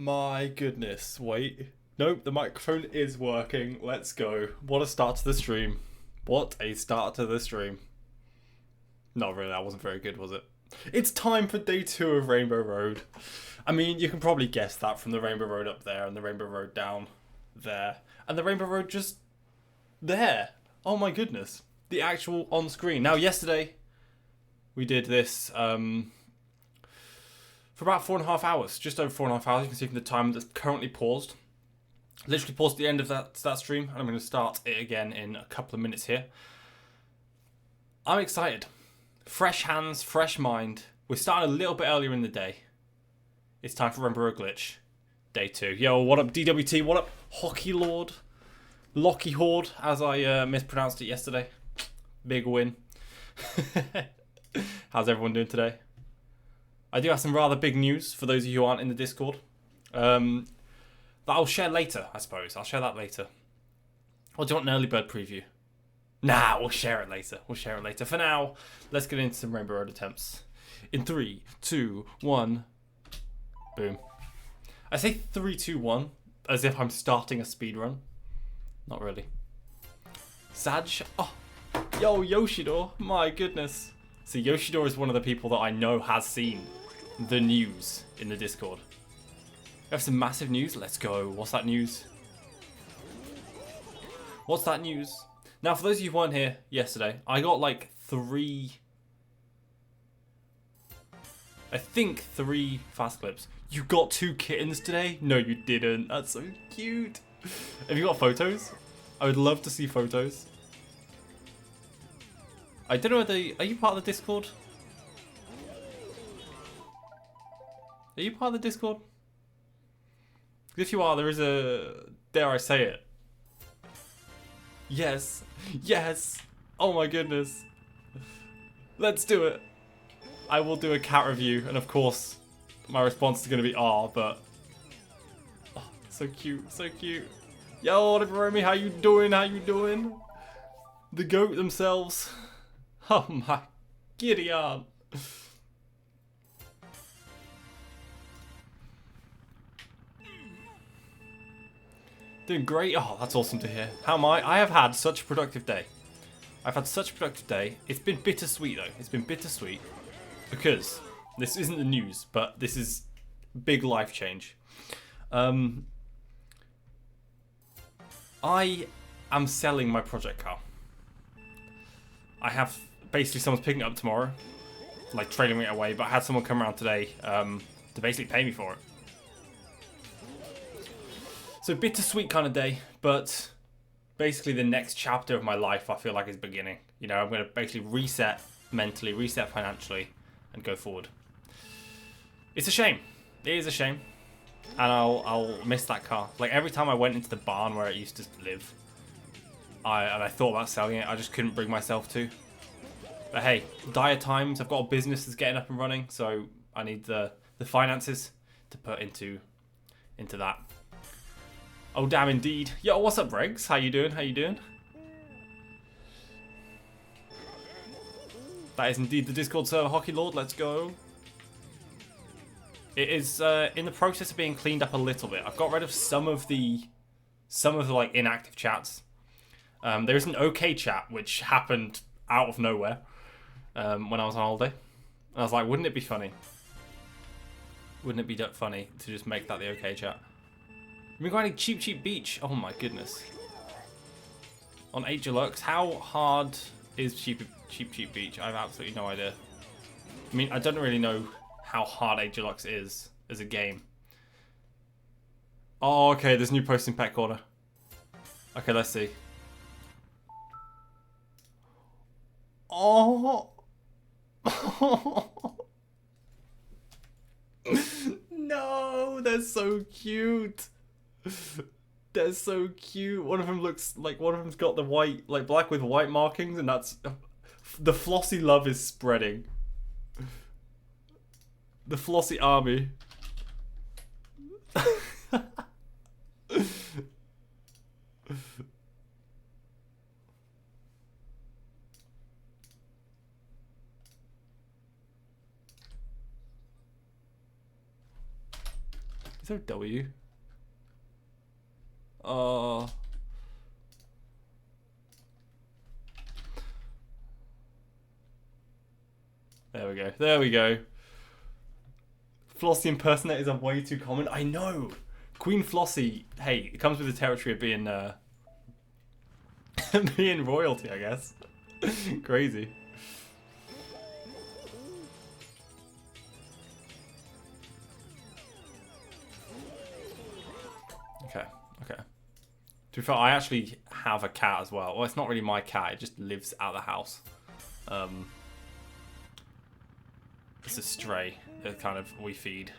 My goodness, wait. Nope, the microphone is working. Let's go. What a start to the stream. What a start to the stream. Not really, that wasn't very good, was it? It's time for day 2 of Rainbow Road. I mean, you can probably guess that from the Rainbow Road up there and the Rainbow Road down there. And the Rainbow Road just there. Oh my goodness. The actual on screen. Now, yesterday, we did this for about 4.5 hours. Just over 4.5 hours. You can see from the time that's currently paused. Literally paused at the end of that stream. And I'm going to start it again in a couple of minutes here. I'm excited. Fresh hands, fresh mind. We're starting a little bit earlier in the day. It's time for Rainbow Road Glitch. Day 2. Yo, what up DWT? What up Hockey Lord? Locky Horde, as I mispronounced it yesterday. Big win. How's everyone doing today? I do have some rather big news for those of you who aren't in the Discord. That I'll share later, I suppose. I'll share that later. Or do you want an early bird preview? Nah, we'll share it later. We'll share it later. For now, let's get into some Rainbow Road attempts. In 3, 2, 1. Boom. I say 3, 2, 1 as if I'm starting a speed run. Not really. Saj. Oh, yo, Yoshidor. My goodness. See, Yoshidor is one of the people that I know has seen the news in the Discord. We have some massive news. Let's go. What's that news? What's that news? Now, for those of you who weren't here yesterday, I got like 3 fast clips. You got 2 kittens today? No, you didn't. That's so cute. Have you got photos? I would love to see photos. I don't know whether... Are you part of the Discord? Are you part of the Discord? If you are, there is a... Dare I say it? Yes. Yes. Oh my goodness. Let's do it. I will do a cat review, and of course, my response is going to be but... Oh, so cute, so cute. Yo, Oliver Remy, how you doing? How you doing? The goat themselves. Oh my giddy aunt. Doing great. Oh, that's awesome to hear. How am I? I have had such a productive day. I've had such a productive day. It's been bittersweet though. It's been bittersweet because this isn't the news, but this is big life change. I am selling my project car. I have basically someone's picking it up tomorrow, like trading it away. But I had someone come around today to basically pay me for it. So bittersweet kind of day, but basically the next chapter of my life I feel like is beginning. You know, I'm going to basically reset mentally, reset financially, and go forward. It's a shame. It is a shame. And I'll miss that car. Like every time I went into the barn where it used to live, I thought about selling it. I just couldn't bring myself to. But hey, dire times. I've got a business that's getting up and running, so I need the finances to put into that. Oh damn, indeed. Yo, what's up, Regs? How you doing? How you doing? That is indeed the Discord server, Hockey Lord. Let's go. It is in the process of being cleaned up a little bit. I've got rid of some of the like inactive chats. There is an OK chat which happened out of nowhere when I was on holiday, and I was like, wouldn't it be funny? Wouldn't it be funny to just make that the OK chat? We're grinding Cheap Beach. Oh my goodness. On 8 Deluxe, how hard is Cheap Beach? I have absolutely no idea. I mean, I don't really know how hard 8 Deluxe is as a game. Oh, okay, there's new post in Pet Corner. Okay, let's see. Oh. No, they're so cute. They're so cute. One of them looks like one of them's got the white, like black with white markings, and that's the Flossy love is spreading. The Flossy army. Is there a W? Oh. There we go. There we go. Flossie impersonators are way too common. I know. Queen Flossie. Hey, it comes with the territory of being being royalty, I guess. Crazy. Okay. Okay. To be fair, I actually have a cat as well. Well, it's not really my cat. It just lives at the house. It's a stray that kind of we feed.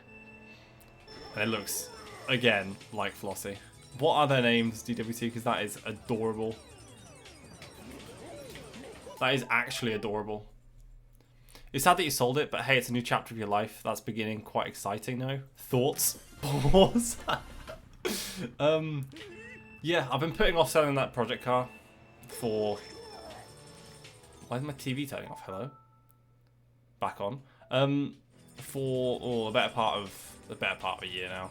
And it looks, again, like Flossie. What are their names, DWT? Because that is adorable. That is actually adorable. It's sad that you sold it, but hey, it's a new chapter of your life. That's beginning quite exciting now. Thoughts? Pause. Yeah, I've been putting off selling that project car for... Why is my TV turning off? Hello? Back on. For a better part of a year now.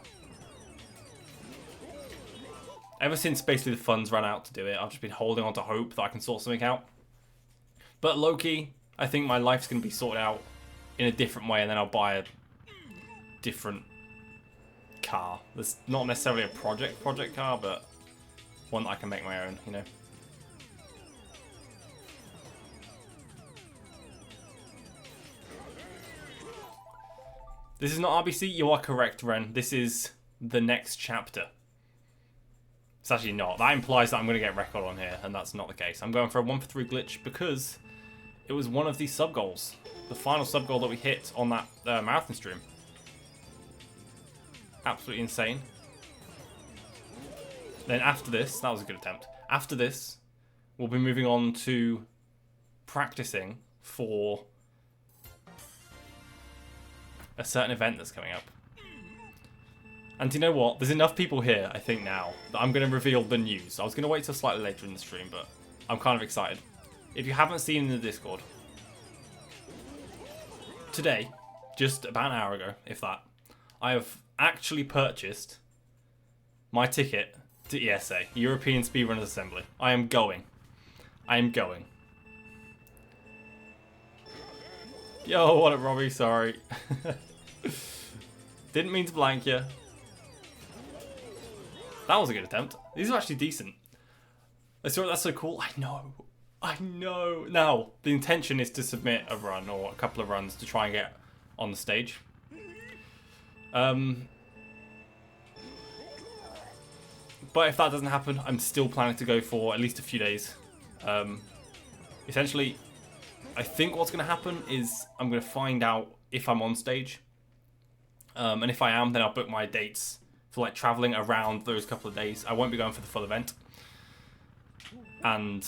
Ever since basically the funds ran out to do it, I've just been holding on to hope that I can sort something out. But low-key, I think my life's going to be sorted out in a different way, and then I'll buy a different car. That's not necessarily a project car, but one that I can make my own, you know. This is not RBC, you are correct, Ren. This is the next chapter. It's actually not. That implies that I'm going to get record on here, and that's not the case. I'm going for a 1 for 3 glitch because it was one of the sub-goals. The final sub-goal that we hit on that marathon stream. Absolutely insane. Then after this, that was a good attempt. After this, we'll be moving on to practicing for a certain event that's coming up. And you know what? There's enough people here, I think, now, that I'm going to reveal the news. I was going to wait till slightly later in the stream, but I'm kind of excited. If you haven't seen in the Discord, today, just about an hour ago, if that, I have actually purchased my ticket to ESA, European Speedrunners Assembly. I am going. I am going. Yo, what up, Robbie? Sorry. Didn't mean to blank you. That was a good attempt. These are actually decent. That's so cool. I know. I know. Now, the intention is to submit a run or a couple of runs to try and get on the stage. But if that doesn't happen, I'm still planning to go for at least a few days. Essentially, I think what's going to happen is I'm going to find out if I'm on stage. And if I am, then I'll book my dates for like traveling around those couple of days. I won't be going for the full event. And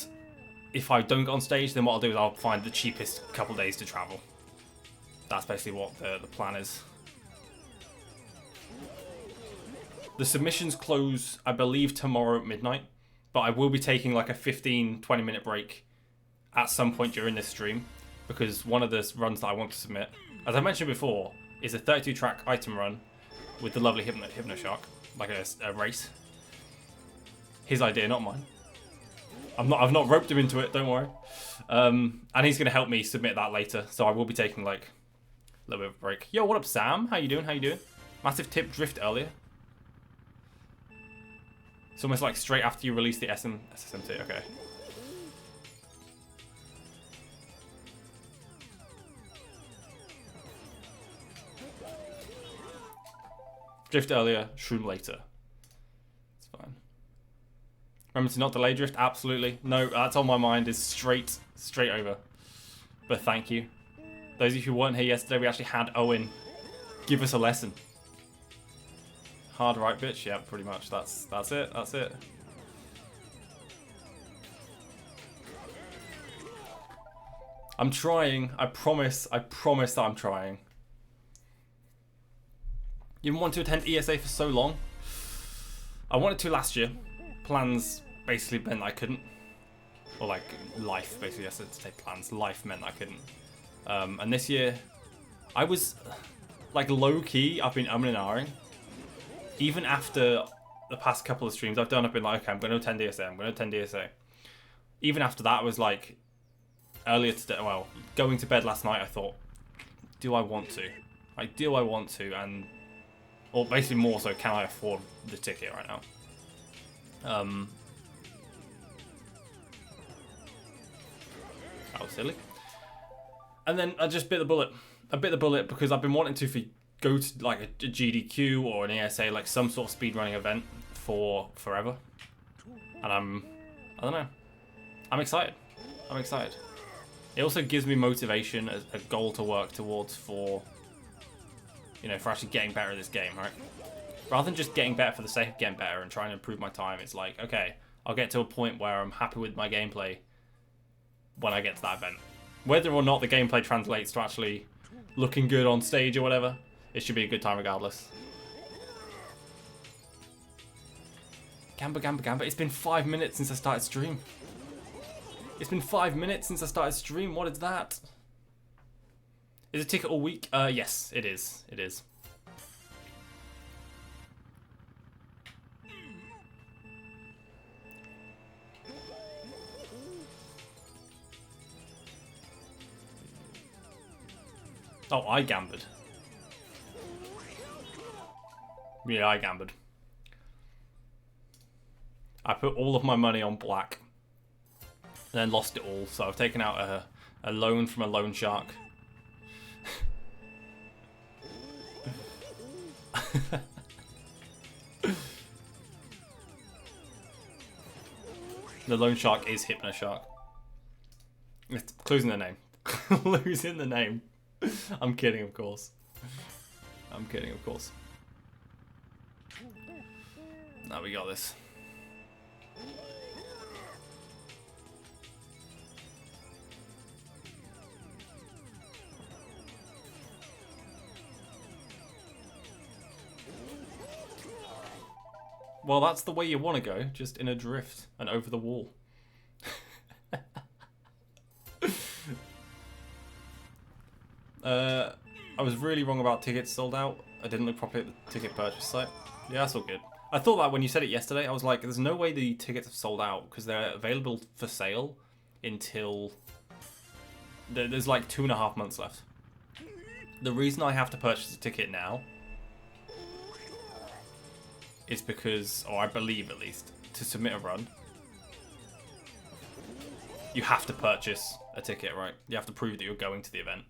if I don't get on stage, then what I'll do is I'll find the cheapest couple of days to travel. That's basically what the plan is. The submissions close, I believe, tomorrow at midnight. But I will be taking like a 15-20 minute break at some point during this stream. Because one of the runs that I want to submit, as I mentioned before, is a 32-track item run with the lovely Hypnoshark, like a race. His idea, not mine. I've not roped him into it, don't worry. And he's going to help me submit that later, so I will be taking like a little bit of a break. Yo, what up, Sam? How you doing? How you doing? Massive tip, drift earlier. It's almost like straight after you release the SSMT. Okay. Drift earlier, shroom later. It's fine. Remember to not delay drift? Absolutely. No, that's on my mind. Is straight over. But thank you. Those of you who weren't here yesterday, we actually had Owen give us a lesson. Hard right, bitch? Yeah, pretty much. That's it. That's it. I'm trying. I promise that I'm trying. You didn't want to attend ESA for so long? I wanted to last year. Plans basically meant I couldn't. Or like life, basically. I said to take plans. Life meant I couldn't. And this year, I was like low key up in and ahhing. even after the past couple of streams I've done, I've been like, okay, I'm going to attend DSA, I'm going to attend DSA. Even after that, I was like, earlier today, well, going to bed last night, I thought, do I want to? Like, do I want to? And, or basically more so, can I afford the ticket right now? That was silly. And then I just bit the bullet. I bit the bullet because I've been wanting to go to like a GDQ or an ESA, like some sort of speedrunning event for forever. And I don't know. I'm excited. I'm excited. It also gives me motivation, a goal to work towards for, you know, for actually getting better at this game, right? Rather than just getting better for the sake of getting better and trying to improve my time, it's like, okay, I'll get to a point where I'm happy with my gameplay when I get to that event. Whether or not the gameplay translates to actually looking good on stage or whatever, it should be a good time regardless. Gamba, Gamba, Gamba. It's been 5 minutes since I started stream. It's been 5 minutes since I started stream. What is that? Is a ticket all week? Yes, it is. It is. Oh, I gambled. Yeah, I gambled. I put all of my money on black. And then lost it all, so I've taken out a loan from a loan shark. The loan shark is Hypnoshark. It's clues in the name. Clues in the name. I'm kidding, of course. I'm kidding, of course. Now we got this. Well, that's the way you want to go, just in a drift and over the wall. I was really wrong about tickets sold out. I didn't look properly at the ticket purchase site. Yeah, that's all good. I thought that when you said it yesterday, I was like, there's no way the tickets have sold out because they're available for sale until... There's like 2.5 months left. The reason I have to purchase a ticket now is because, or I believe at least, to submit a run, you have to purchase a ticket, right? You have to prove that you're going to the event.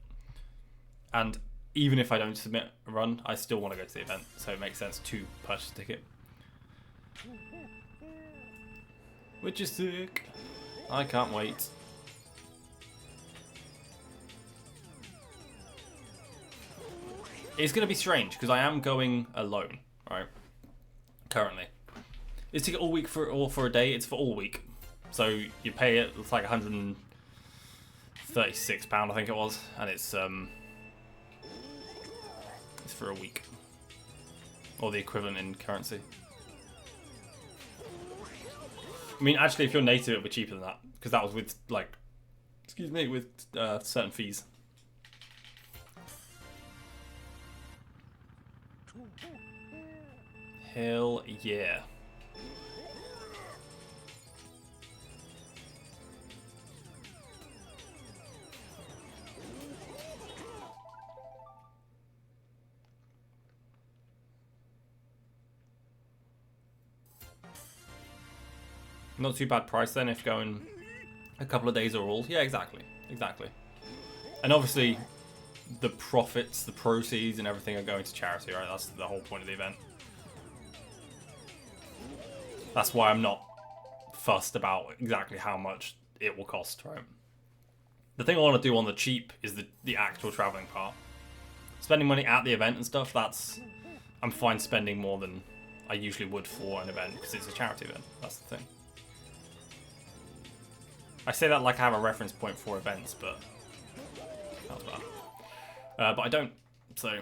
And even if I don't submit a run, I still want to go to the event, so it makes sense to purchase a ticket. Which is sick. I can't wait. It's going to be strange, because I am going alone, right? Currently. Is ticket all week or for a day? It's for all week. So you pay it, it's like £136, I think it was, and it's for a week. Or the equivalent in currency. I mean, actually, if you're native, it'll be cheaper than that, because that was with, like, excuse me, with certain fees. Hell yeah. Not too bad price then if going a couple of days or all. Yeah, exactly. Exactly. And obviously, the profits, the proceeds and everything are going to charity, right? That's the whole point of the event. That's why I'm not fussed about exactly how much it will cost, right? The thing I want to do on the cheap is the actual traveling part. Spending money at the event and stuff, I'm fine spending more than I usually would for an event because it's a charity event. That's the thing. I say that like I have a reference point for events, but that was bad. But I don't, so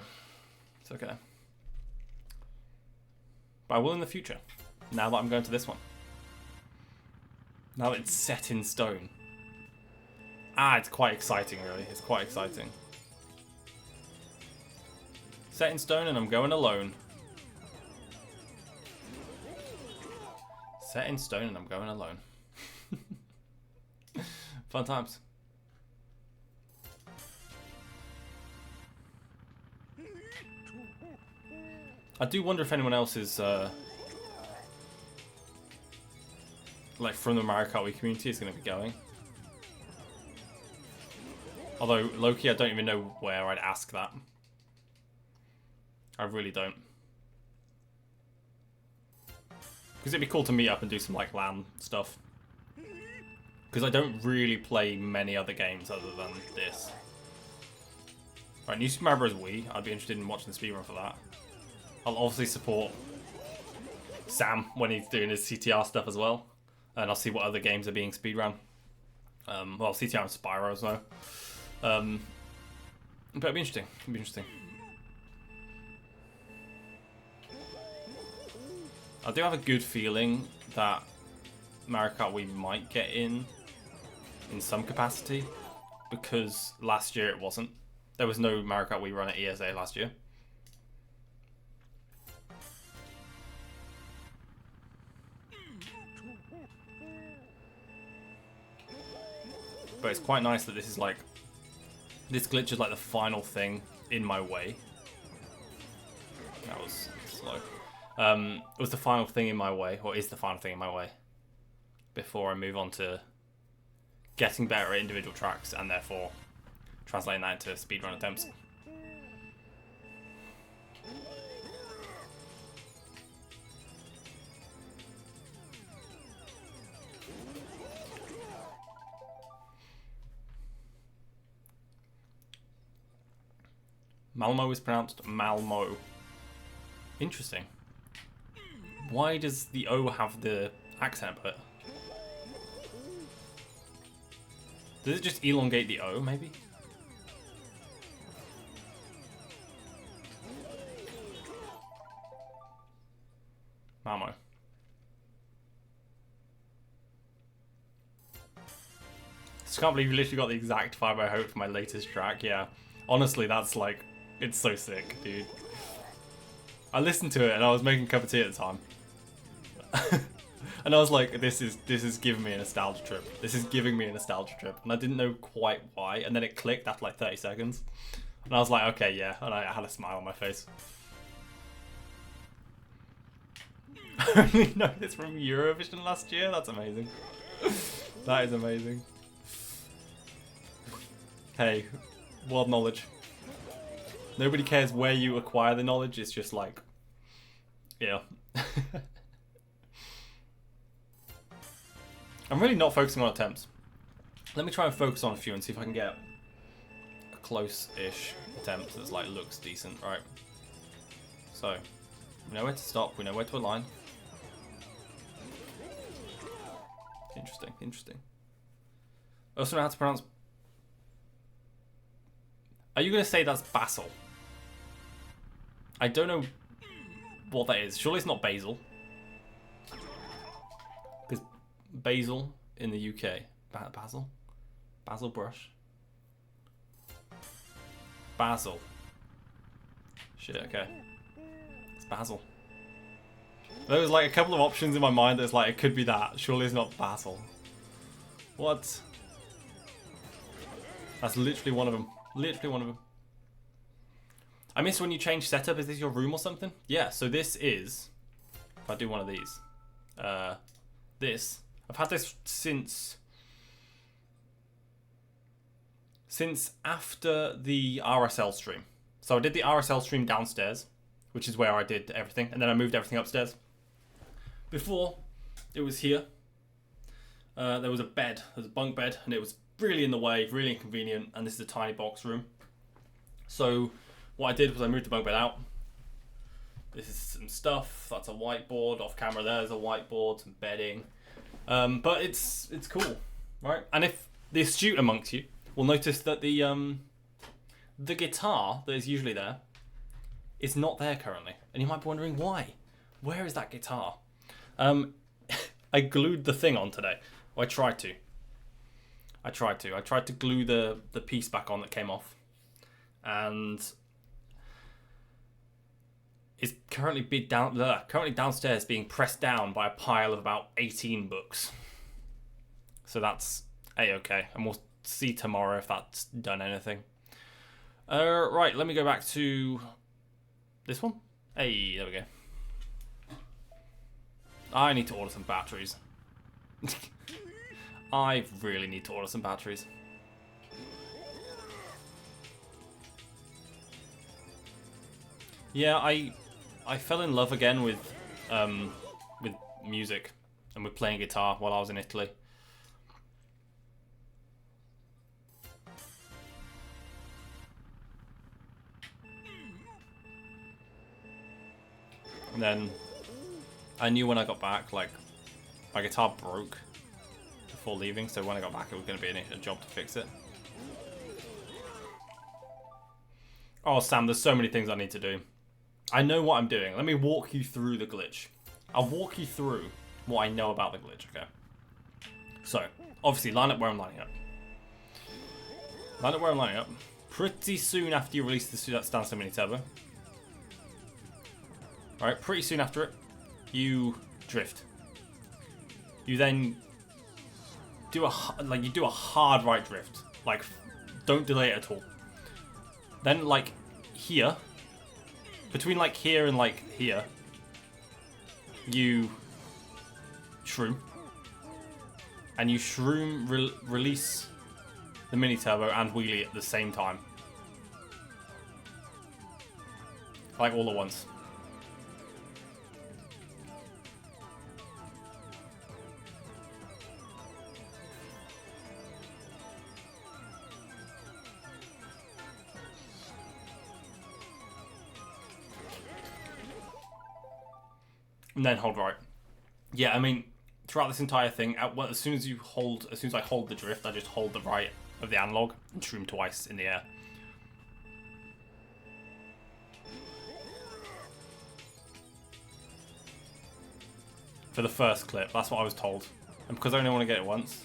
it's okay. But I will in the future. Now that I'm going to this one. Now that it's set in stone. It's quite exciting, really. It's quite exciting. Set in stone and I'm going alone. Set in stone and I'm going alone. Fun times. I do wonder if anyone else is like from the Mario Kart Wii community is going to be going. Although Loki, I don't even know where I'd ask that. I really don't. Because it'd be cool to meet up and do some like LAN stuff. Because I don't really play many other games other than this. Right, New Super Mario Bros. Wii. I'd be interested in watching the speedrun for that. I'll obviously support Sam when he's doing his CTR stuff as well. And I'll see what other games are being speedrun. Well, CTR and Spyro as well. But it'd be interesting. It'd be interesting. I do have a good feeling that Mario Kart Wii might get in some capacity, because last year it wasn't. There was no Mario Kart Wii run at ESA last year. But it's quite nice that this is like, this glitch is like the final thing in my way. That was slow. It was the final thing in my way, or is the final thing in my way, before I move on to getting better at individual tracks and therefore translating that into speedrun attempts. Malmo is pronounced Malmo. Interesting. Why does the O have the accent bit? Does it just elongate the O, maybe? Malmo. Just can't believe you literally got the exact vibe I hoped for my latest track. Yeah. Honestly, that's like, it's so sick, dude. I listened to it and I was making a cup of tea at the time. And I was like, this is giving me a nostalgia trip. This is giving me a nostalgia trip. And I didn't know quite why. And then it clicked after like 30 seconds. And I was like, okay, yeah. And I had a smile on my face. I only know this from Eurovision last year. That's amazing. That is amazing. Hey, world knowledge. Nobody cares where you acquire the knowledge. It's just like, yeah. I'm really not focusing on attempts. Let me try and focus on a few and see if I can get a close-ish attempt that's like looks decent. Right. So, we know where to stop. We know where to align. Interesting. Interesting. I also know how to pronounce. Are you going to say that's basil? I don't know what that is. Surely it's not basil. Because basil in the UK. Basil? Basil brush? Basil. Shit, okay. It's basil. There was like a couple of options in my mind that's like, it could be that. Surely it's not basil. What? That's literally one of them. Literally one of them. I miss when you change setup. Is this your room or something? Yeah, so this is... If I do one of these. This. I've had this since after the RSL stream. So I did the RSL stream downstairs, which is where I did everything. And then I moved everything upstairs. Before, it was here. There was a bed. There was a bunk bed. And it was really in the way, really inconvenient. And this is a tiny box room. So... what I did was I moved the bunk bed out. This is some stuff. That's a whiteboard. Off camera there's a whiteboard, some bedding. But it's cool, right? And if the astute amongst you will notice that the guitar that is usually there is not there currently. And you might be wondering why. Where is that guitar? I glued the thing on today. Well, I tried to. I tried to glue the piece back on that came off. And... is currently currently downstairs being pressed down by a pile of about 18 books. So that's a-okay, and we'll see tomorrow if that's done anything. Right, let me go back to this one. Hey, there we go. I need to order some batteries. I really need to order some batteries. Yeah, I fell in love again with music and with playing guitar while I was in Italy. And then I knew when I got back, like, my guitar broke before leaving, so when I got back it was going to be a job to fix it. Oh, Sam, there's so many things I need to do. I know what I'm doing. Let me walk you through the glitch. I'll walk you through what I know about the glitch, okay? So, obviously, line up where I'm lining up. Line up where I'm lining up. Pretty soon after you release the Standstill Mini Turbo. Alright, pretty soon after it, you drift. You then do a hard right drift. Like, don't delay it at all. Then, like, here, between, like, here and, like, here, you shroom. And you shroom, release the mini turbo and wheelie at the same time. Like, all at once. And then hold right. Yeah, I mean, throughout this entire thing, as soon as I hold the drift, I just hold the right of the analog and shroom twice in the air. For the first clip, that's what I was told. And because I only want to get it once.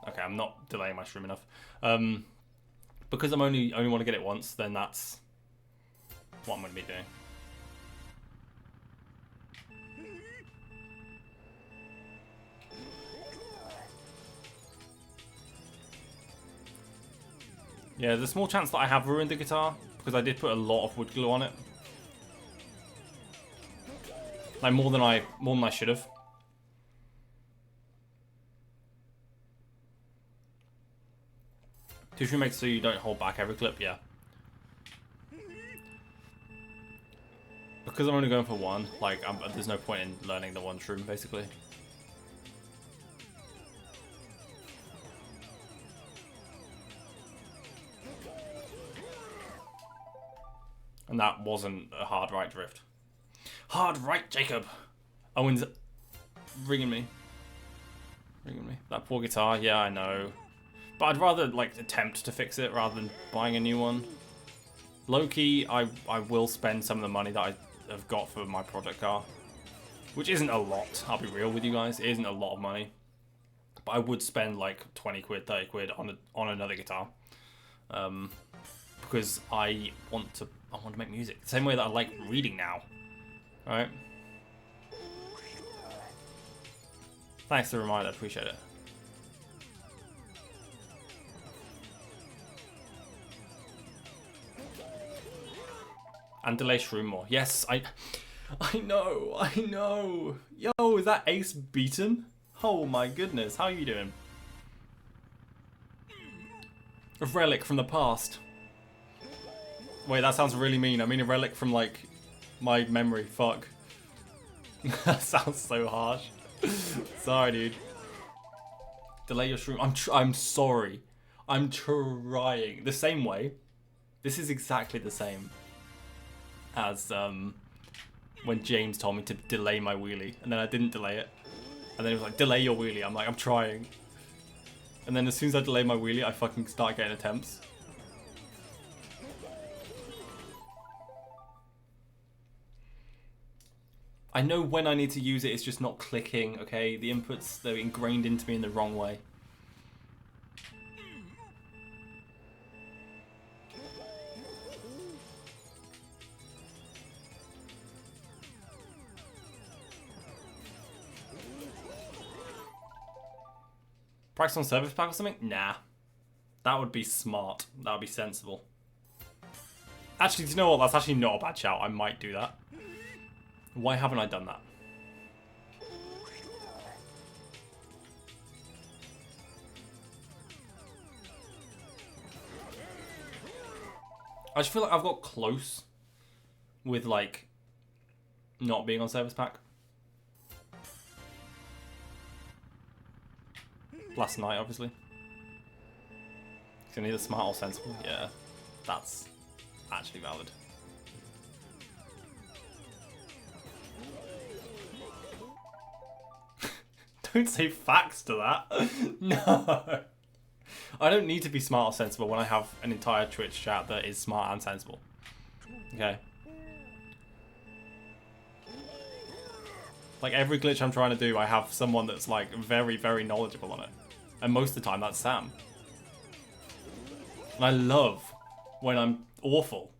Okay, I'm not delaying my shroom enough. Because I'm only want to get it once, then that's what I'm going to be doing. Yeah, there's a small chance that I have ruined the guitar because I did put a lot of wood glue on it. Like more than I should have. Two shroom makes so you don't hold back every clip, yeah. Because I'm only going for one, like, there's no point in learning the one shroom, basically. And that wasn't a hard right drift. Hard right, Jacob! Owen's ringing me. Ringing me. That poor guitar, yeah, I know. But I'd rather, like, attempt to fix it rather than buying a new one. Low-key, I will spend some of the money that I have got for my project car. Which isn't a lot, I'll be real with you guys. It isn't a lot of money. But I would spend, like, 20 quid, 30 quid on another guitar. Because I want to make music. The same way that I like reading now. Alright? Thanks for the reminder, appreciate it. And delay shroom more. Yes, I know. Yo, is that Ace Beaton? Oh my goodness, how are you doing? A relic from the past. Wait, that sounds really mean. I mean a relic from, like, my memory. Fuck. That sounds so harsh. Sorry, dude. Delay your shroom. I'm sorry. I'm trying. The same way. This is exactly the same as when James told me to delay my wheelie, and then I didn't delay it, and then he was like, delay your wheelie. I'm like, I'm trying, and then as soon as I delay my wheelie, I fucking start getting attempts. I know when I need to use it, it's just not clicking, okay? The inputs, they're ingrained into me in the wrong way. Price on service pack or something? Nah. That would be smart. That would be sensible. Actually, do you know what? That's actually not a bad shout. I might do that. Why haven't I done that? I just feel like I've got close with, like, not being on service pack. Last night, obviously. It's either smart or sensible. Yeah, that's actually valid. Don't say facts to that. No. I don't need to be smart or sensible when I have an entire Twitch chat that is smart and sensible. Okay. Like every glitch I'm trying to do, I have someone that's like very, very knowledgeable on it. And most of the time that's Sam. And I love when I'm awful.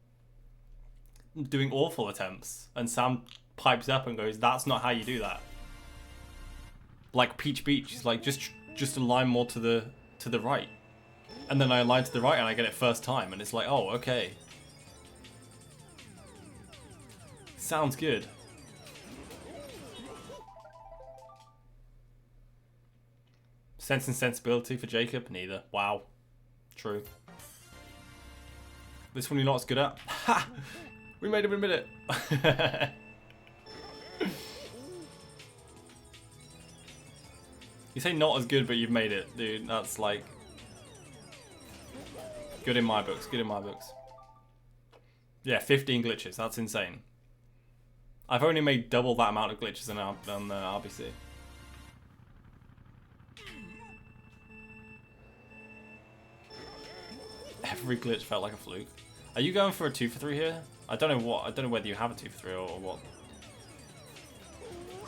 Doing awful attempts. And Sam pipes up and goes, that's not how you do that. Like Peach Beach, he's like, just align more to the right. And then I align to the right and I get it first time. And it's like, oh, okay. Sounds good. Sense and sensibility for Jacob? Neither. Wow. True. This one you're not as good at? Ha! We made him admit it. You say not as good, but you've made it, dude. That's like... good in my books. Good in my books. Yeah, 15 glitches. That's insane. I've only made double that amount of glitches on RBC. Every glitch felt like a fluke. Are you going for a 2 for 3 here? I don't know whether you have a 2 for 3 or what.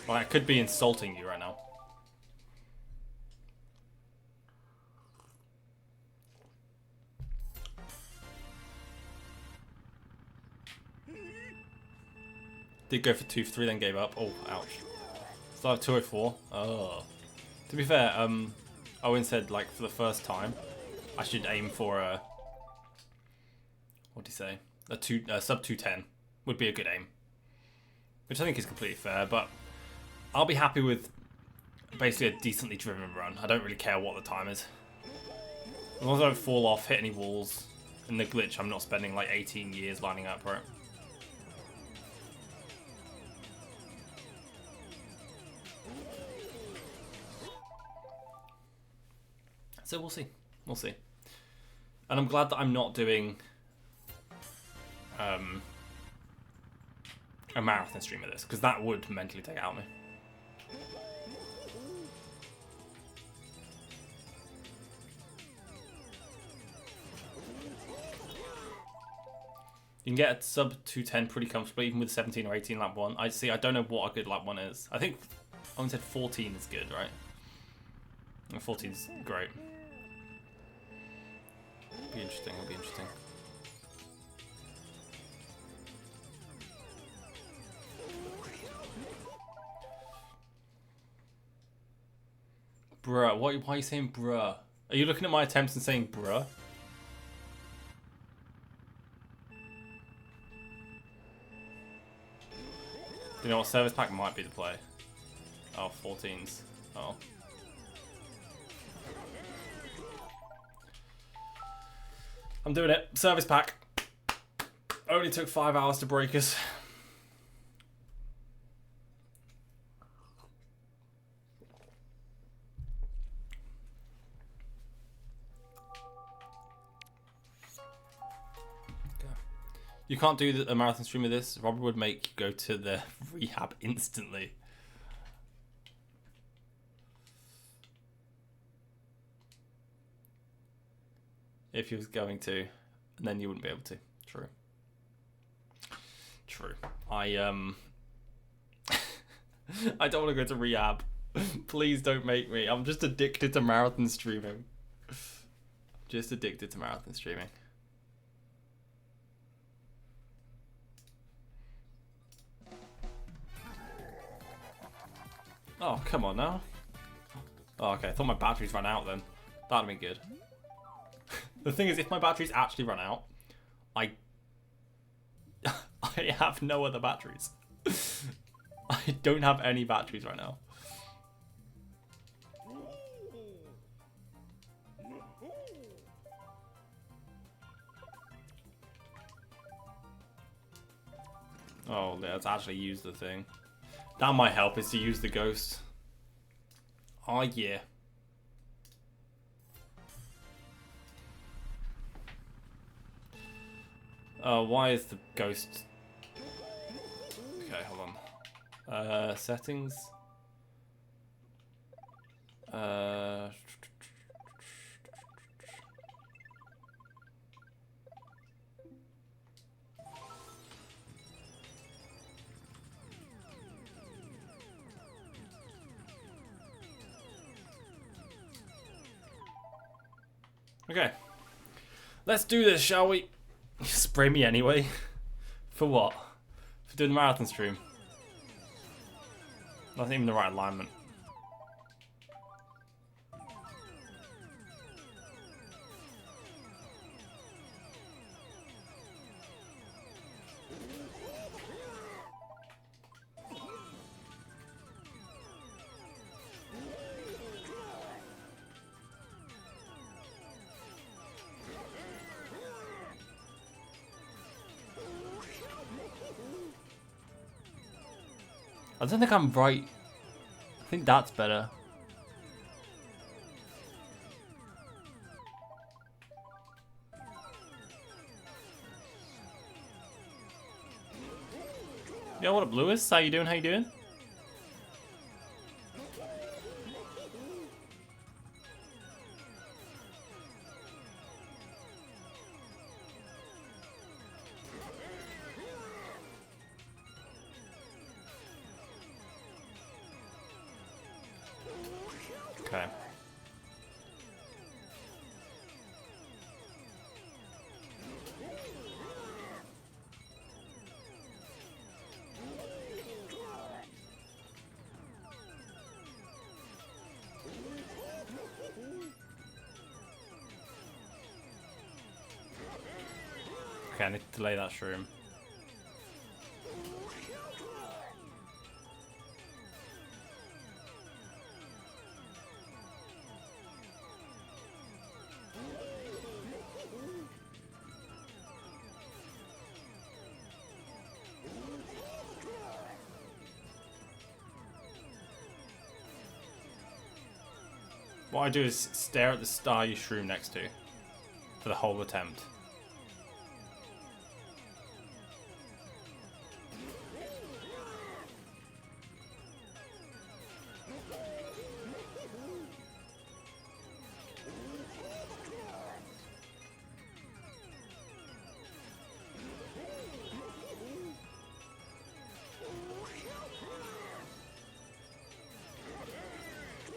Well, I could be insulting you right now. Did go for 2 for 3, then gave up. Oh, ouch. So I have 204. Oh. To be fair, Owen said like for the first time, I should aim for a. What do you say? A sub 210 would be a good aim, which I think is completely fair. But I'll be happy with basically a decently driven run. I don't really care what the time is, as long as I don't fall off, hit any walls. In the glitch, I'm not spending like 18 years lining up for it. So we'll see. We'll see. And I'm glad that I'm not doing a marathon stream of this, because that would mentally take out me. You can get a sub 210 pretty comfortably, even with 17 or 18 lap 1. I don't know what a good lap 1 is. I think I said 14 is good, right? 14 is great. Be interesting, it'll be interesting. Bruh, why are you saying bruh? Are you looking at my attempts and saying bruh? You know what, service pack might be the play. Oh, 14s. Oh. I'm doing it. Service pack. Only took 5 hours to break us. Okay. You can't do a marathon stream of this. Robert would make you go to the rehab instantly. If he was going to, and then you wouldn't be able to. True. True. I don't want to go to rehab. Please don't make me. I'm just addicted to marathon streaming. Just addicted to marathon streaming. Oh, come on now. Oh, okay. I thought my batteries ran out then. That'd be good. The thing is, if my batteries actually run out, I have no other batteries. I don't have any batteries right now. Oh, let's actually use the thing. That might help, is to use the ghost. Oh, yeah. Why is the ghost... Okay, hold on. Settings. Okay. Let's do this, shall we? Spray me anyway. For what? For doing the marathon stream. Not even the right alignment. I don't think I'm right. I think that's better. Yo, what up, Lewis? How you doing? How you doing? Okay. Okay, I need to delay that shroom. What I do is stare at the star you shroom next to for the whole attempt.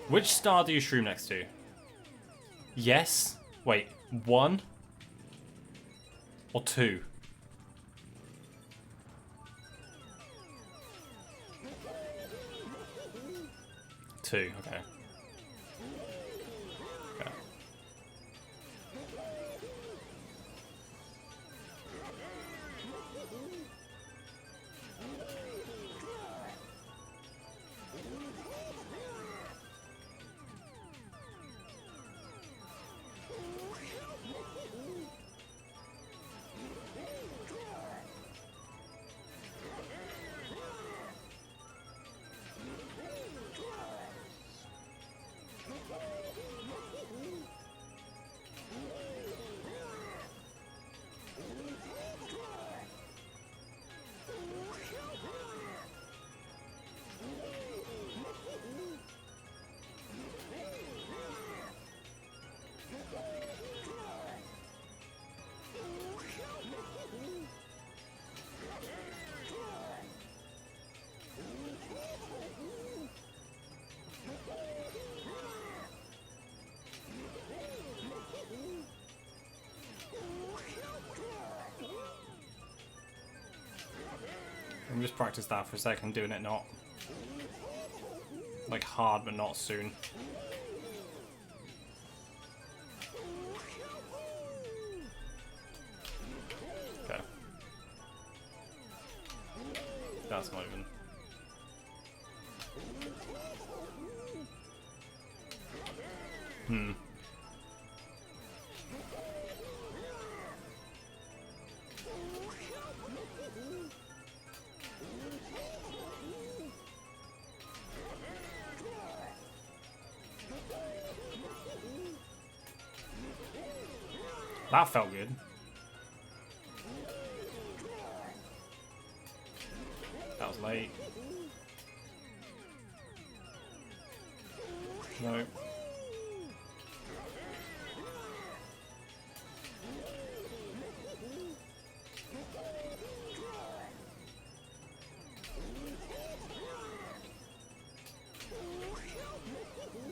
Which star do you shroom next to? Yes? Wait, 1? Or 2? 2, okay. Okay. Let me just practice that for a second, doing it not like hard but not soon. That's not even. That felt good. That was late. No.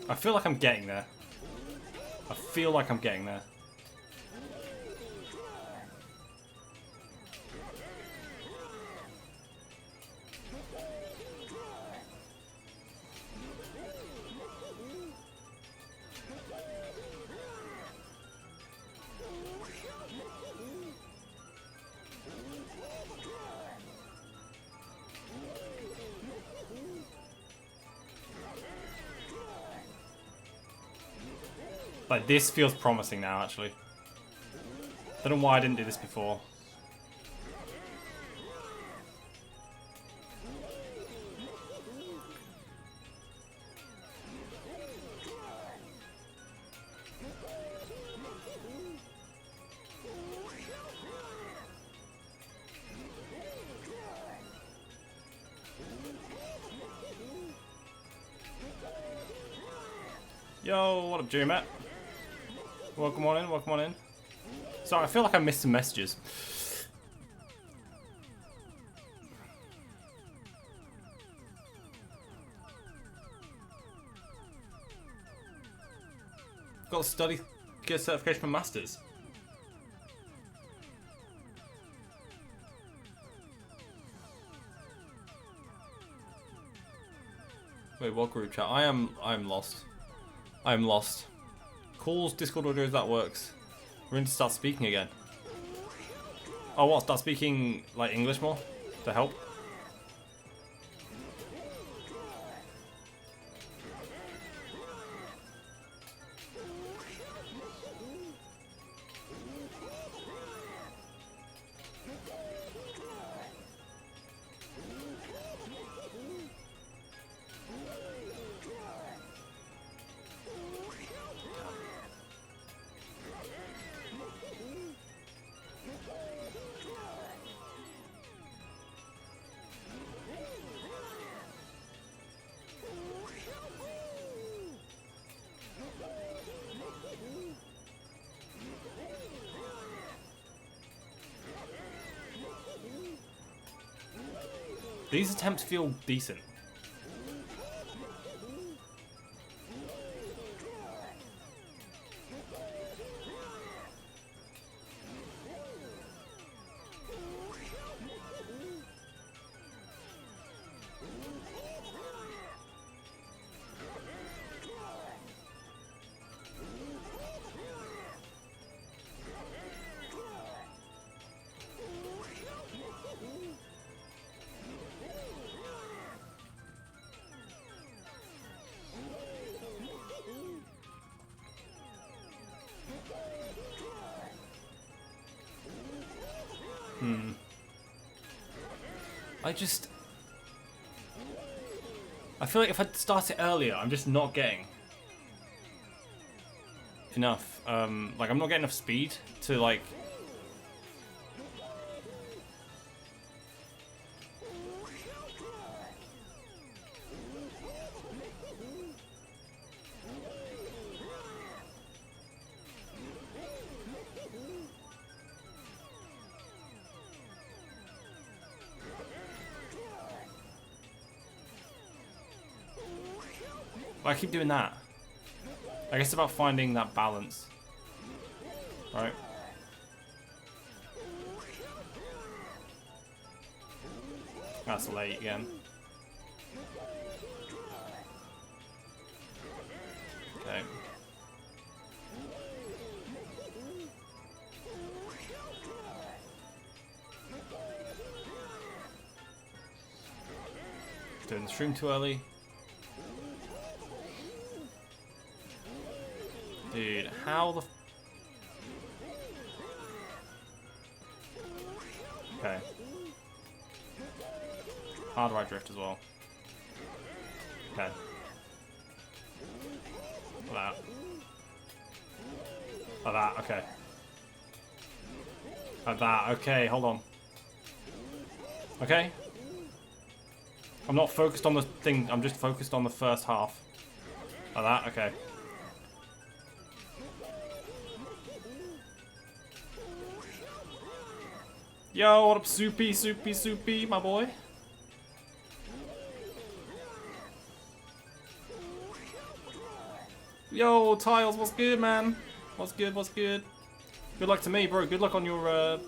I feel like I'm getting there. I feel like I'm getting there. Like, this feels promising now, actually. Don't know why I didn't do this before. Yo, what up, J-Matt? Welcome on in, welcome on in. Sorry, I feel like I missed some messages. Got to study, get a certification for Masters. Wait, what group chat? I am lost. I am lost. Calls, Discord audio, that works. We're going to start speaking again. Oh, what? Start speaking, like, English more? To help? These attempts feel decent. I feel like if I'd started earlier, I'm just not getting enough. Like, I'm not getting enough speed to, like... I keep doing that. I guess it's about finding that balance. Right? That's late again. Okay. Doing the stream too early. Dude, how the... Okay. Hard right drift as well. Okay. Like that. Like that, okay. Like that, okay, hold on. Okay. I'm not focused on the thing, I'm just focused on the first half. Like that, okay. Yo, what up, Soupy, Soupy, Soupy, my boy? Yo, Tiles, what's good, man? What's good, what's good? Good luck to me, bro. Good luck on your,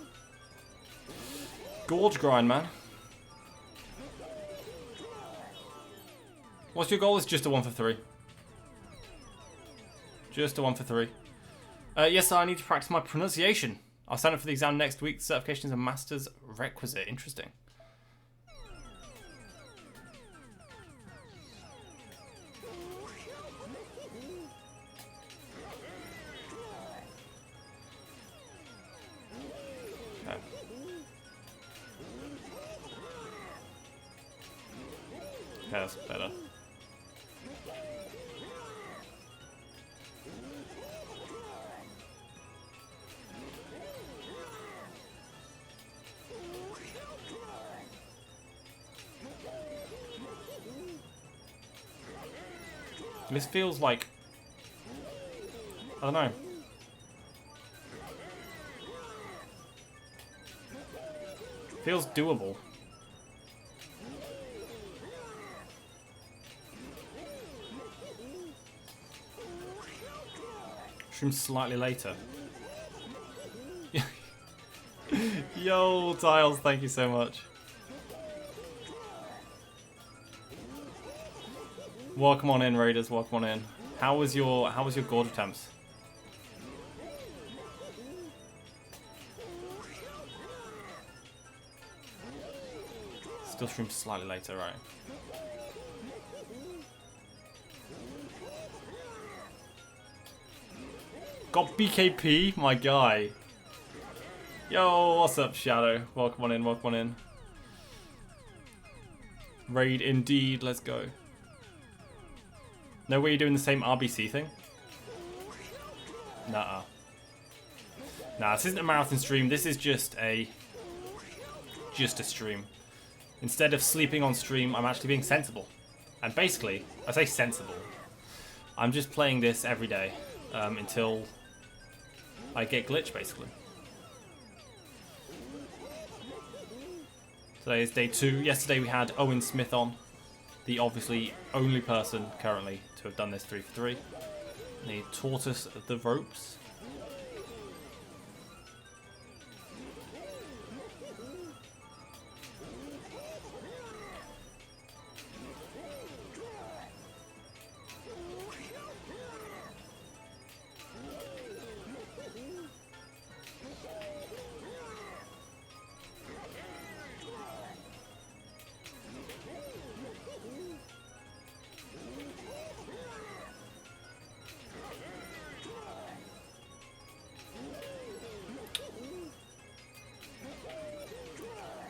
gorge grind, man. What's your goal? It's just a 1 for 3. Just a 1 for 3. Yes, I need to practice my pronunciation. I'll sign up for the exam next week. Certification is a master's requisite. Interesting. Okay. Okay, that's better. This feels like, I don't know. Feels doable. Stream slightly later. Yo, Tiles, thank you so much. Welcome on in, Raiders. Welcome on in. How was your gorge attempts? Still stream slightly later, right? Got BKP, my guy. Yo, what's up, Shadow? Welcome on in. Welcome on in. Raid indeed. Let's go. No way you're doing the same RBC thing? Nuh-uh. Nah, this isn't a marathon stream. This is just a stream. Instead of sleeping on stream, I'm actually being sensible. And basically, I say sensible. I'm just playing this every day until I get glitch, basically. Today is day 2. Yesterday we had Owen Smith on. The obviously only person currently to have done this 3 for 3. And he taught us the ropes.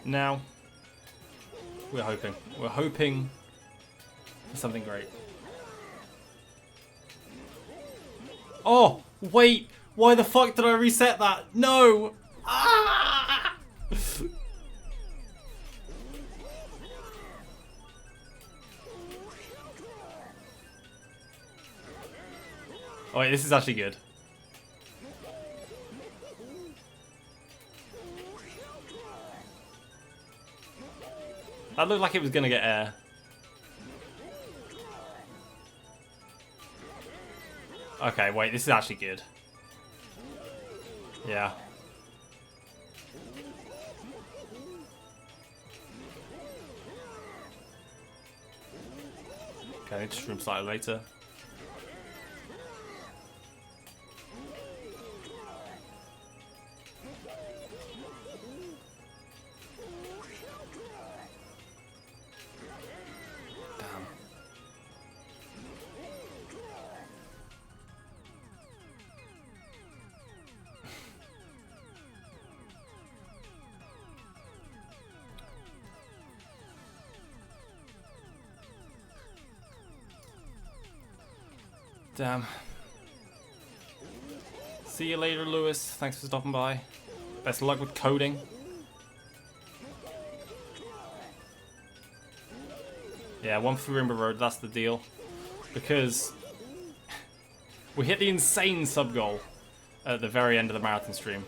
Now, we're hoping for something great. Oh, wait, why the fuck did I reset that? No! Ah! Oh wait, this is actually good. That looked like it was gonna get air. Okay, wait, this is actually good. Yeah. Okay, I need to stream slightly later. Damn. See you later, Lewis. Thanks for stopping by. Best of luck with coding. Yeah, 1 for Rainbow Road, that's the deal. Because we hit the insane sub goal at the very end of the marathon stream.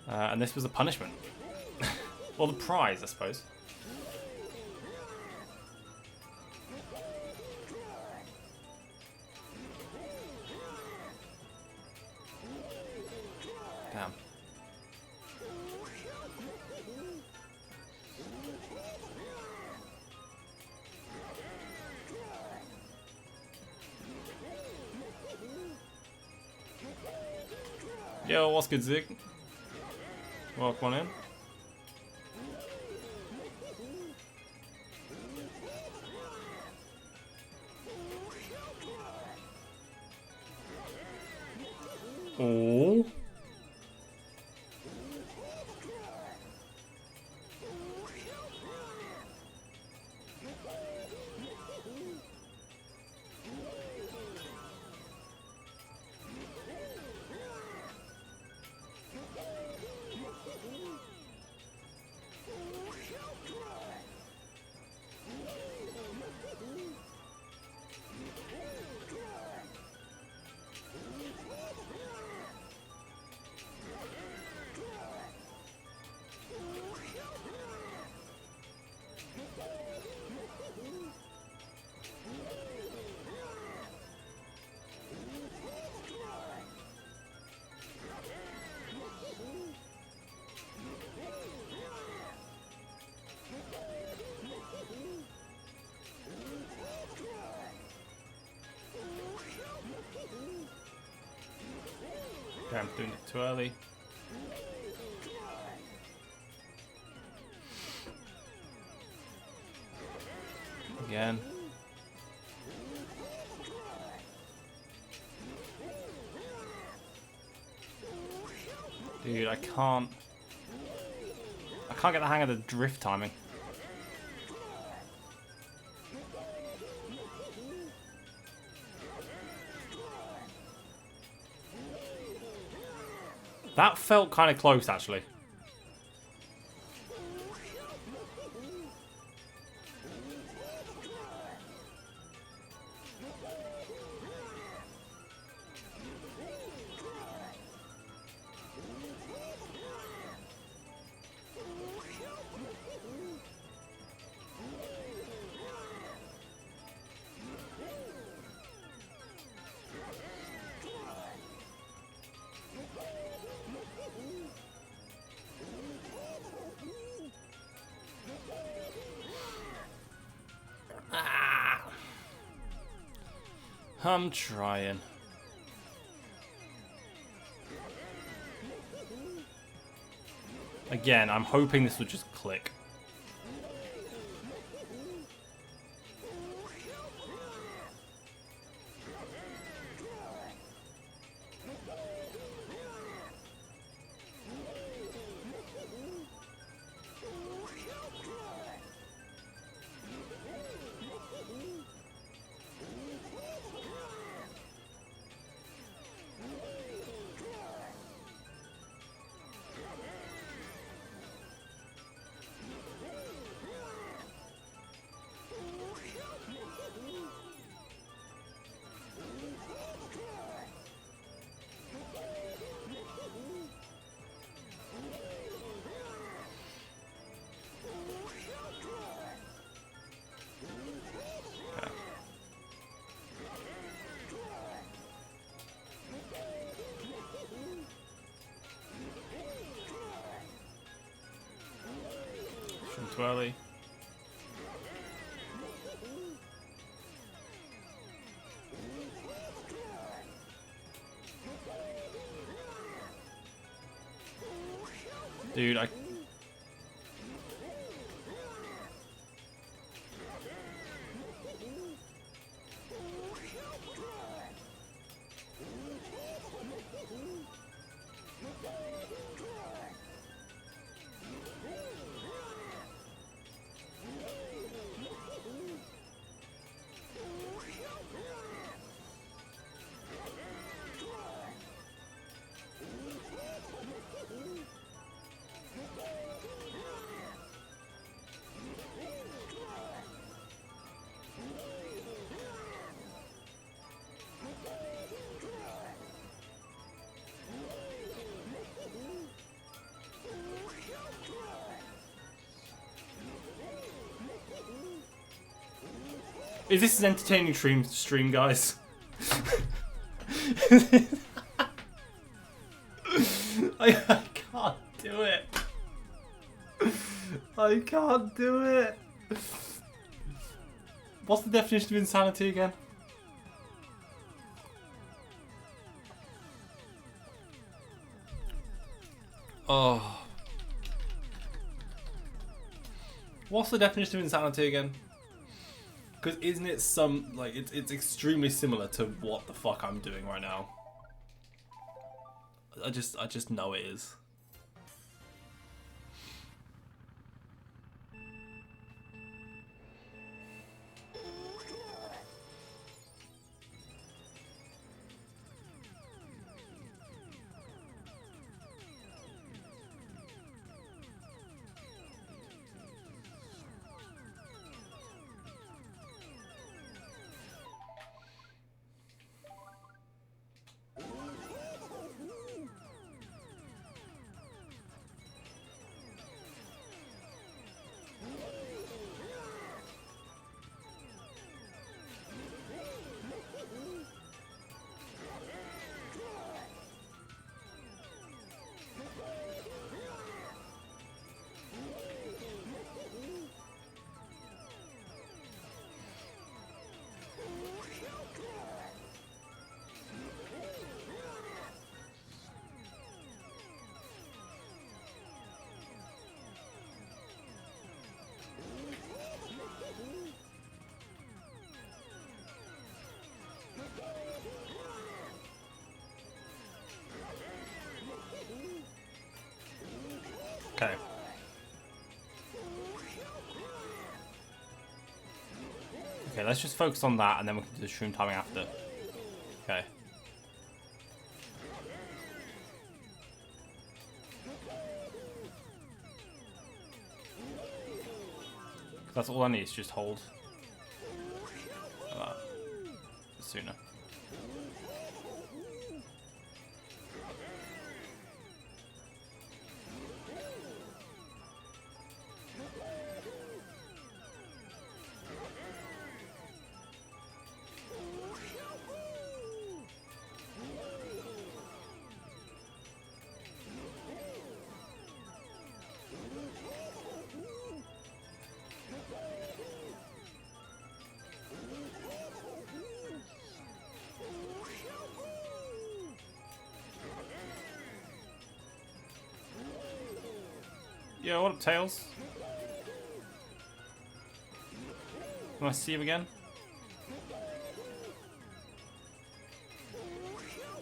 And this was a punishment. Well, the prize, I suppose. Damn. Yo, what's good, Zig? Welcome on in. Oh. Okay, I'm doing it too early. Again. Dude, I can't get the hang of the drift timing. That felt kind of close, actually. I'm trying. Again, I'm hoping this would just click. Too early. Dude, I... Is this an entertaining stream, guys? I can't do it. I can't do it. What's the definition of insanity again? Oh. What's the definition of insanity again? Because isn't it some, like, it's extremely similar to what the fuck I'm doing right now. I just know it is. Okay. Okay, let's just focus on that and then we can do the shroom timing after. Okay. That's all I need is just hold. Like that. Sooner. Yo, what up, Tails? Want to see him again?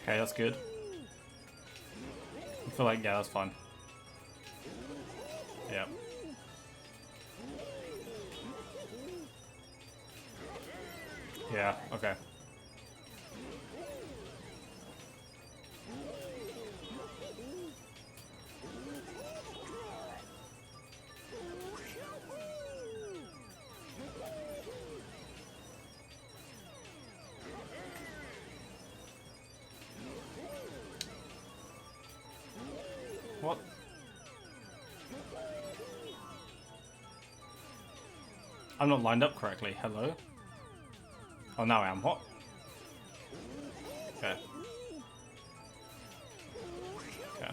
Okay, that's good. I feel like, yeah, that's fine. Yeah. Yeah, okay. What? I'm not lined up correctly. Hello? Oh, now I am. What? Okay. Okay.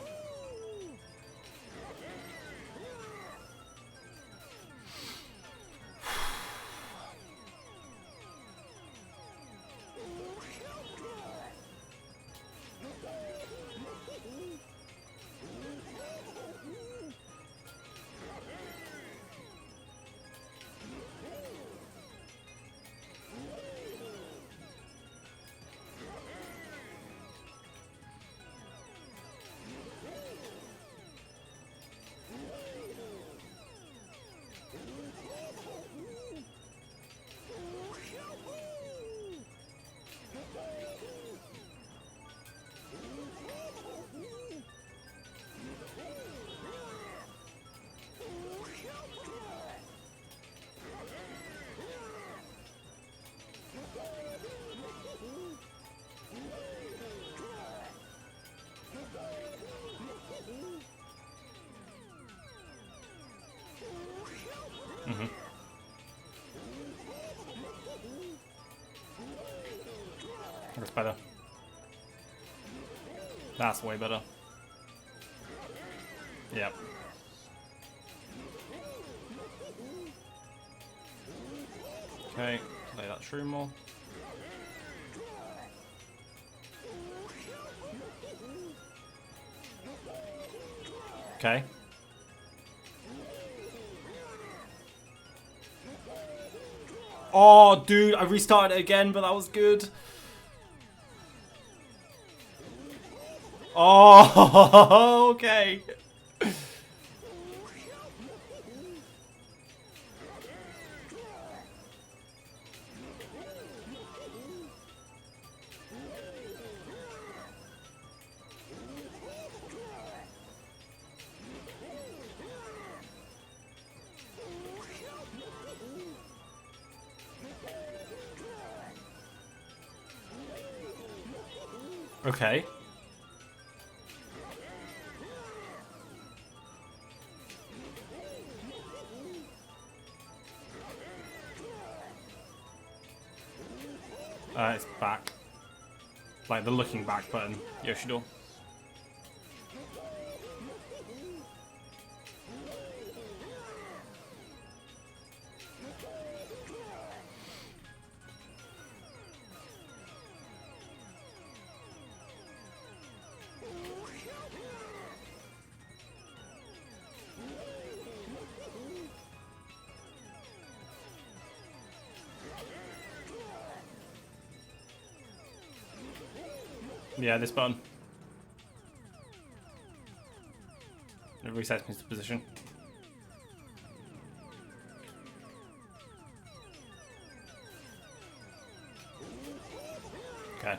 Mm-hmm. better. That's way better. Yep. Okay, play that shroom more. Okay. Oh, dude, I restarted it again, but that was good. Oh, okay. Okay. It's back. Like the looking back button, Yoshido. Yeah, this button. It resets me to position. Okay.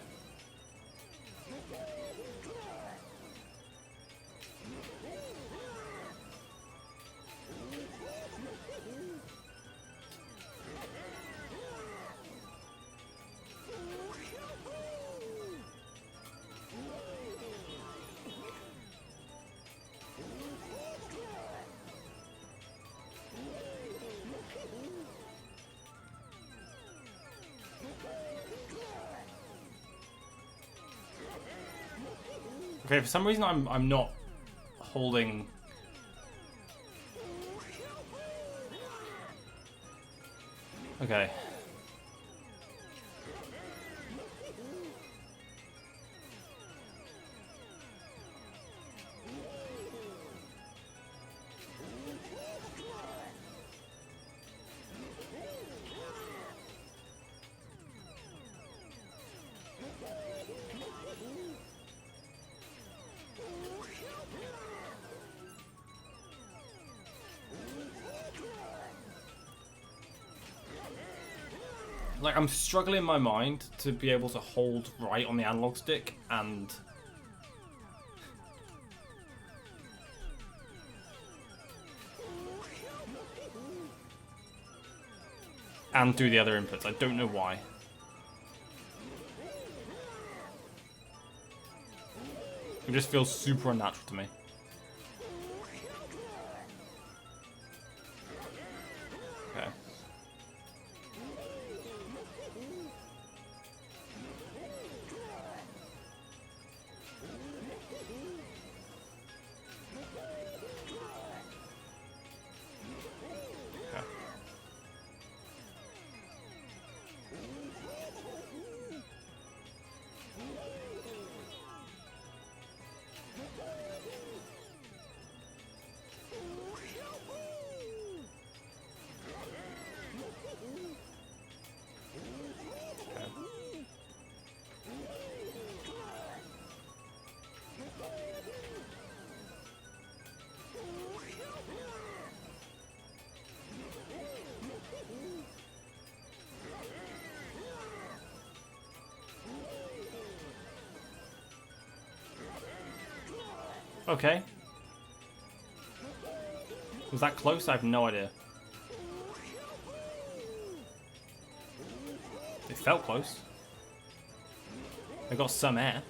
Okay, for some reason I'm not holding. Okay. Like, I'm struggling in my mind to be able to hold right on the analog stick and do the other inputs. I don't know why. It just feels super unnatural to me. Okay. Okay. Was that close? I have no idea. It felt close. I got some air.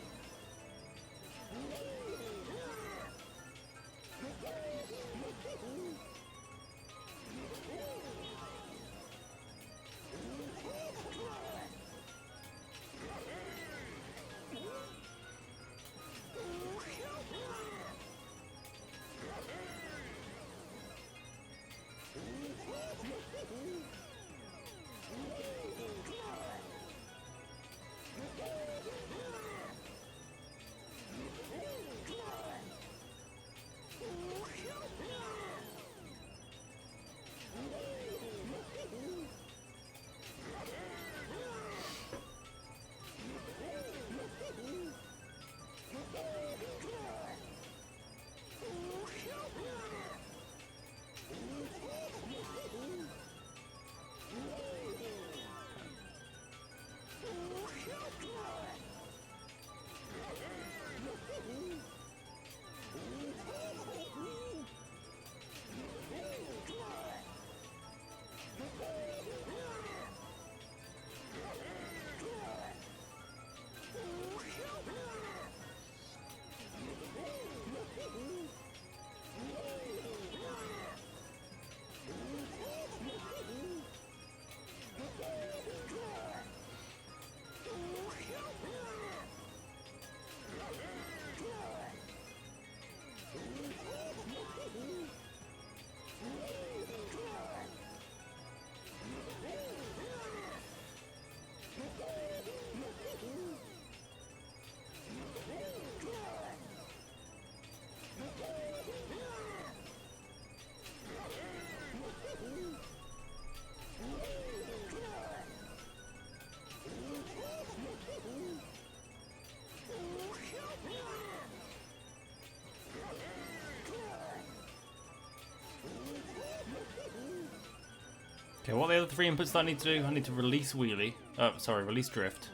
Okay, what are the other 3 inputs that I need to do? I need to release wheelie. Sorry, release drift.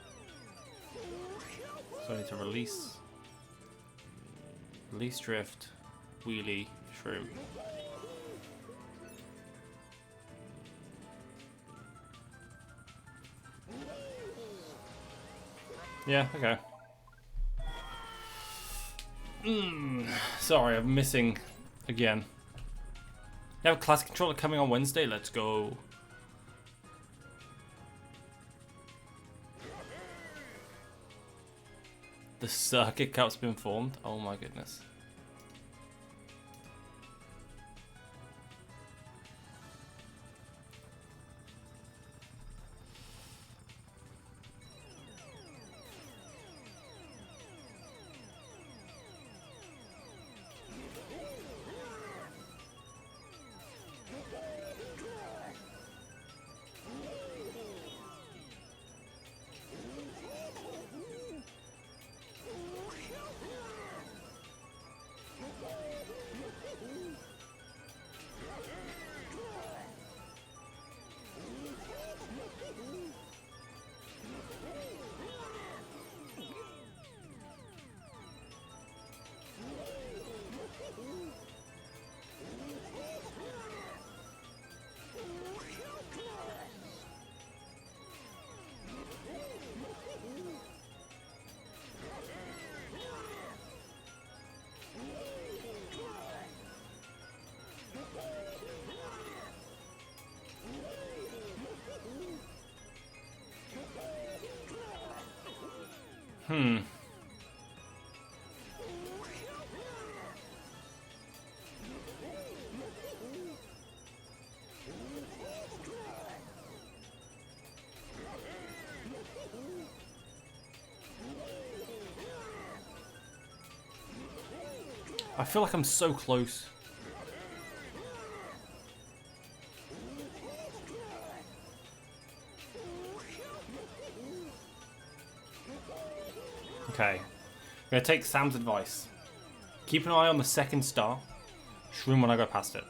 So I need to release drift, wheelie, shroom. Yeah, okay. Sorry, I'm missing again. You have a classic controller coming on Wednesday? Let's go. The circuit cup's been formed? Oh my goodness. I feel like I'm so close. Okay. I'm gonna take Sam's advice. Keep an eye on the second star. Shroom when I go past it.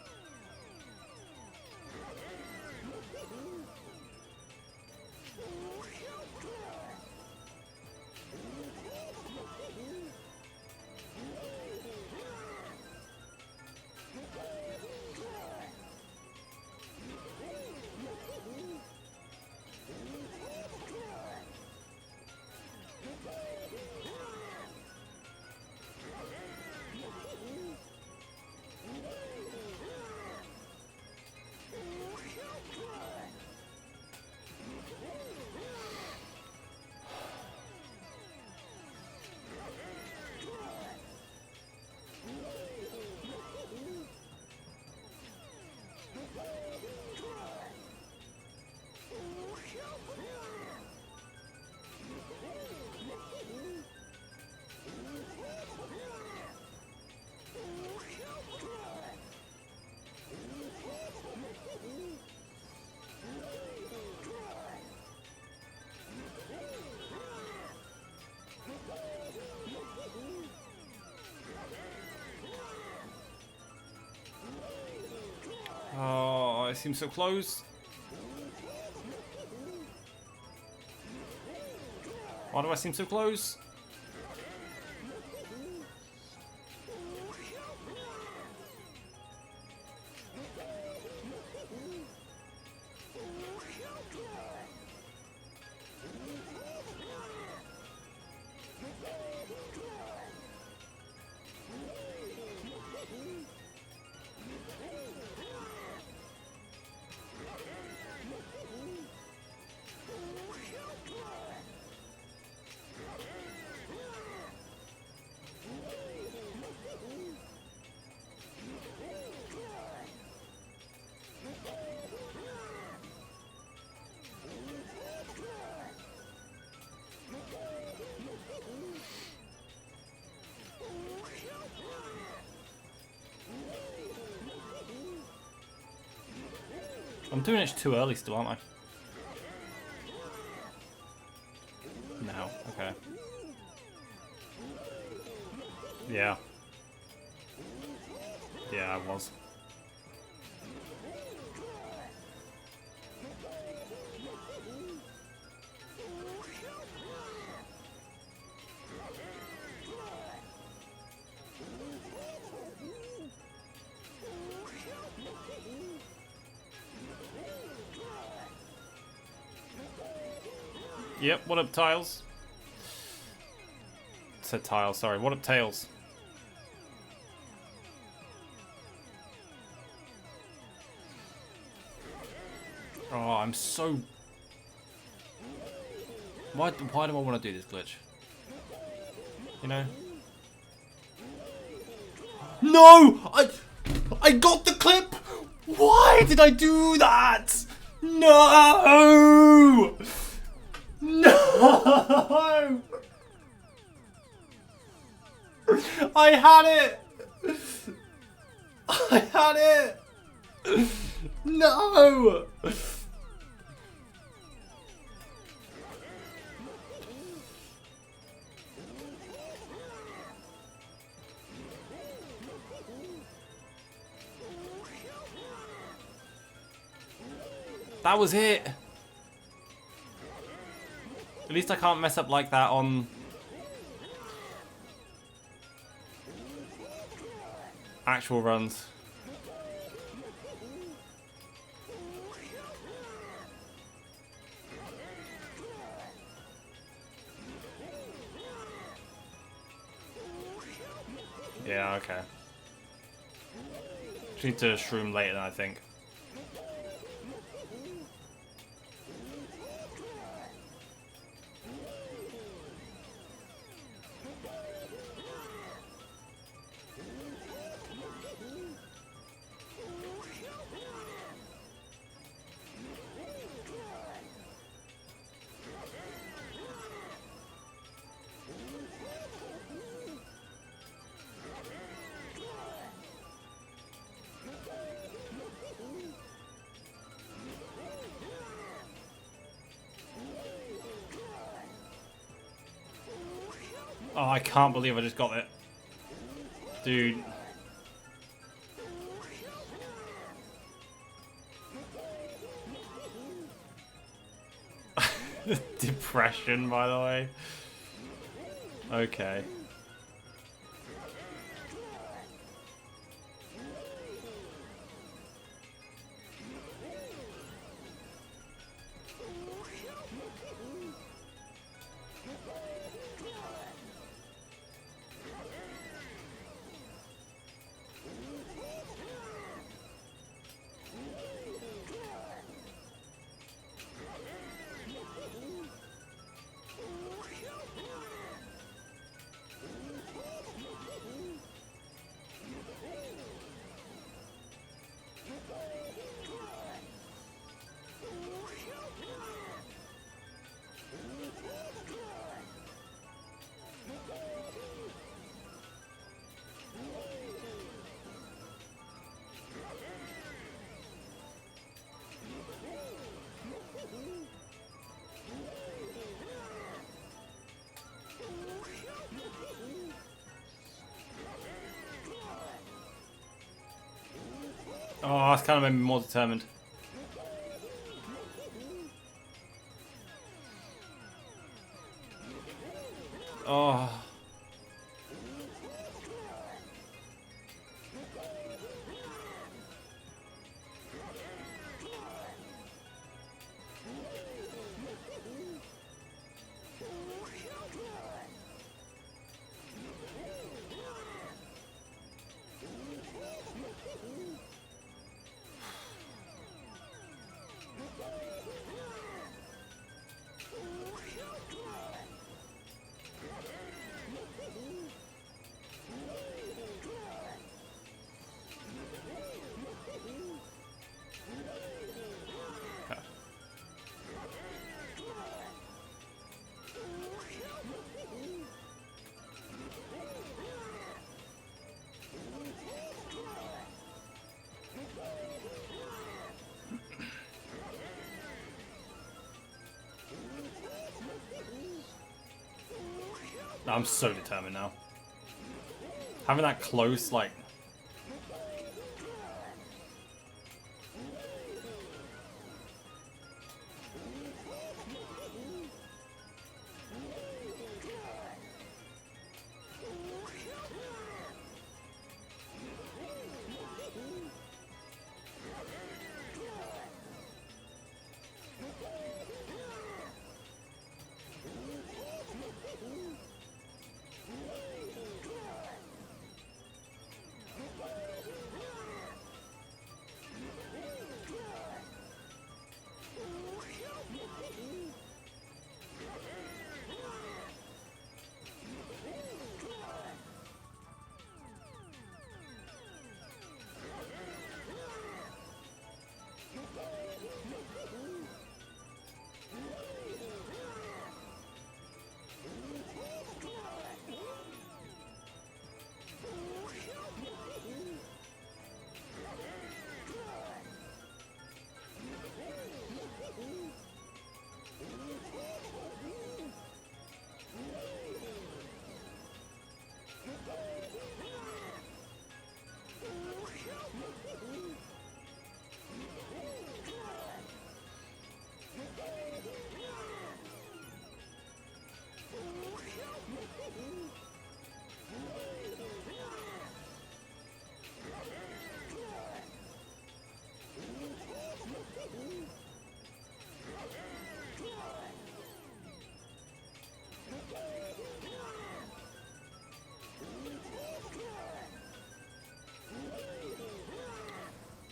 Oh, it seems so close. Why do I seem so close? I'm doing it too early still, aren't I? No, okay. Yeah. Yeah, I was. Yep, what up, Tiles? Said Tiles, sorry. What up, Tails? Oh, I'm so... Why do I want to do this glitch? You know? No! I got the clip! Why did I do that? No! No! I had it! I had it! No! That was it! At least I can't mess up like that on... actual runs. Yeah, okay. Just need to shroom later, I think. Oh, I can't believe I just got it. Dude. Depression, by the way. Okay. Oh, that's kind of made me more determined. Oh. I'm so determined now. Having that close, like...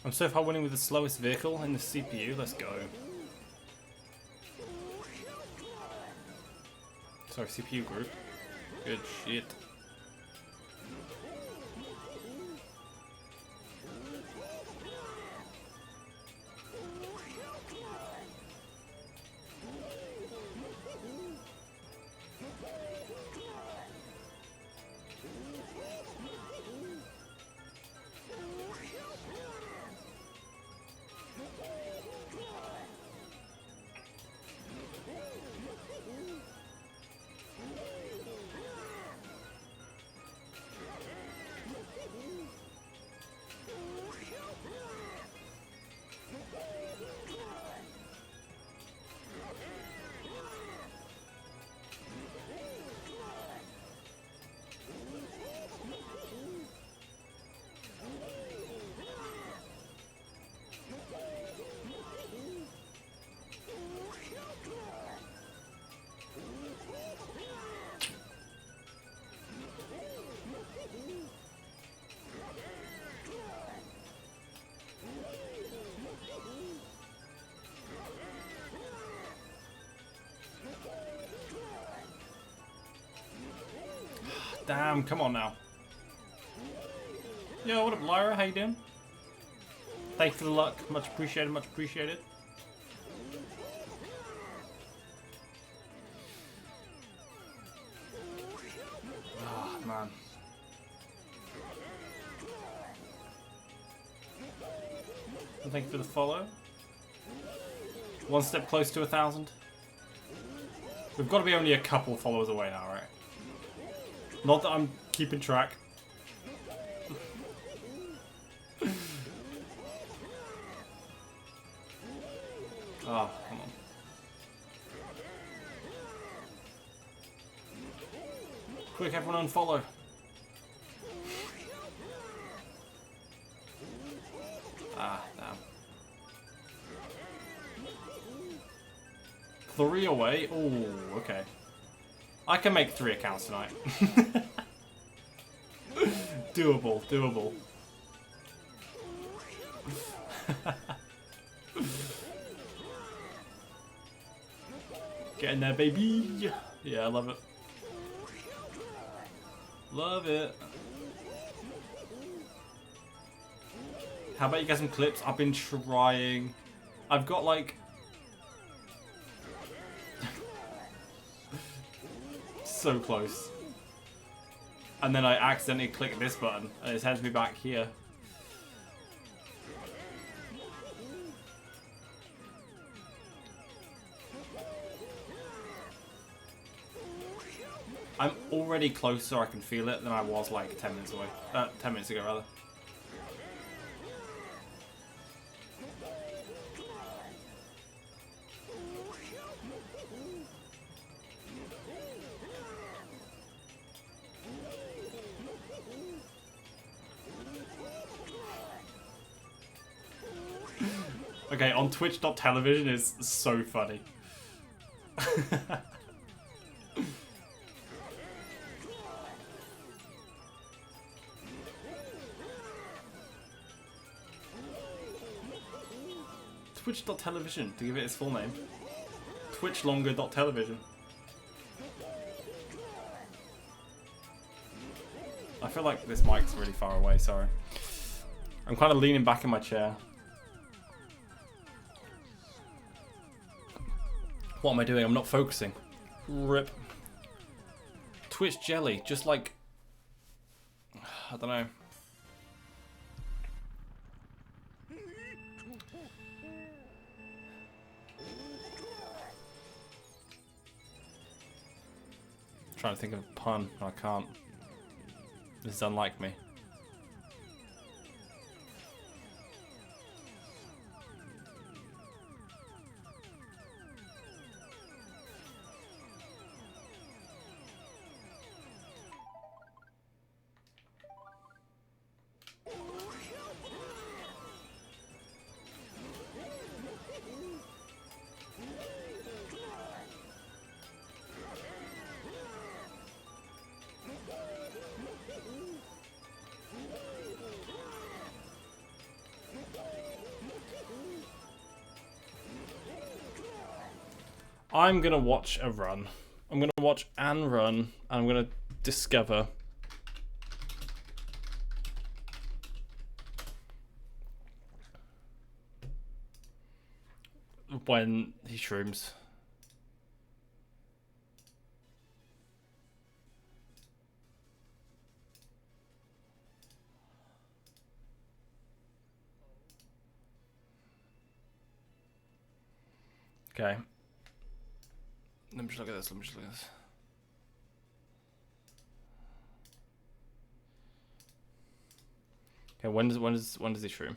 I'm so far winning with the slowest vehicle in the CPU. Let's go. Sorry, CPU group. Good shit. Damn, come on now. Yo, what up, Lyra? How you doing? Thank you for the luck. Much appreciated, much appreciated. Oh, man. And thank you for the follow. One step close to 1,000. We've got to be only a couple followers away now, right? Not that I'm keeping track. Oh, come on. Quick, everyone unfollow. Ah, damn. 3 away? Oh, okay. I can make 3 accounts tonight. Doable, doable. Get in there, baby. Yeah, I love it. Love it. How about you get some clips? I've been trying. I've got like... so close. And then I accidentally click this button and it sends me back here. I'm already closer, I can feel it, than I was like 10 minutes away. 10 minutes ago, rather. Okay, on Twitch.television is so funny. Twitch.television, to give it its full name. Twitchlonger.television. I feel like this mic's really far away, sorry. I'm kind of leaning back in my chair. What am I doing? I'm not focusing. Rip. Twitch jelly, just like... I don't know. Trying to think of a pun. I can't. This is unlike me. I'm gonna watch a run. I'm gonna watch Anne run, and I'm gonna discover when he shrooms. Okay. Let me just look at this. Okay, when does he shroom?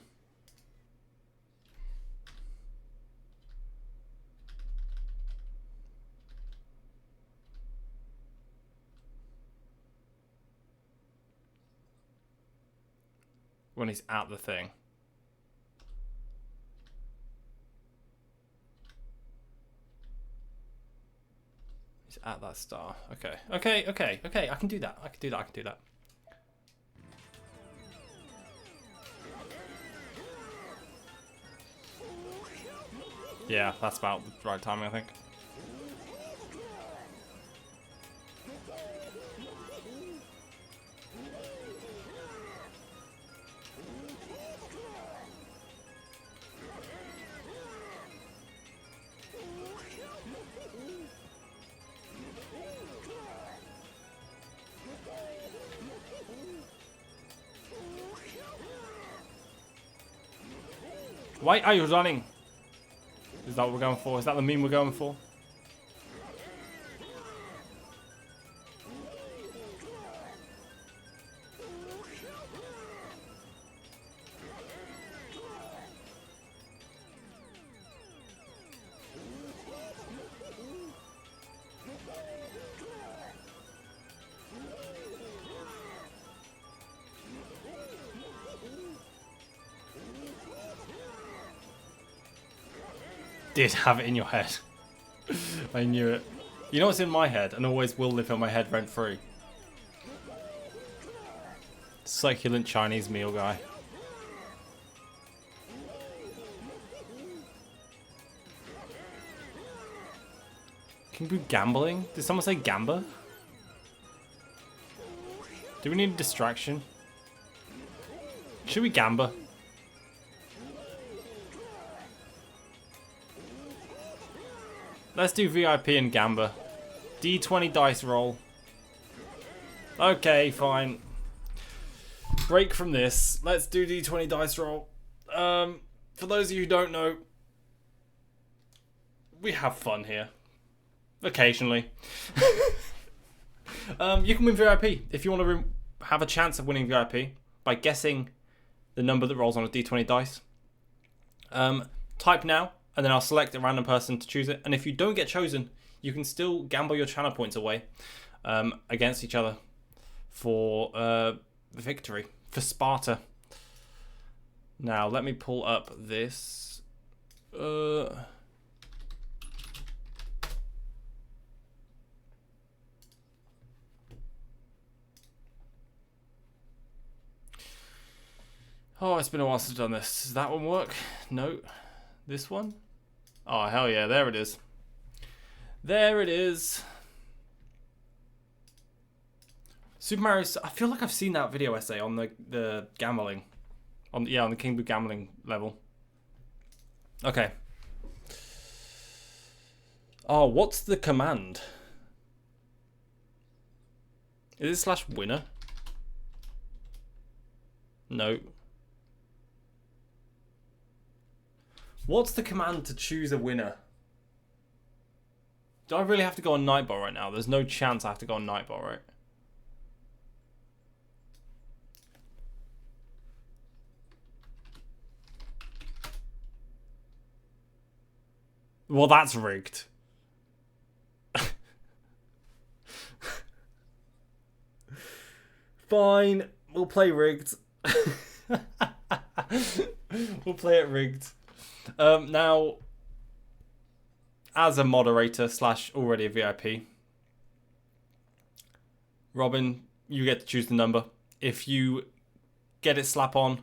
When he's at the thing. He's at that star. Okay. I can do that. I can do that. Yeah, that's about the right timing, I think. Why are you running? Is that what we're going for? Is that the meme we're going for? Did have it in your head. I knew it. You know what's in my head and always will live in my head rent free? Succulent Chinese meal guy. Can we be gambling? Did someone say gamba? Do we need a distraction? Should we gamba? Let's do VIP and gamba. D20 dice roll. Okay, fine. Break from this. Let's do D20 dice roll. For those of you who don't know, we have fun here. Occasionally. You can win VIP if you want to have a chance of winning VIP by guessing the number that rolls on a D20 dice. Type now, and then I'll select a random person to choose it. And if you don't get chosen, you can still gamble your channel points away against each other for victory, for Sparta. Now, let me pull up this. Oh, it's been a while since I've done this. Does that one work? No. This one? Oh, hell yeah. There it is. There it is. Super Mario... I feel like I've seen that video essay on the gambling. On the King Boo gambling level. Okay. Oh, what's the command? Is it /winner? No. What's the command to choose a winner? Do I really have to go on Nightbot right now? There's no chance I have to go on Nightbot, right? Well, that's rigged. Fine, we'll play rigged. We'll play it rigged. Now, as a moderator / already a VIP, Robin, you get to choose the number. If you get it slap on,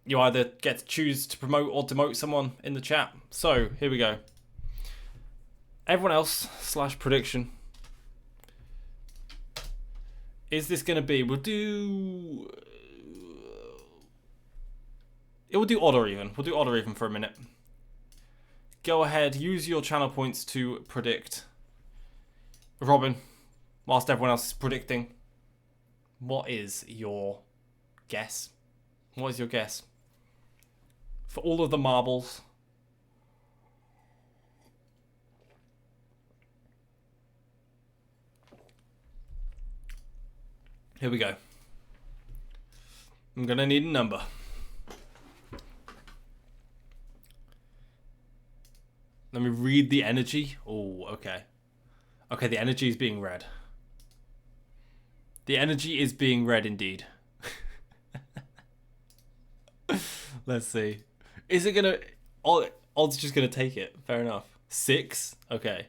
you either get to choose to promote or demote someone in the chat. So, here we go. Everyone else / prediction. Is this going to be... We'll do... It will do odd or even. We'll do odd or even for a minute. Go ahead. Use your channel points to predict. Robin, whilst everyone else is predicting, what is your guess? What is your guess? For all of the marbles. Here we go. I'm gonna need a number. Let me read the energy. Oh, okay. Okay, the energy is being read. The energy is being read indeed. Let's see. Is it gonna... Odds just gonna take it. Fair enough. 6? Okay.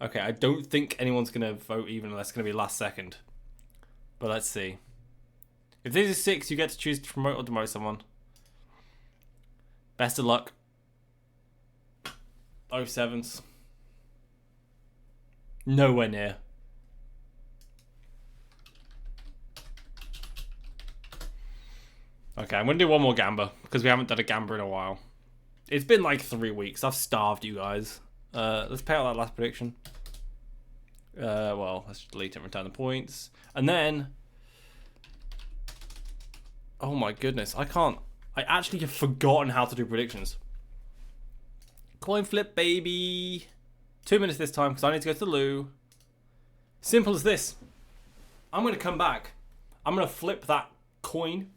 Okay, I don't think anyone's gonna vote even unless it's gonna be last second. But let's see. If this is 6, you get to choose to promote or demote someone. Best of luck. 07s. Nowhere near. Okay, I'm going to do one more Gamba, because we haven't done a Gamba in a while. It's been like 3 weeks. I've starved you guys. Let's pay out that last prediction. Well, let's just delete it and return the points. And then... Oh my goodness, I actually have forgotten how to do predictions. Coin flip, baby. 2 minutes this time, because I need to go to the loo. Simple as this. I'm going to come back. I'm going to flip that coin.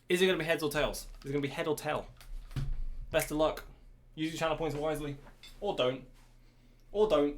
Is it going to be heads or tails? Is it going to be head or tail? Best of luck. Use your channel points wisely. Or don't. Or don't.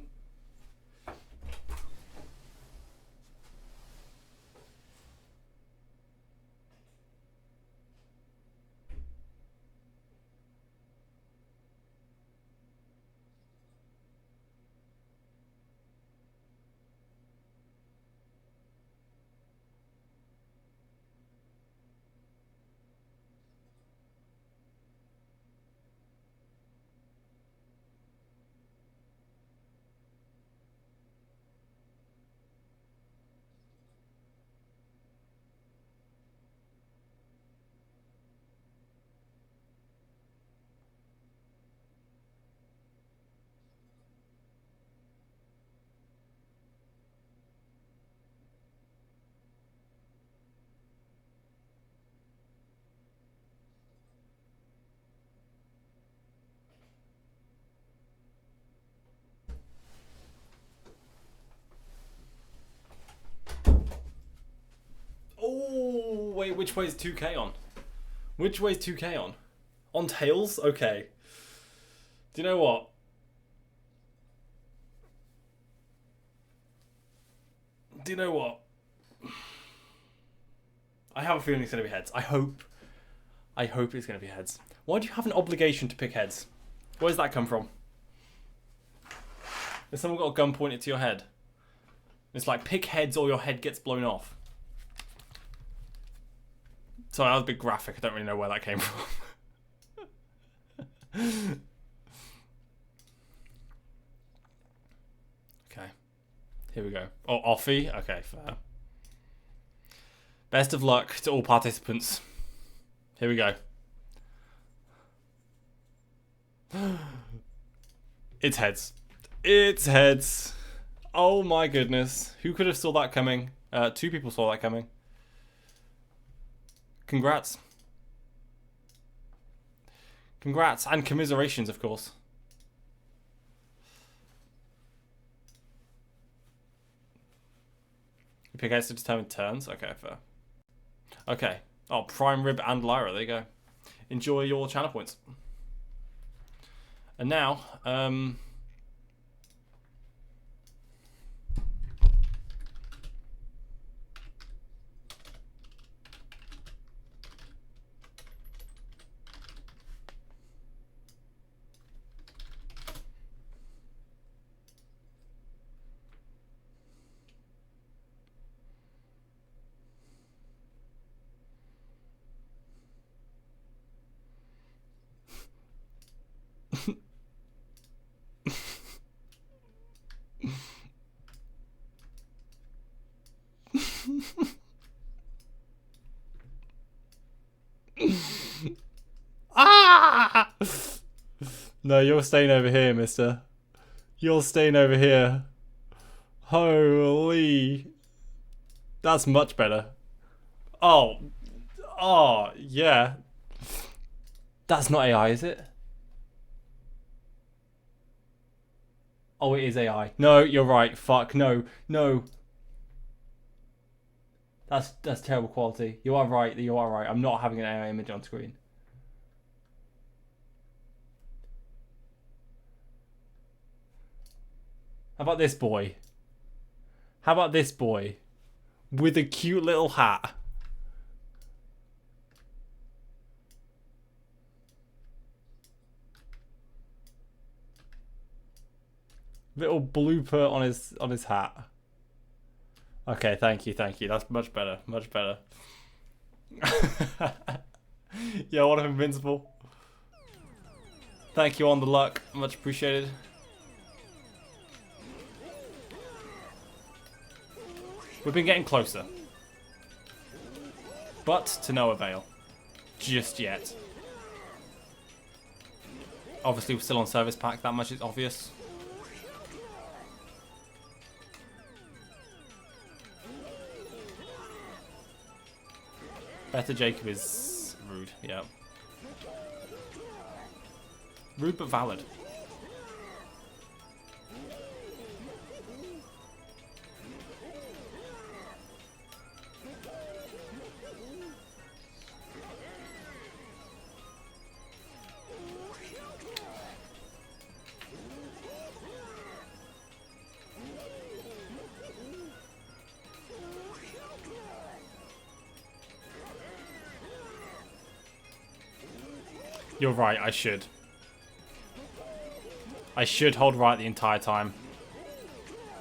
Oh, wait, which way is 2K on? Which way is 2K on? On tails? Okay. Do you know what? Do you know what? I have a feeling it's going to be heads. I hope it's going to be heads. Why do you have an obligation to pick heads? Where does that come from? Has someone got a gun pointed to your head? It's like, pick heads or your head gets blown off. Sorry, that was a bit graphic. I don't really know where that came from. Okay. Here we go. Oh, offie? Okay, fair. Best of luck to all participants. Here we go. It's heads. It's heads. Oh my goodness. Who could have saw that coming? 2 people saw that coming. Congrats. Congrats and commiserations, of course. You pick heads to determine turns? Okay, fair. Okay. Oh, Prime Rib and Lyra, there you go. Enjoy your channel points. And now, Ah! No, you're staying over here, mister. You're staying over here. Holy. That's much better. Oh. Oh, yeah. That's not AI, is it? Oh, it is AI. No, you're right. Fuck, no. No. That's terrible quality. You are right. You are right. I'm not having an AI image on screen. How about this boy? How about this boy? With a cute little hat. Little blooper on his hat. Okay, thank you. That's much better. Much better. Yeah, what an invincible. Thank you on the luck. Much appreciated. We've been getting closer. But to no avail. Just yet. Obviously, we're still on service pack. That much is obvious. Better Jacob is rude. Yeah. Rude but valid. You're right, I should. I should hold right the entire time.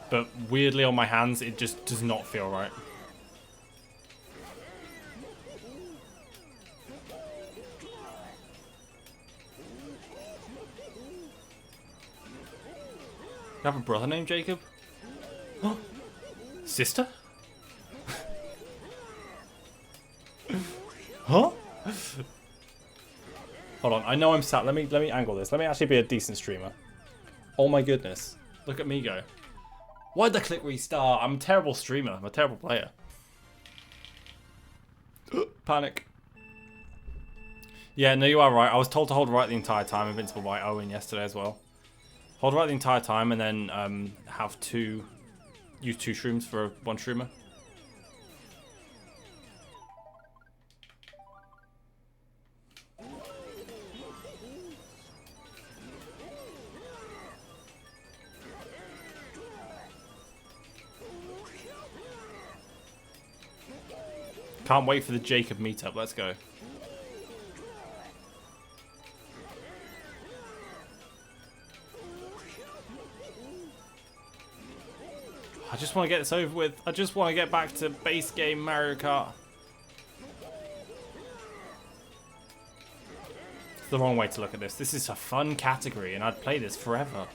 But weirdly on my hands, it just does not feel right. You have a brother named Jacob? Sister? Huh? Hold on, I know I'm sat. Let me angle this. Let me actually be a decent streamer. Oh my goodness. Look at me go. Why'd I click restart? I'm a terrible streamer. I'm a terrible player. Panic. Yeah, no, you are right. I was told to hold right the entire time. Invincible by Owen yesterday as well. Hold right the entire time and then have use two shrooms for one shroomer. Can't wait for the Jacob meetup. Let's go. I just want to get this over with. I just want to get back to base game Mario Kart. It's the wrong way to look at this. This is a fun category and I'd play this forever.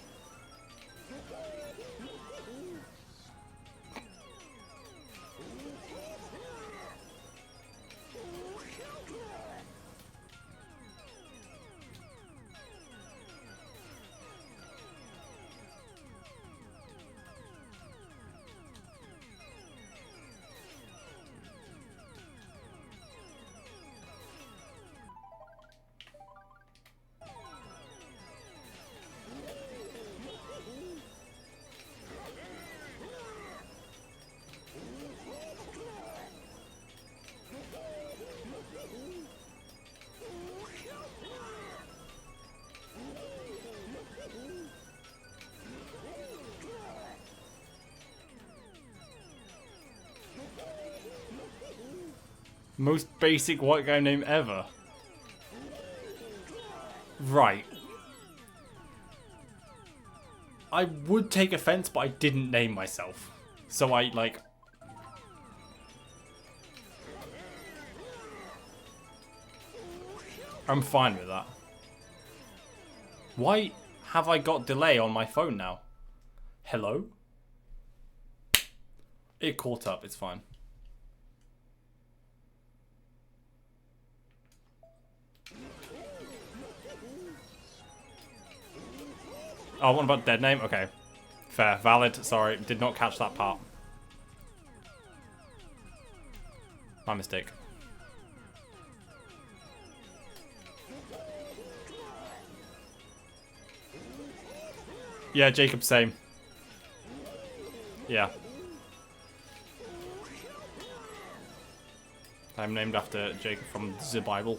Most basic white guy name ever. Right. I would take offense, but I didn't name myself. So I, like... I'm fine with that. Why have I got delay on my phone now? Hello? It caught up, it's fine. Oh, what about dead name? Okay. Fair. Valid. Sorry. Did not catch that part. My mistake. Yeah, Jacob, same. Yeah. I'm named after Jacob from the Bible.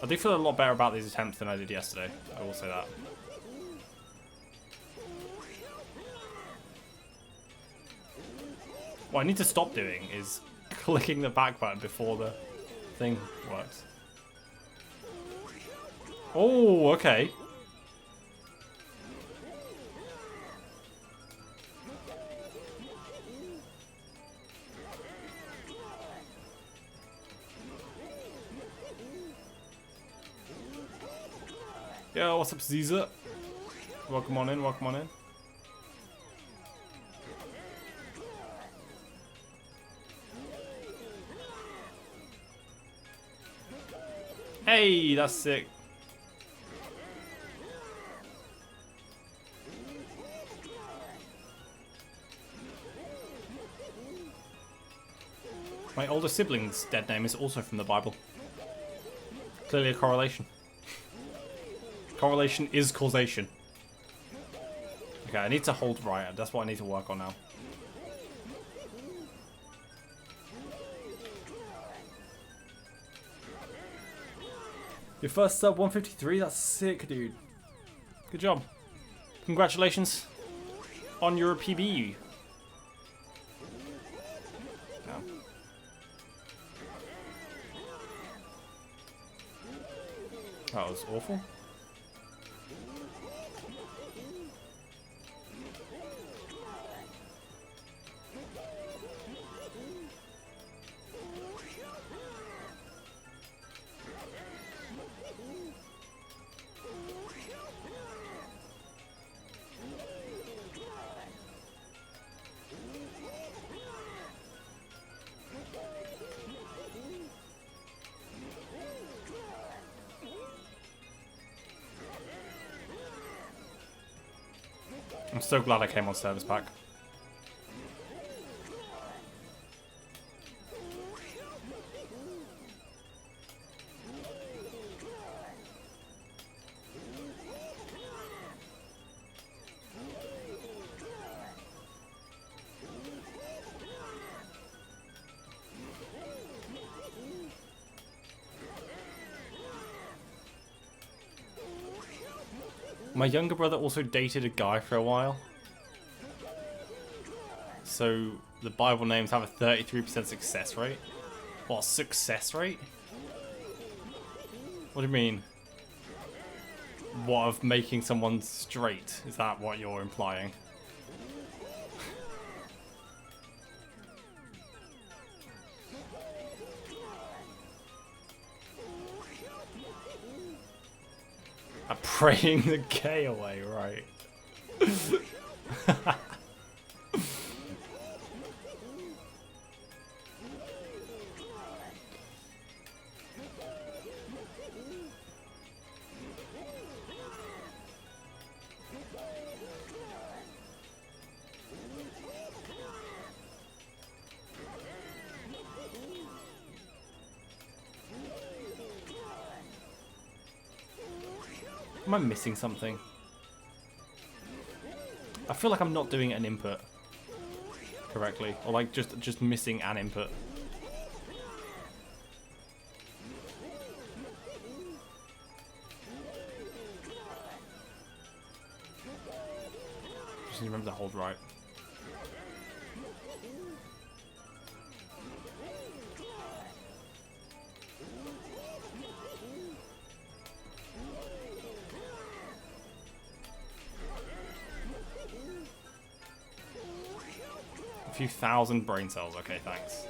I do feel a lot better about these attempts than I did yesterday. I will say that. What I need to stop doing is clicking the back button before the thing works. Oh, okay. Yo, what's up, Caesar? Welcome on in, welcome on in. Hey, that's sick. My older sibling's dead name is also from the Bible. Clearly a correlation. Correlation is causation. Okay, I need to hold right. That's what I need to work on now. Your first sub 153? That's sick, dude. Good job. Congratulations on your PB. No. That was awful. I'm so glad I came on service pack. My younger brother also dated a guy for a while. So the Bible names have a 33% success rate. What, success rate? What do you mean? What, of making someone straight? Is that what you're implying? Praying the gay away, right? Am I missing something? I feel like I'm not doing an input correctly, or like just missing an input. Just need to remember to hold right. A few thousand brain cells. Okay, thanks.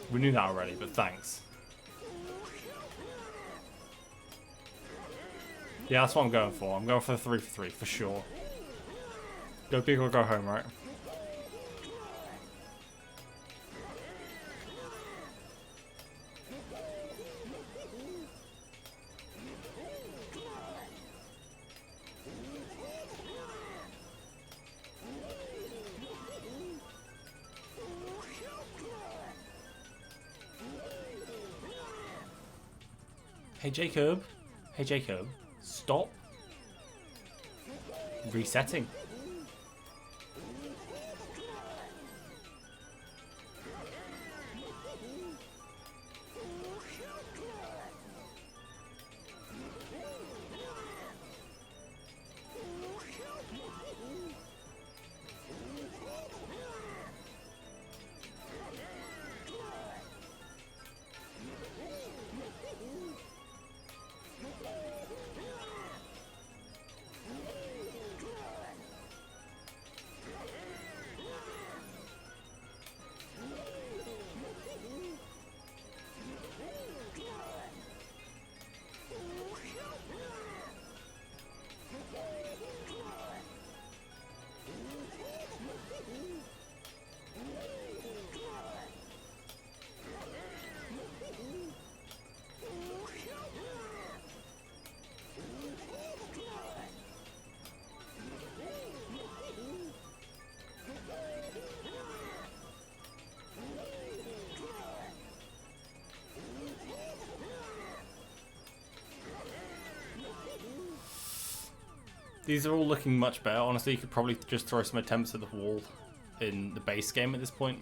We knew that already, but thanks. Yeah, that's what I'm going for. I'm going for the 3 for 3 for sure. Go big or go home, right? Hey Jacob. Hey Jacob. Stop resetting. These are all looking much better. Honestly, you could probably just throw some attempts at the wall in the base game at this point.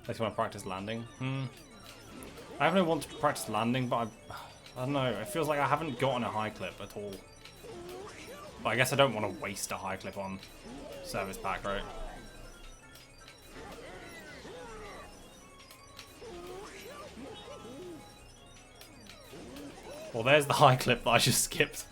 Unless you want to practice landing. I haven't want to practice landing, but I don't know. It feels like I haven't gotten a high clip at all. But I guess I don't want to waste a high clip on service pack, right? Well, there's the high clip that I just skipped.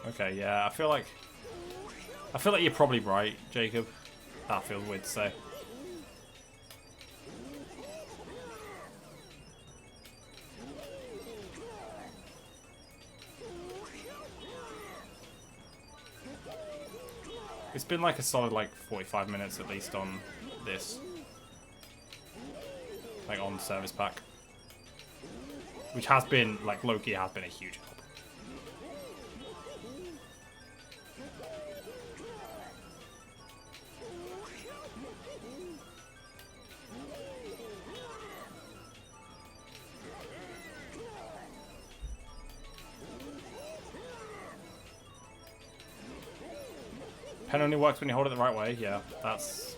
Okay, yeah, I feel like you're probably right, Jacob. That feels weird to say. It's been like a solid 45 minutes at least on this. Like on service pack. Which has been, low-key has been a huge help. Pen only works when you hold it the right way. Yeah, that's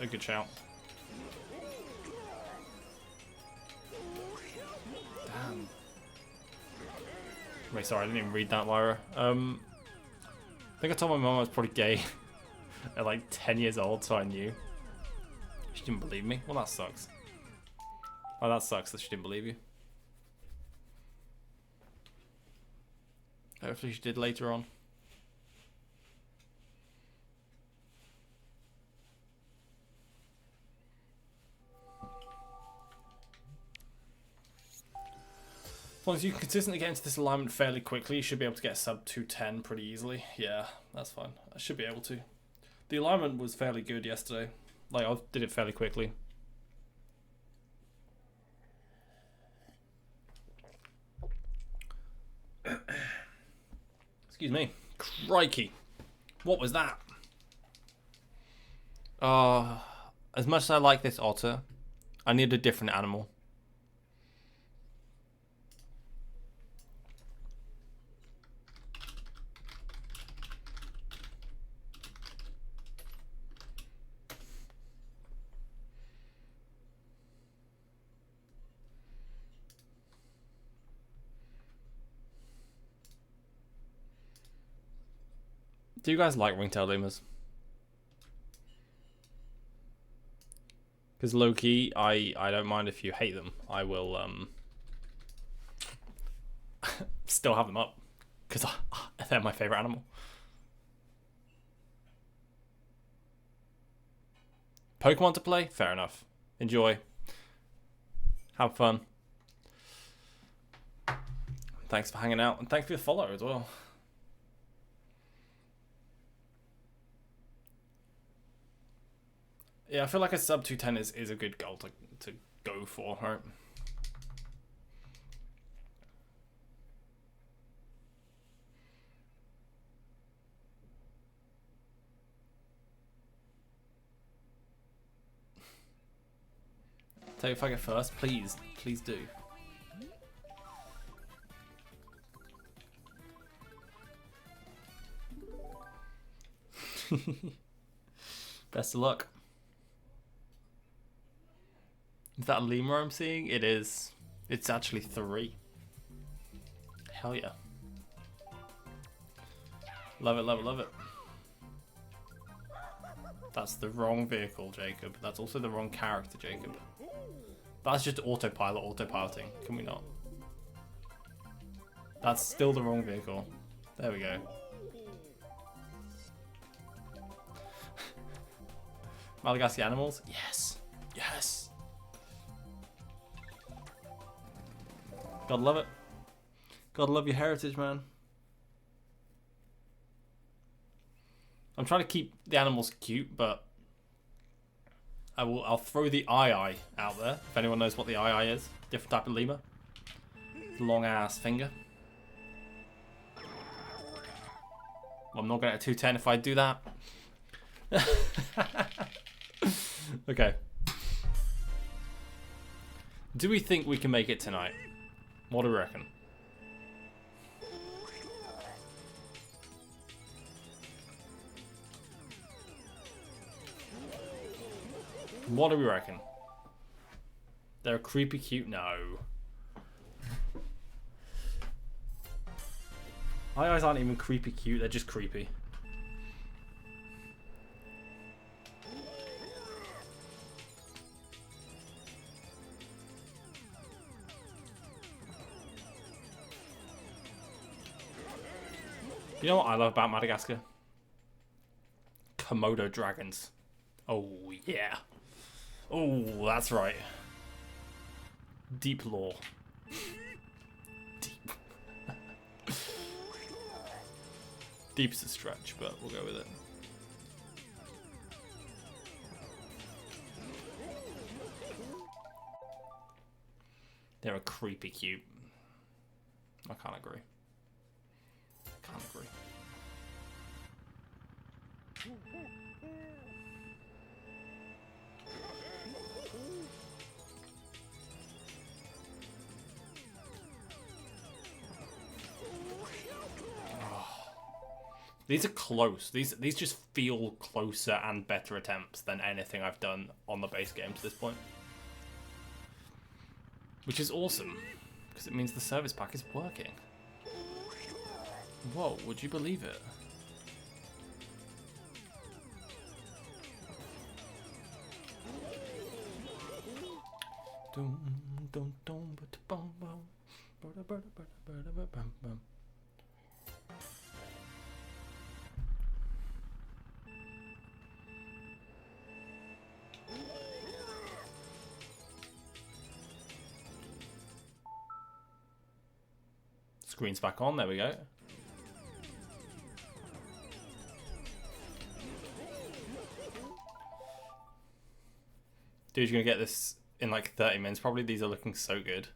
a good shout. Damn. Wait, sorry, I didn't even read that, Lyra. I think I told my mom I was probably gay at 10 years old, so I knew. She didn't believe me. Well, that sucks. Oh, that sucks that she didn't believe you. Hopefully she did later on. As long as you can consistently get into this alignment fairly quickly, you should be able to get sub 210 pretty easily. Yeah, that's fine. I should be able to. The alignment was fairly good yesterday. I did it fairly quickly. Excuse me. Crikey. What was that? As much as I like this otter, I need a different animal. Do you guys like ringtail lemurs? Because low-key, I don't mind if you hate them. I will still have them up. Because they're my favourite animal. Pokemon to play? Fair enough. Enjoy. Have fun. Thanks for hanging out, and thanks for your follow as well. Yeah, I feel like a sub 210 is a good goal to go for, right? Tell you if I get first, please. Please do. Best of luck. Is that a lemur I'm seeing? It is. It's actually 3. Hell yeah. Love it, love it, love it. That's the wrong vehicle, Jacob. That's also the wrong character, Jacob. That's just autopiloting. Can we not? That's still the wrong vehicle. There we go. Malagasy animals? Yes. Yes. Gotta love it. Gotta love your heritage, man. I'm trying to keep the animals cute, but I'll throw the eye out there. If anyone knows what the eye is. Different type of lemur. Long ass finger. Well, I'm not going to 210 if I do that. Okay. Do we think we can make it tonight? What do we reckon? What do we reckon? They're creepy cute? No. My eyes aren't even creepy cute, they're just creepy. You know what I love about Madagascar? Komodo dragons. Oh yeah. Oh, that's right. Deep lore. Deep. Deep's a stretch, but we'll go with it. They're a creepy cute. I can't agree. Can't agree. These are close. These just feel closer and better attempts than anything I've done on the base game to this point. Which is awesome, because it means the service pack is working. Whoa, would you believe it? Screen's back on, there we go. Dude, you're gonna get this in like 30 minutes probably. These are looking so good.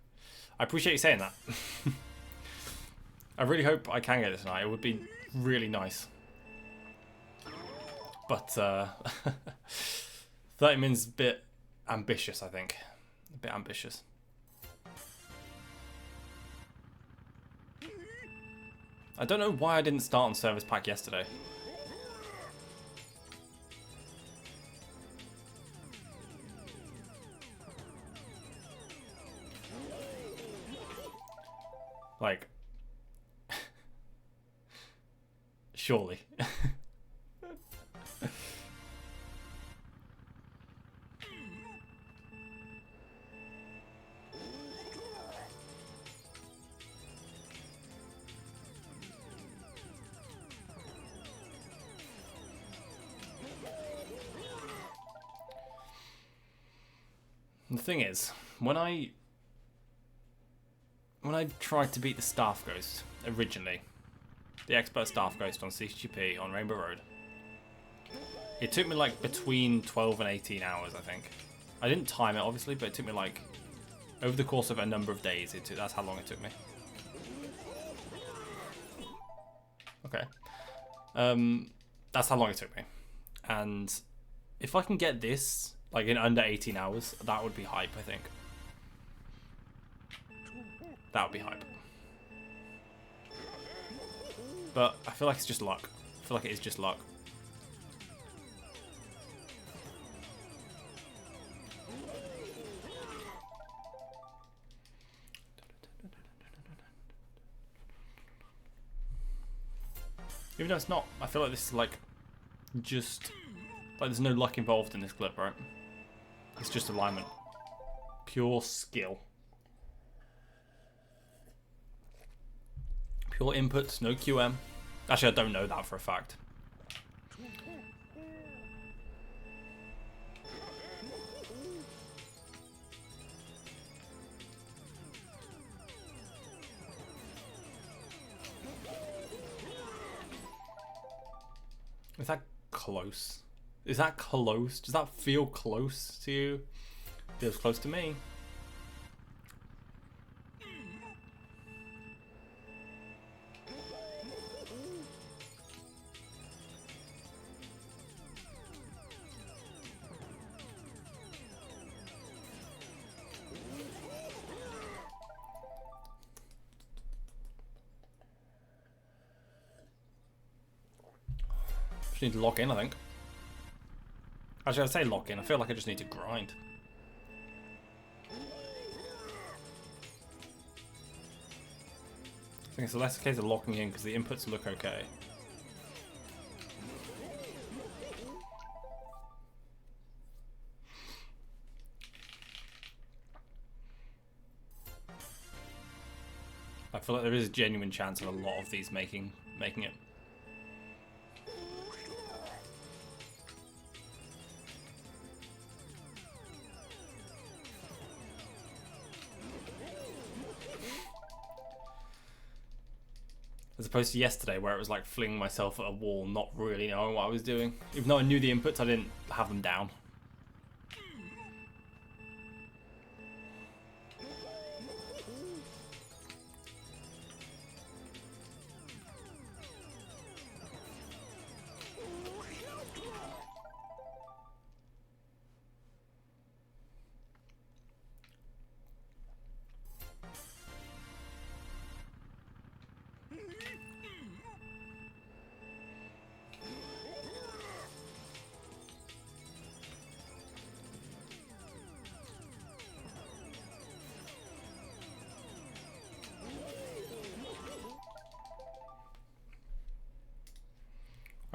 I appreciate you saying that. I really hope I can get it tonight. It would be really nice. But 30 minutes is a bit ambitious, I think. A bit ambitious. I don't know why I didn't start on Service Pack yesterday. Like, surely. The thing is, when I tried to beat the Staff Ghost originally, the Expert Staff Ghost on CCGP on Rainbow Road, it took me like between 12 and 18 hours, I think. I didn't time it obviously, but it took me like over the course of a number of days. That's how long it took me. Okay. That's how long it took me. And if I can get this like in under 18 hours, that would be hype, I think. That would be hype. But I feel like it's just luck. I feel like it is just luck. Even though it's not, I feel like this is like just like there's no luck involved in this clip, right? It's just alignment. Pure skill. Pure inputs, no QM. Actually, I don't know that for a fact. Is that close? Is that close? Does that feel close to you? Feels close to me. Just need to lock in, I think. Actually, I'd say lock in. I feel like I just need to grind. I think it's less a case of locking in because the inputs look okay. I feel like there is a genuine chance of a lot of these making it. As opposed to yesterday where it was like flinging myself at a wall, not really knowing what I was doing. Even though I knew the inputs, I didn't have them down.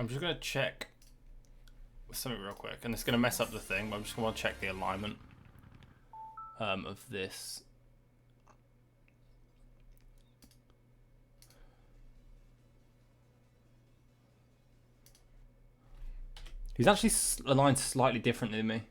I'm just going to check something real quick, and it's going to mess up the thing, but I'm just going to check the alignment of this. He's actually aligned slightly differently than me.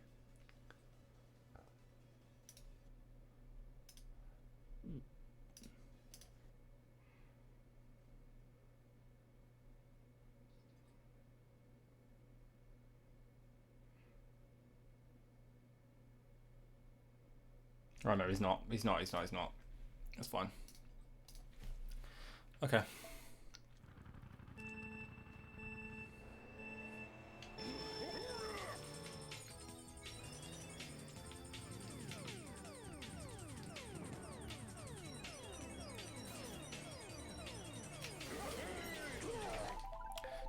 Oh no, he's not. He's not. That's fine. Okay.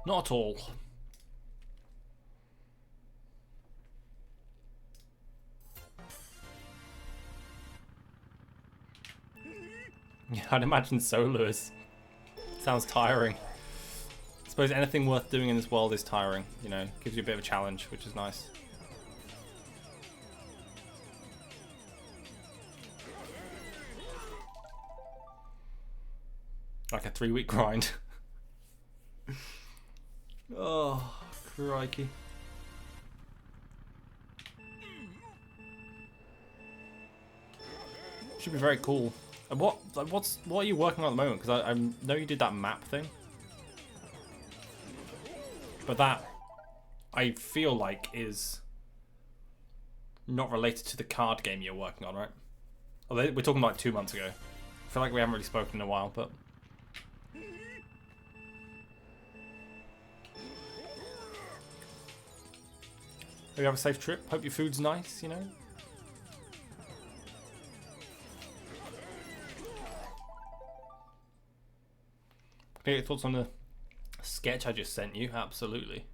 Not at all. Yeah, I'd imagine so, Lewis. Sounds tiring. I suppose anything worth doing in this world is tiring, you know, gives you a bit of a challenge, which is nice. Like a 3-week grind. Oh, crikey. Should be very cool. And what are you working on at the moment? Because I know you did that map thing, but that I feel like is not related to the card game you're working on, right? Although we're talking like 2 months ago. I feel like we haven't really spoken in a while, but. Hope you have a safe trip. Hope your food's nice, you know? Can I get your thoughts on the sketch I just sent you? Absolutely.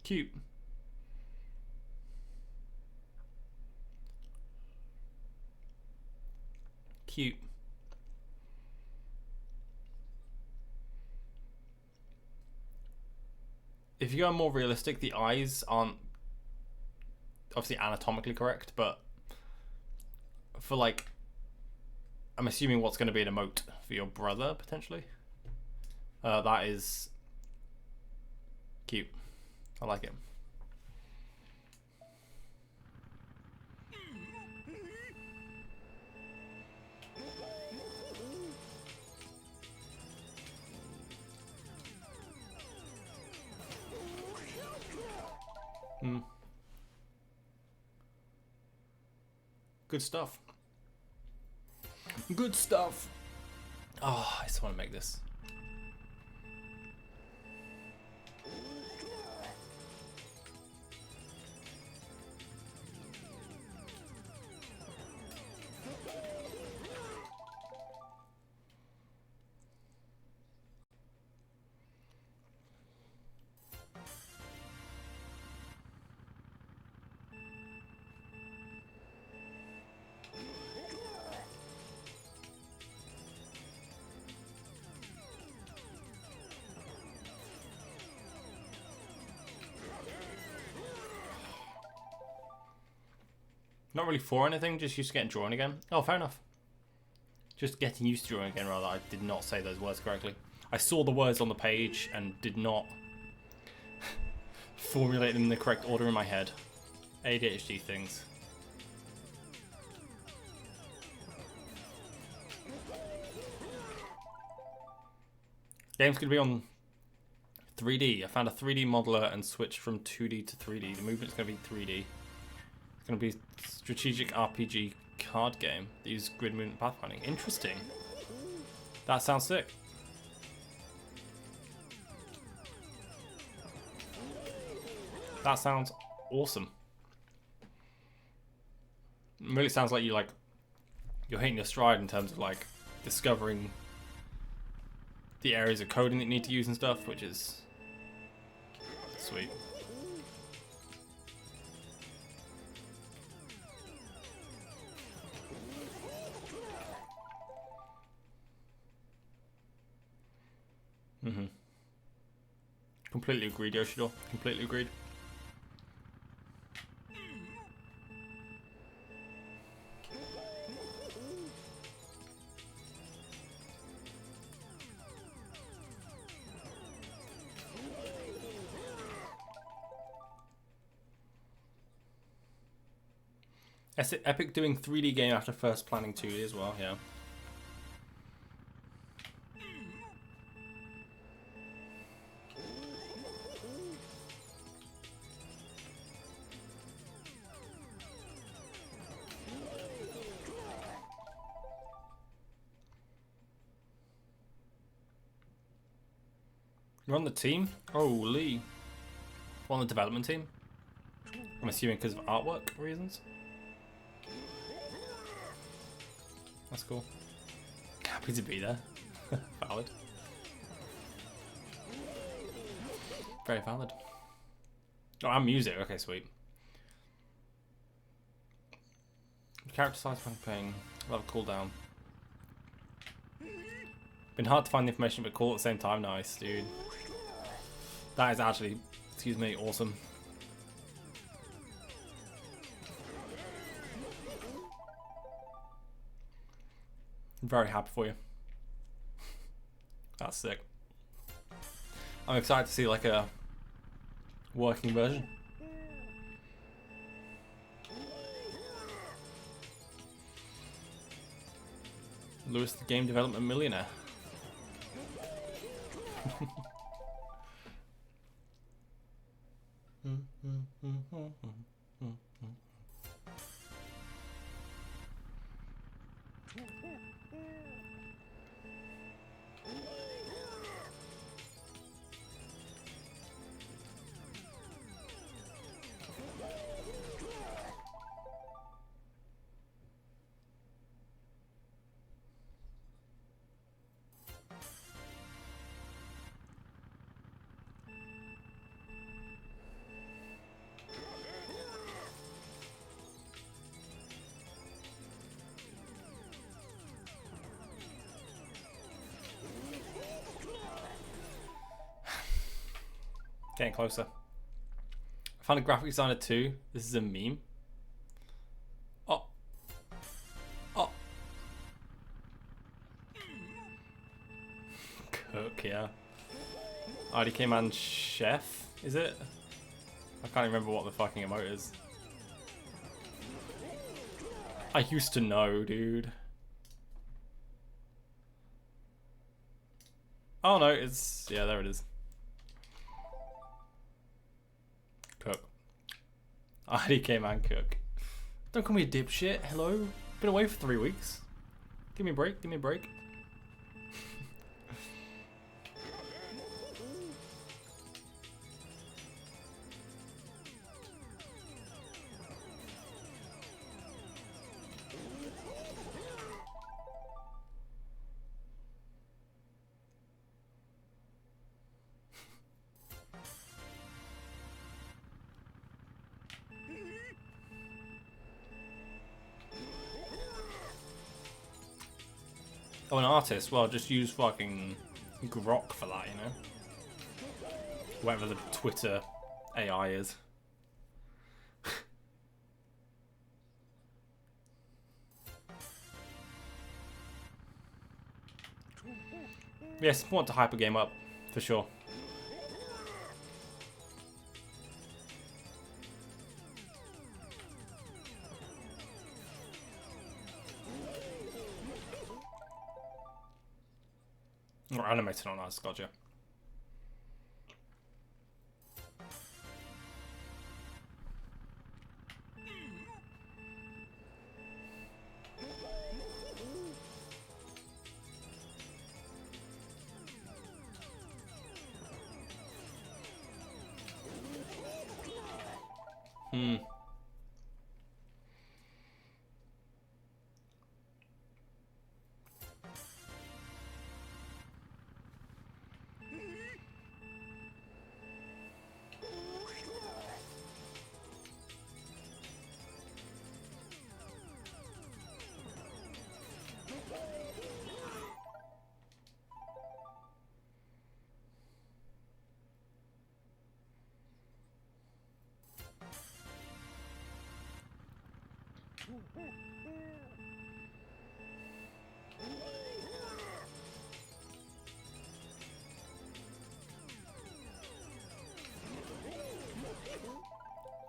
Cute. Cute. If you go more realistic, the eyes aren't obviously anatomically correct, but for like, I'm assuming what's going to be an emote for your brother, potentially. That is cute. I like it. Good stuff. Good stuff. Oh, I just want to make this. Not really for anything, just used to getting drawing again. Oh, fair enough. Just getting used to drawing again, rather. I did not say those words correctly. I saw the words on the page and did not formulate them in the correct order in my head. ADHD things. Game's going to be on 3D. I found a 3D modeler and switched from 2D to 3D. The movement's going to be 3D. It's going to be a strategic RPG card game that uses grid movement pathfinding. Interesting. That sounds sick. That sounds awesome. It really sounds like you're hitting your stride in terms of like discovering the areas of coding that you need to use and stuff, which is sweet. Completely agreed, Yoshidor. Completely agreed. Epic doing 3D game after first planning 2D as well, yeah. You're on the team? Holy. On the development team? I'm assuming because of artwork reasons? That's cool. Happy to be there. Valid. Very valid. Oh, and music. Okay, sweet. Character size when playing. We'll have a cooldown. Been hard to find the information, but cool at the same time. Nice, dude. That is actually, excuse me, awesome. I'm very happy for you. That's sick. I'm excited to see like a working version. Lewis, the game development millionaire. Getting closer. I found a graphic designer too. This is a meme. Oh. Oh. Cook, yeah. IDK Man Chef, is it? I can't remember what the fucking emote is. I used to know, dude. Oh no, it's... yeah, there it is. Cook. IDK Man Cook. Don't call me a dipshit. Hello? Been away for 3 weeks. Give me a break, give me a break. Oh, an artist? Well, just use fucking Grok for that, you know? Whatever the Twitter AI is. Yes, want to hype a game up, for sure. Or animated on us, gotcha.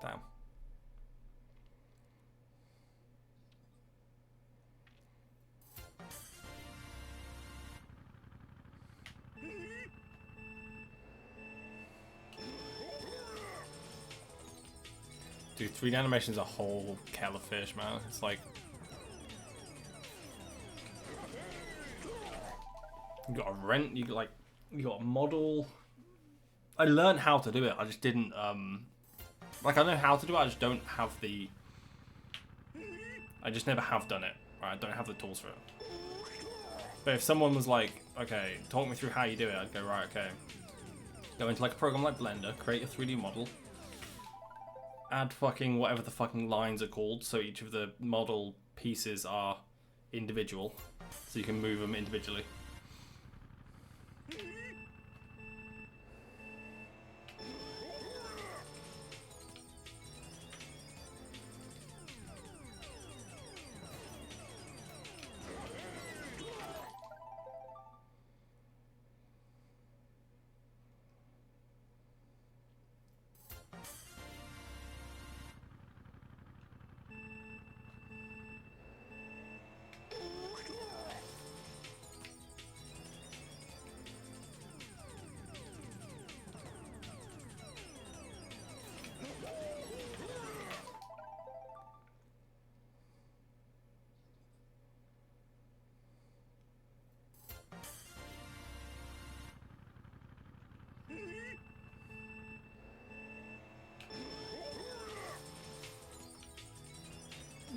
Damn. Dude, 3D animation is a whole kettle of fish, man. It's like... you got a rent, you got a model. I learned how to do it, I just didn't, like, I know how to do it, I just don't have the... I just never have done it, right? I don't have the tools for it. But if someone was like, okay, talk me through how you do it, I'd go, right, okay. Go into like a program like Blender, create a 3D model, add fucking whatever the fucking lines are called, so each of the model pieces are individual, so you can move them individually.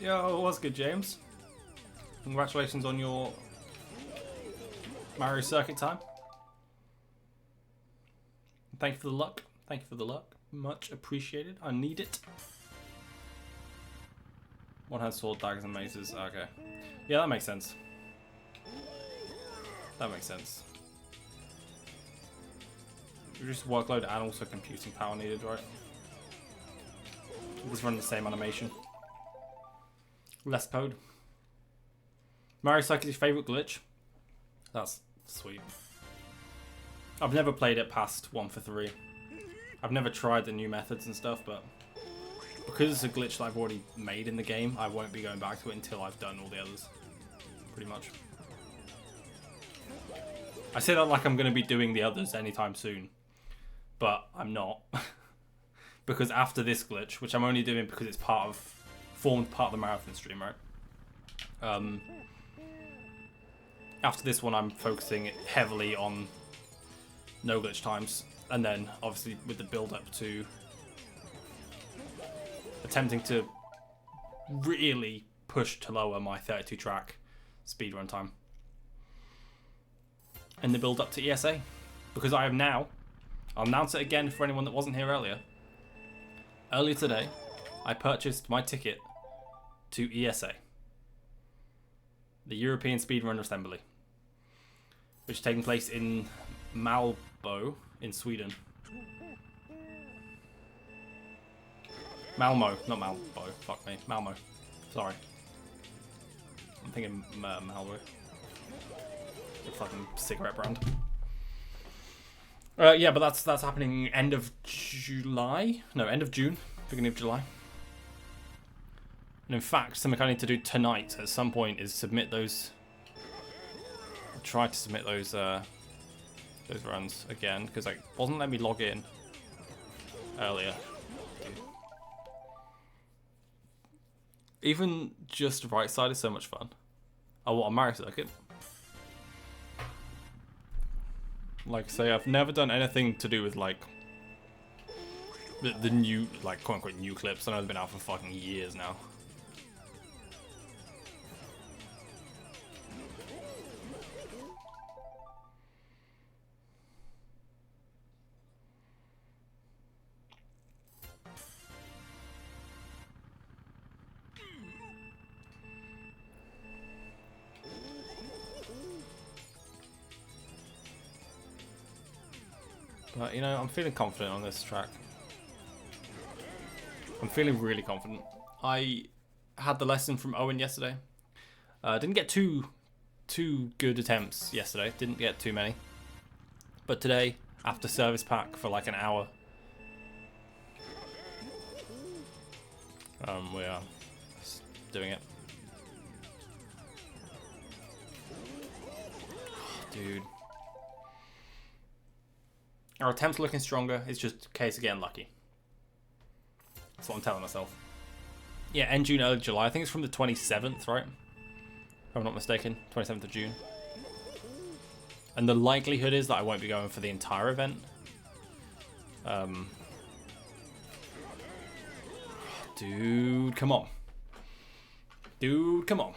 Yo, what's good, James? Congratulations on your Mario Circuit time. Thank you for the luck. Thank you for the luck. Much appreciated. I need it. One has sword, daggers, and maces. Okay. Yeah, that makes sense. That makes sense. Reduce workload and also computing power needed, right? Just run the same animation. Less code. Mario Circuit is your favourite glitch? That's sweet. I've never played it past 1 for 3. I've never tried the new methods and stuff, but because it's a glitch that I've already made in the game, I won't be going back to it until I've done all the others. Pretty much. I say that like I'm going to be doing the others anytime soon, but I'm not. Because after this glitch, which I'm only doing because it's formed part of the marathon stream, right? After this one, I'm focusing heavily on no glitch times, and then obviously with the build up to attempting to really push to lower my 32 track speedrun time. And the build up to ESA, because I have now, I'll announce it again for anyone that wasn't here earlier. Earlier today, I purchased my ticket to ESA, the European Speedrun Assembly, which is taking place in Malbo in Sweden. Malmo, not Malbo. Fuck me, Malmo. Sorry, I'm thinking Malmo. The fucking cigarette brand. Yeah, but that's happening end of July. No, end of June, beginning of July. And in fact, something I need to do tonight at some point is submit those. I'll try to submit those runs again because I wasn't letting me log in earlier. Even just right side is so much fun. Oh, what, a Mario Circuit? Like I say, I've never done anything to do with like the new, like quote unquote new clips. I know they've been out for fucking years now. But, you know, I'm feeling confident on this track. I'm feeling really confident. I had the lesson from Owen yesterday. Didn't get two good attempts yesterday. Didn't get too many. But today, after service pack for like an hour, we are doing it. Dude. Our attempts are looking stronger. It's just a case of getting lucky. That's what I'm telling myself. Yeah, end June, early July. I think it's from the 27th, right? If I'm not mistaken. 27th of June. And the likelihood is that I won't be going for the entire event. Dude, come on. Dude, come on.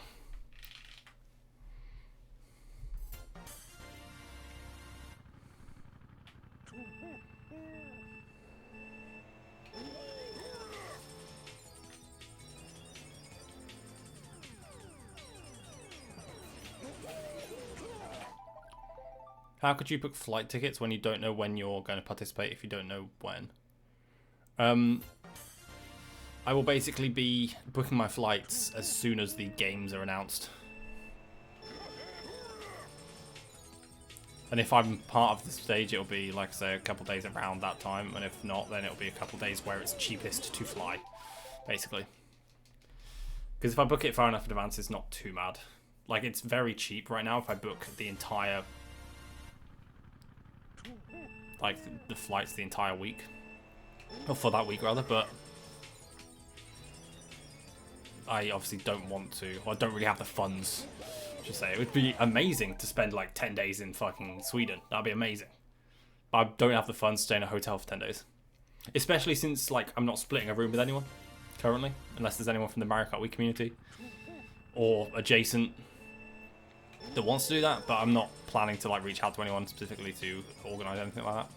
How could you book flight tickets when you don't know when you're going to participate if you don't know when? I will basically be booking my flights as soon as the games are announced. And if I'm part of the stage, it'll be, like I say, a couple days around that time. And if not, then it'll be a couple days where it's cheapest to fly, basically. Because if I book it far enough in advance, it's not too bad. Like, it's very cheap right now if I book the entire... like, the flights the entire week. Or for that week, rather, but... I obviously don't want to, or I don't really have the funds, I should say. It would be amazing to spend like 10 days in fucking Sweden. That'd be amazing. But I don't have the funds to stay in a hotel for 10 days. Especially since like I'm not splitting a room with anyone. currently, unless there's anyone from the Mario Kart Wii community or adjacent that wants to do that, but I'm not planning to like reach out to anyone specifically to organize anything like that.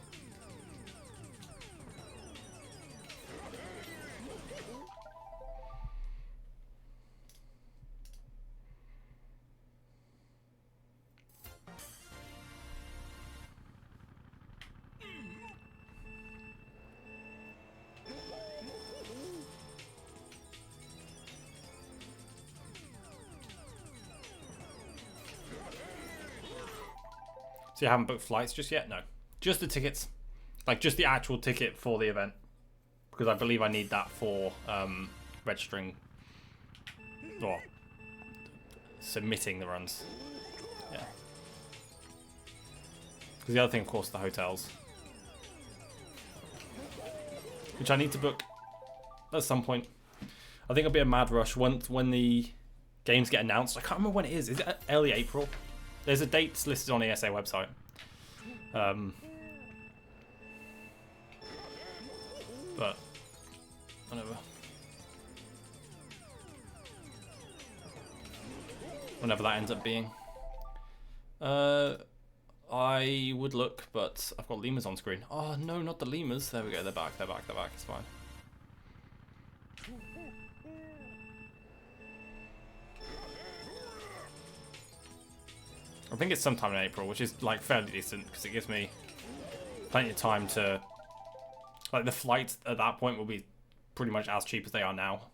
So you haven't booked flights just yet? No. Just the tickets. Like, just the actual ticket for the event. Because I believe I need that for registering or submitting the runs. Yeah. Because the other thing, of course, are the hotels. Which I need to book at some point. I think it'll be a mad rush when the games get announced. I can't remember when it is. Is it early April? There's a dates listed on the ESA website. But whatever. Whenever that ends up being. I would look, but I've got lemurs on screen. Oh no, not the lemurs. There we go. They're back. They're back. They're back. It's fine. I think it's sometime in April, which is like fairly decent because it gives me plenty of time to, like, the flights at that point will be pretty much as cheap as they are now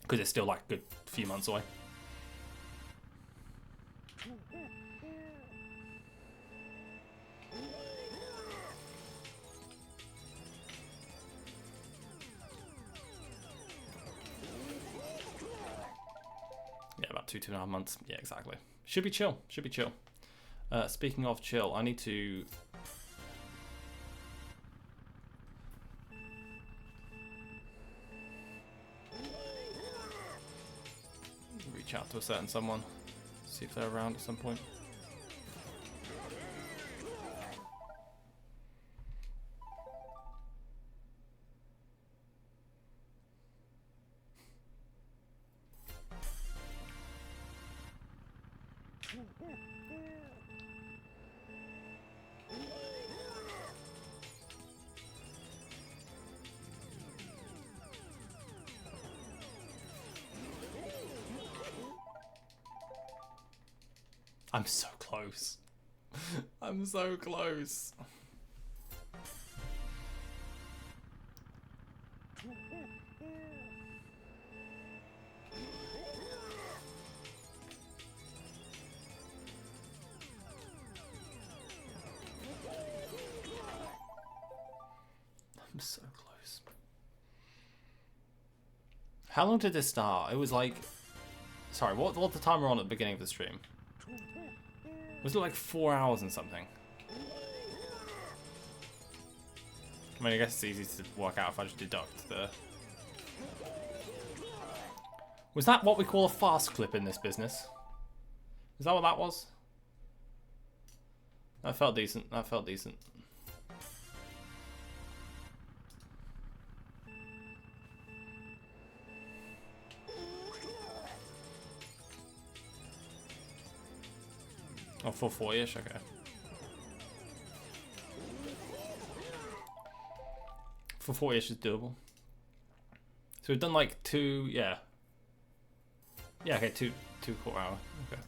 because it's still like a good few months away. Yeah, about 2.5 months. Yeah, exactly. Should be chill. Should be chill. Speaking of chill, I need to reach out to a certain someone, see if they're around at some point. I'm so close. I'm so close. I'm so close. How long did this start? It was like... Sorry, what the timer on at the beginning of the stream? Was it like 4 hours and something? I mean, I guess it's easy to work out if I just deduct the... Was that what we call a fast clip in this business? Is that what that was? That felt decent. That felt decent. Oh, 440-ish? Okay. 440-ish is doable. So we've done like two, yeah. Yeah, okay, two quarter hour. Okay.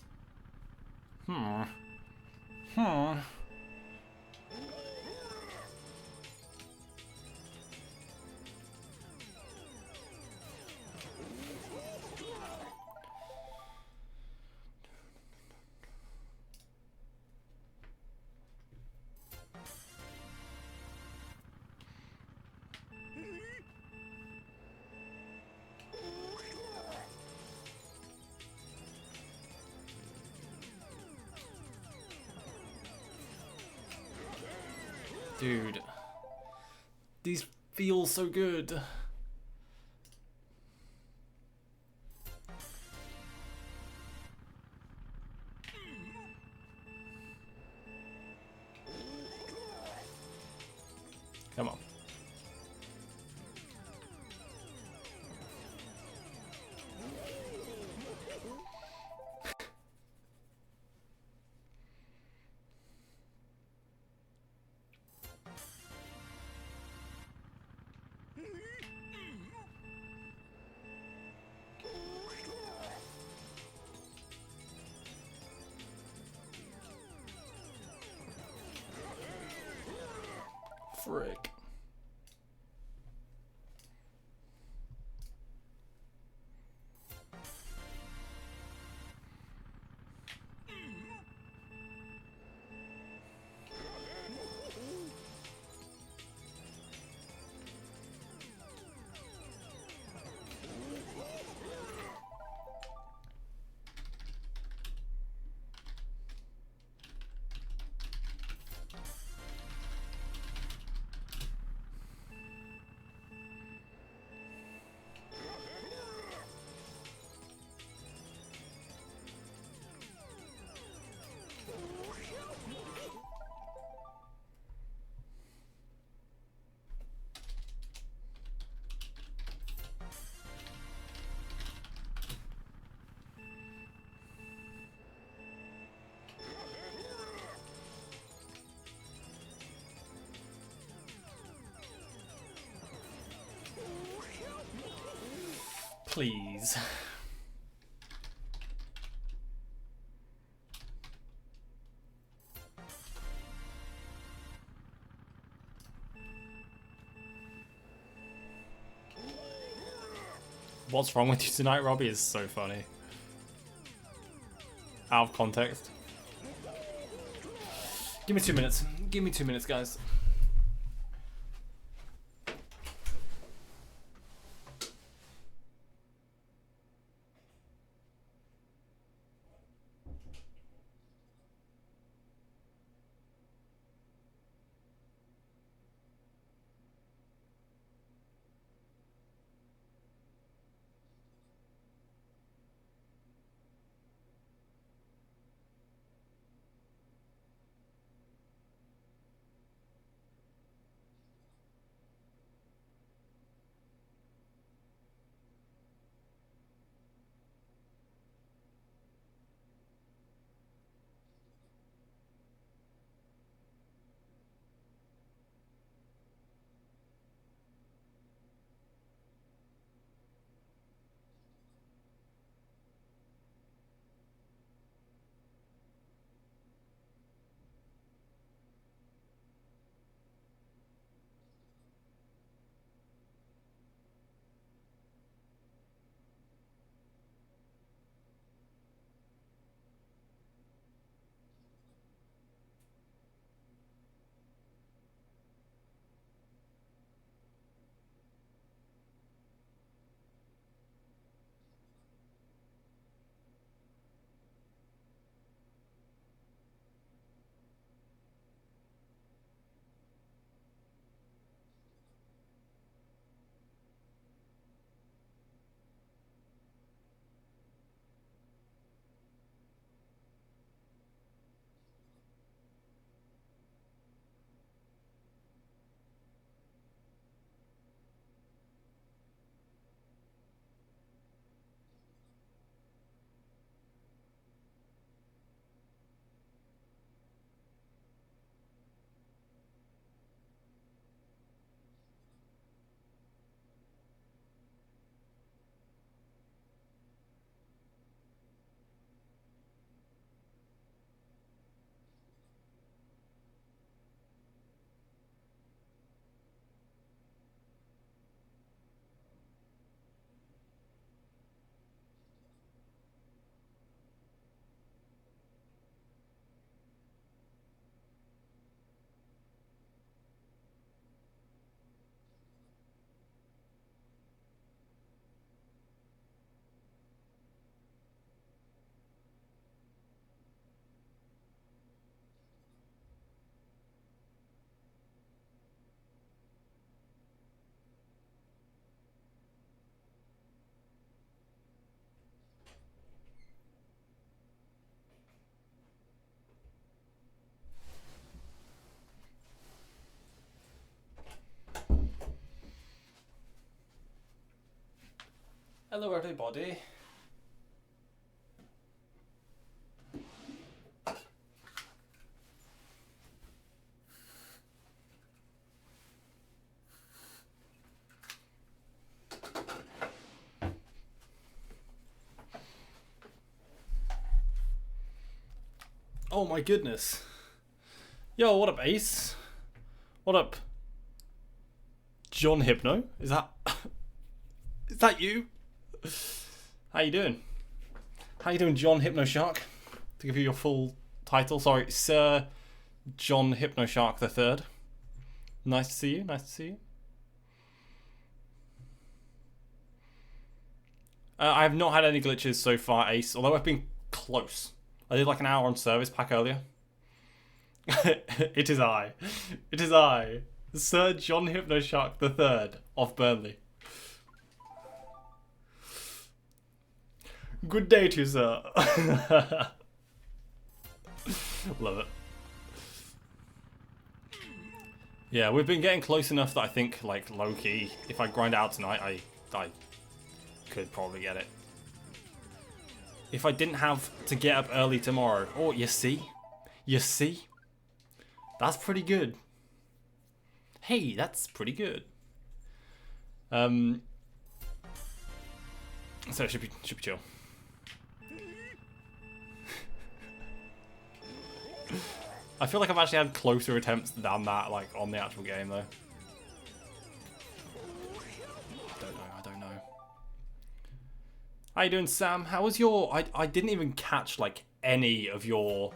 Dude, these feel so good. Come on. Frick. Please. What's wrong with you tonight, Robbie? Is so funny. Out of context. Give me 2 minutes. Give me 2 minutes, guys. Hello, everybody. Oh my goodness. Yo, what up, Ace? What up, John Hypno? Is that is that you? How you doing? How you doing, John Hypno Shark? To give you your full title, sorry, Sir John Hypno Shark the Third. Nice to see you. Nice to see you. I have not had any glitches so far, Ace. Although I've been close. I did like an hour on service pack earlier. It is I. It is I. Sir John Hypno Shark the Third of Burnley. Good day to you, sir. Love it. Yeah, we've been getting close enough that I think, like, low-key, if I grind out tonight, I could probably get it. If I didn't have to get up early tomorrow. Oh, you see? You see? That's pretty good. Hey, that's pretty good. So it should be chill. I feel like I've actually had closer attempts than that, like, on the actual game, though. I don't know. How you doing, Sam? How was your... I didn't even catch, like, any of your...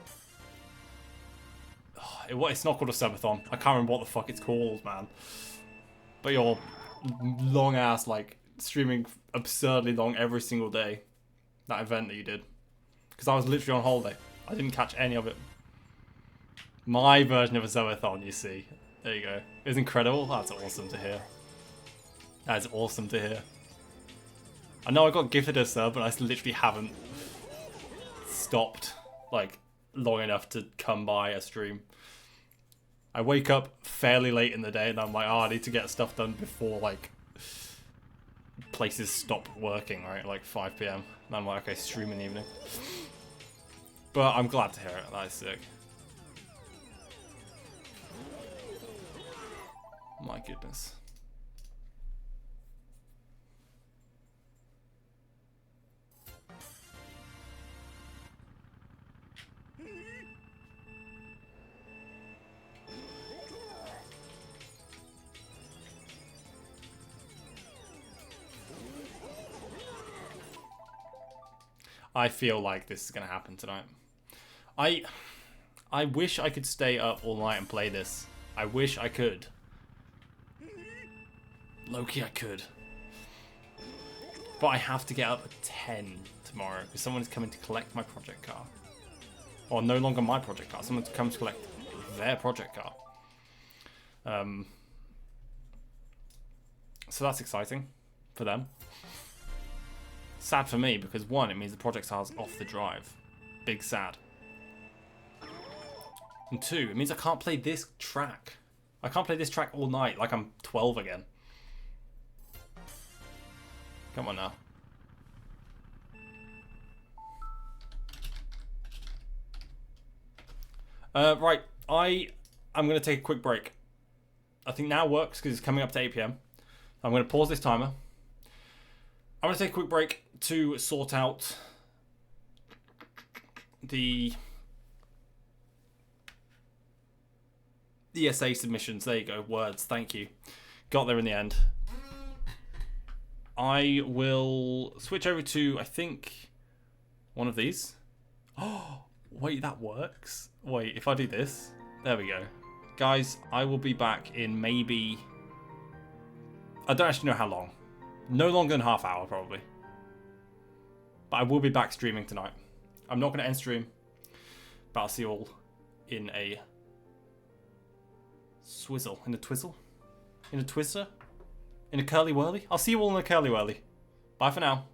It's not called a subathon. I can't remember what the fuck it's called, man. But your long-ass, like, streaming absurdly long every single day. That event that you did. Because I was literally on holiday. I didn't catch any of it. My version of a subathon, you see. There you go. It was incredible. That's awesome to hear. That is awesome to hear. I know I got gifted a sub, but I literally haven't stopped, like, long enough to come by a stream. I wake up fairly late in the day and I'm like, oh, I need to get stuff done before, like, places stop working, right? Like 5 PM. And I'm like, okay, stream in the evening. But I'm glad to hear it. That is sick. My goodness. I feel like this is going to happen tonight. I wish I could stay up all night and play this. I wish I could. Low-key, I could. But I have to get up at 10 tomorrow because someone is coming to collect my project car. Or no longer my project car. Someone's come to collect their project car. So that's exciting for them. Sad for me because one, it means the project car's off the drive. Big sad. And two, it means I can't play this track. I can't play this track all night like I'm 12 again. Come on now. Right, I'm going to take a quick break. I think now works because it's coming up to 8 PM. I'm going to pause this timer. I'm going to take a quick break to sort out the ESA submissions. There you go, words, thank you. Got there in the end. I will switch over to, I think, one of these. Oh, wait, that works. Wait, if I do this, there we go. Guys, I will be back in maybe, I don't actually know how long. No longer than half hour, probably. But I will be back streaming tonight. I'm not going to end stream, but I'll see you all in a swizzle. In a twizzle? In a twister? In a curly whirly? I'll see you all in a curly whirly. Bye for now.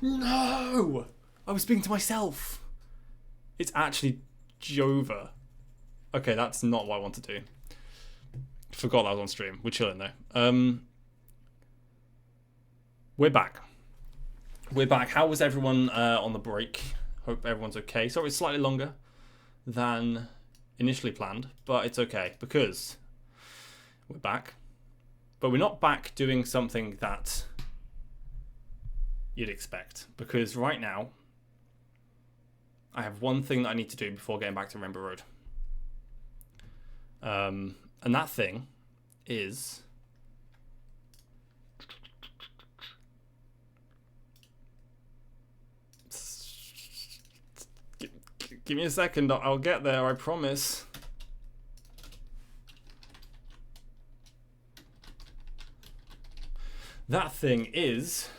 No! I was speaking to myself. It's actually Jova. Okay, that's not what I want to do. Forgot that was on stream. We're chilling though. We're back. We're back. How was everyone on the break? Hope everyone's okay. Sorry, it's slightly longer than initially planned, but it's okay because we're back. But we're not back doing something that you'd expect, because right now I have one thing that I need to do before getting back to Rainbow Road. And that thing is give me a second, I'll get there, I promise. That thing is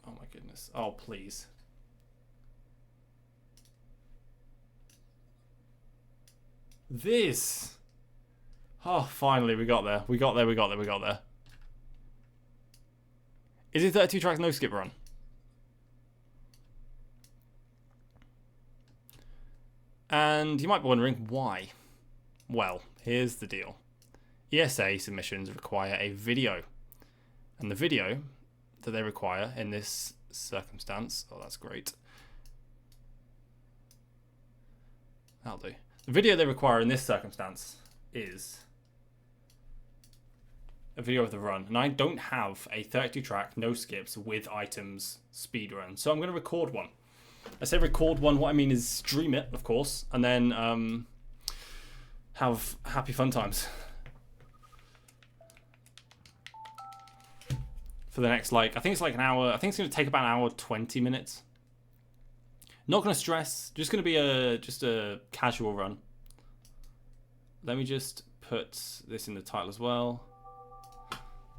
oh my goodness. Oh, please. This. Oh, finally we got there. We got there. Is it 32 tracks no skip run? And you might be wondering why. Well, here's the deal. ESA submissions require a video. And the video that they require in this circumstance, oh, that's great. That'll do. The video they require in this circumstance is a video of the run. And I don't have a 32 track, no skips with items speed run. So I'm going to record one. I say record one, what I mean is stream it, of course, and then have happy fun times. For the next, like, I think it's like an hour, I think it's going to take about an hour, 20 minutes. Not going to stress, just going to be just a casual run. Let me just put this in the title as well.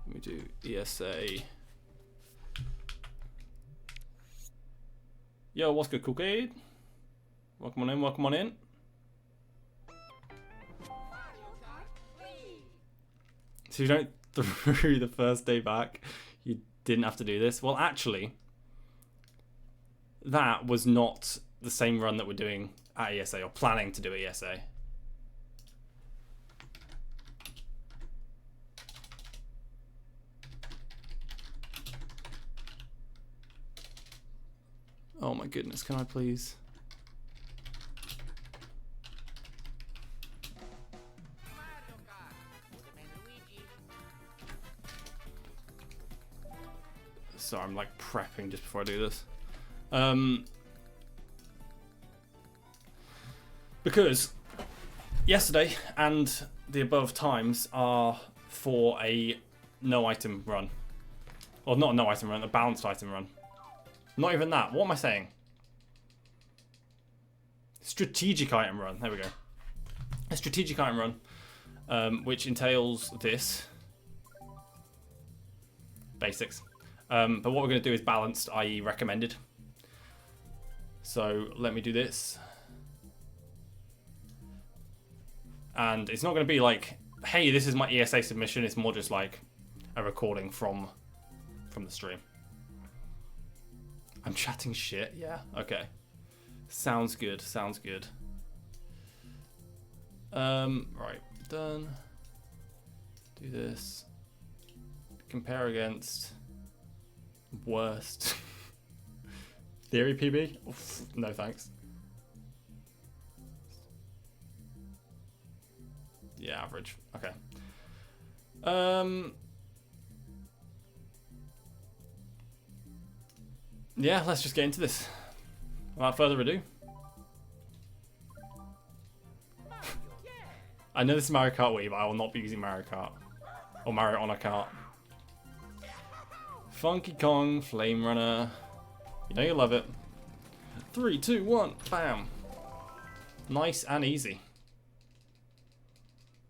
Let me do ESA. Yo, what's good, Cookade? Welcome on in. So you don't through the first day back, you didn't have to do this. Well, actually, that was not the same run that we're doing at ESA, or planning to do at ESA. Oh my goodness, can I please? Sorry, I'm like prepping just before I do this. Because yesterday and the above times are for a no item run. Or not a no item run, a balanced item run. Not even that. What am I saying? Strategic item run. There we go. A strategic item run, which entails this. Basics. But what we're going to do is balanced, i.e. recommended. So let me do this. And it's not going to be like, hey, this is my ESA submission. It's more just like a recording from the stream. I'm chatting shit. Yeah. Okay. Sounds good. Sounds good. Right. Done. Do this. Compare against worst. Theory PB? Oof, no thanks. Yeah, average. Okay. Yeah, let's just get into this. Without further ado. I know this is Mario Kart Wii, but I will not be using Mario Kart. Or Mario on a Kart. Funky Kong, Flame Runner. You know you love it. 3, 2, 1, bam. Nice and easy.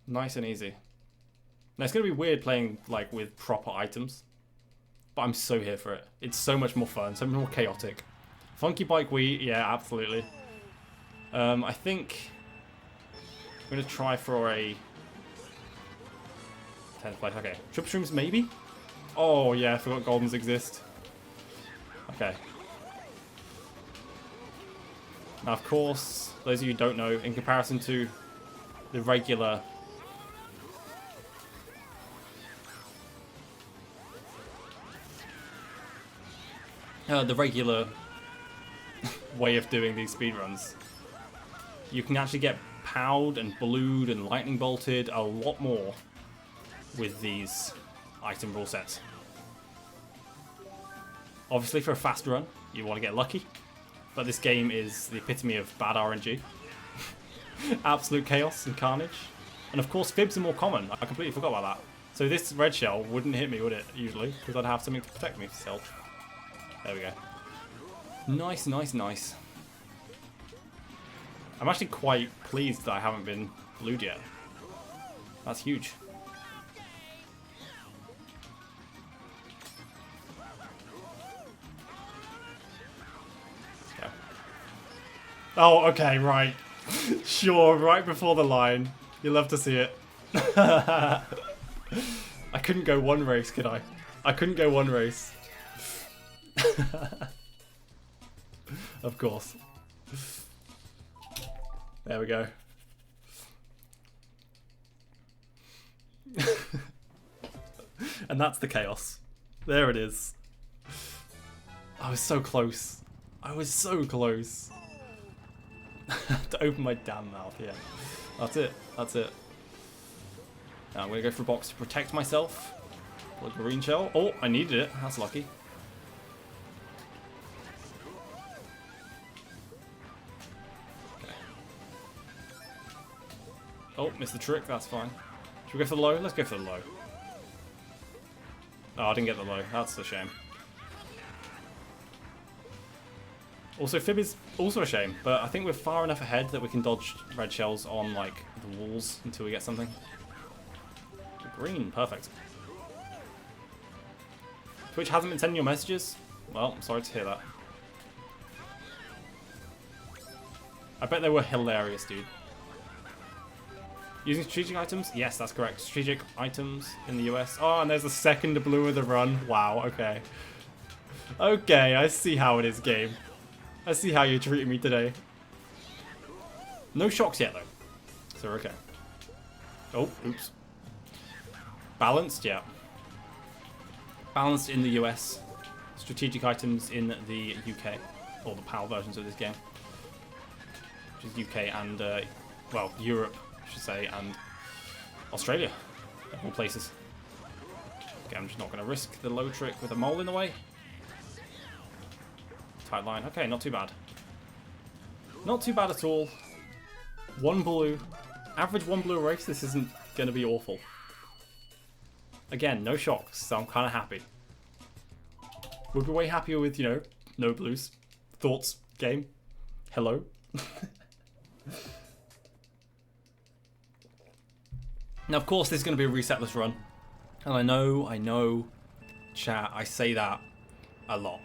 Nice and easy. Now it's going to be weird playing like with proper items. But I'm so here for it. It's so much more fun, so much more chaotic. Funky Bike Wii, yeah, absolutely. I think I'm going to try for a 10th place. Okay. Trip Shrooms, maybe? Oh, yeah, I forgot Goldens exist. Okay. Now, of course, those of you who don't know, in comparison to the regular way of doing these speedruns, you can actually get powed and blued and lightning bolted a lot more with these item rule sets. Obviously, for a fast run, you want to get lucky, but this game is the epitome of bad RNG. Absolute chaos and carnage. And of course, fibs are more common. I completely forgot about that. So this red shell wouldn't hit me, would it, usually? Because I'd have something to protect me still. There we go. Nice, nice, nice. I'm actually quite pleased that I haven't been blued yet. That's huge. Okay. Oh, okay, right. Sure, right before the line. You love to see it. I couldn't go one race, could I? I couldn't go one race. Of course. There we go. And that's the chaos. There it is. I was so close. I was so close. To open my damn mouth, yeah. That's it. That's it. Now I'm going to go for a box to protect myself. A green shell. Oh, I needed it. That's lucky. Okay. Oh, missed the trick. That's fine. Should we go for the low? Let's go for the low. Oh, I didn't get the low. That's a shame. Also, fib is also a shame, but I think we're far enough ahead that we can dodge red shells on, like, the walls until we get something. Green, perfect. Twitch hasn't been sending your messages? Well, I'm sorry to hear that. I bet they were hilarious, dude. Using strategic items? Yes, that's correct. Strategic items in the US. Oh, and there's a second blue of the run. Wow, okay. Okay, I see how it is, game. I see how you're treating me today. No shocks yet, though. So we're okay. Oh, oops. Balanced, yeah. Balanced in the US. Strategic items in the UK. Or the PAL versions of this game. Which is UK and, well, Europe, I should say, and Australia. Of all places. Okay, I'm just not going to risk the low trick with a mole in the way. Tight line. Okay, not too bad. Not too bad at all. One blue. Average one blue race, this isn't going to be awful. Again, no shocks, so I'm kind of happy. Would be way happier with, you know, no blues. Thoughts? Game? Hello? Now, of course, this is going to be a resetless run. And I know, chat, I say that a lot.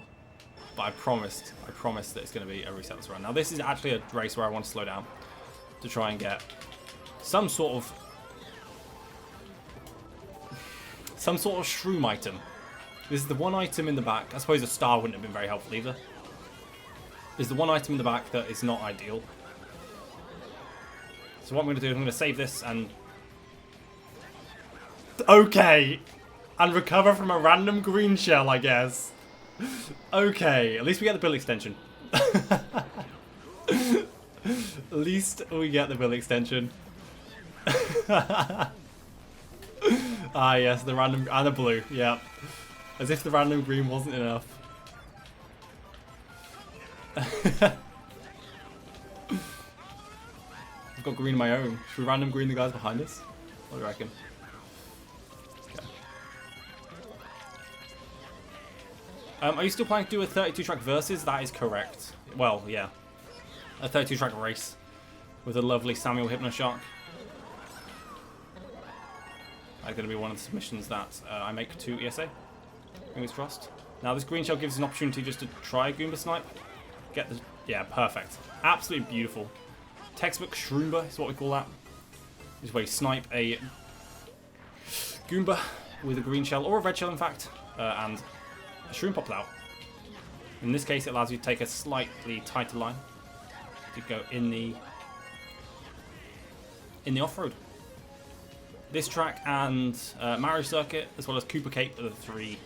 But I promised that it's going to be a resetless run. Now, this is actually a race where I want to slow down to try and get some sort of shroom item. This is the one item in the back. I suppose a star wouldn't have been very helpful either. There's the one item in the back that is not ideal. So what I'm going to do is I'm going to save this and... Okay! And recover from a random green shell, I guess. Okay, at least we get the build extension. At least we get the build extension. Ah, yes, the random... And the blue, yeah. As if the random green wasn't enough. I've got green of my own. Should we random green the guys behind us? What do you reckon? Okay. Are you still planning to do a 32-track versus? That is correct. Well, yeah. A 32-track race with a lovely Samuel Hypnoshark. That's going to be one of the submissions that I make to ESA. Fingers crossed. Now this green shell gives us an opportunity just to try Goomba Snipe. Get the... Yeah, perfect. Absolutely beautiful. Textbook Shroomba is what we call that. This is where you snipe a Goomba with a green shell, or a red shell in fact, and a Shroom pops out. In this case, it allows you to take a slightly tighter line to go in the off-road. This track and Mario Circuit, as well as Koopa Cape, are the three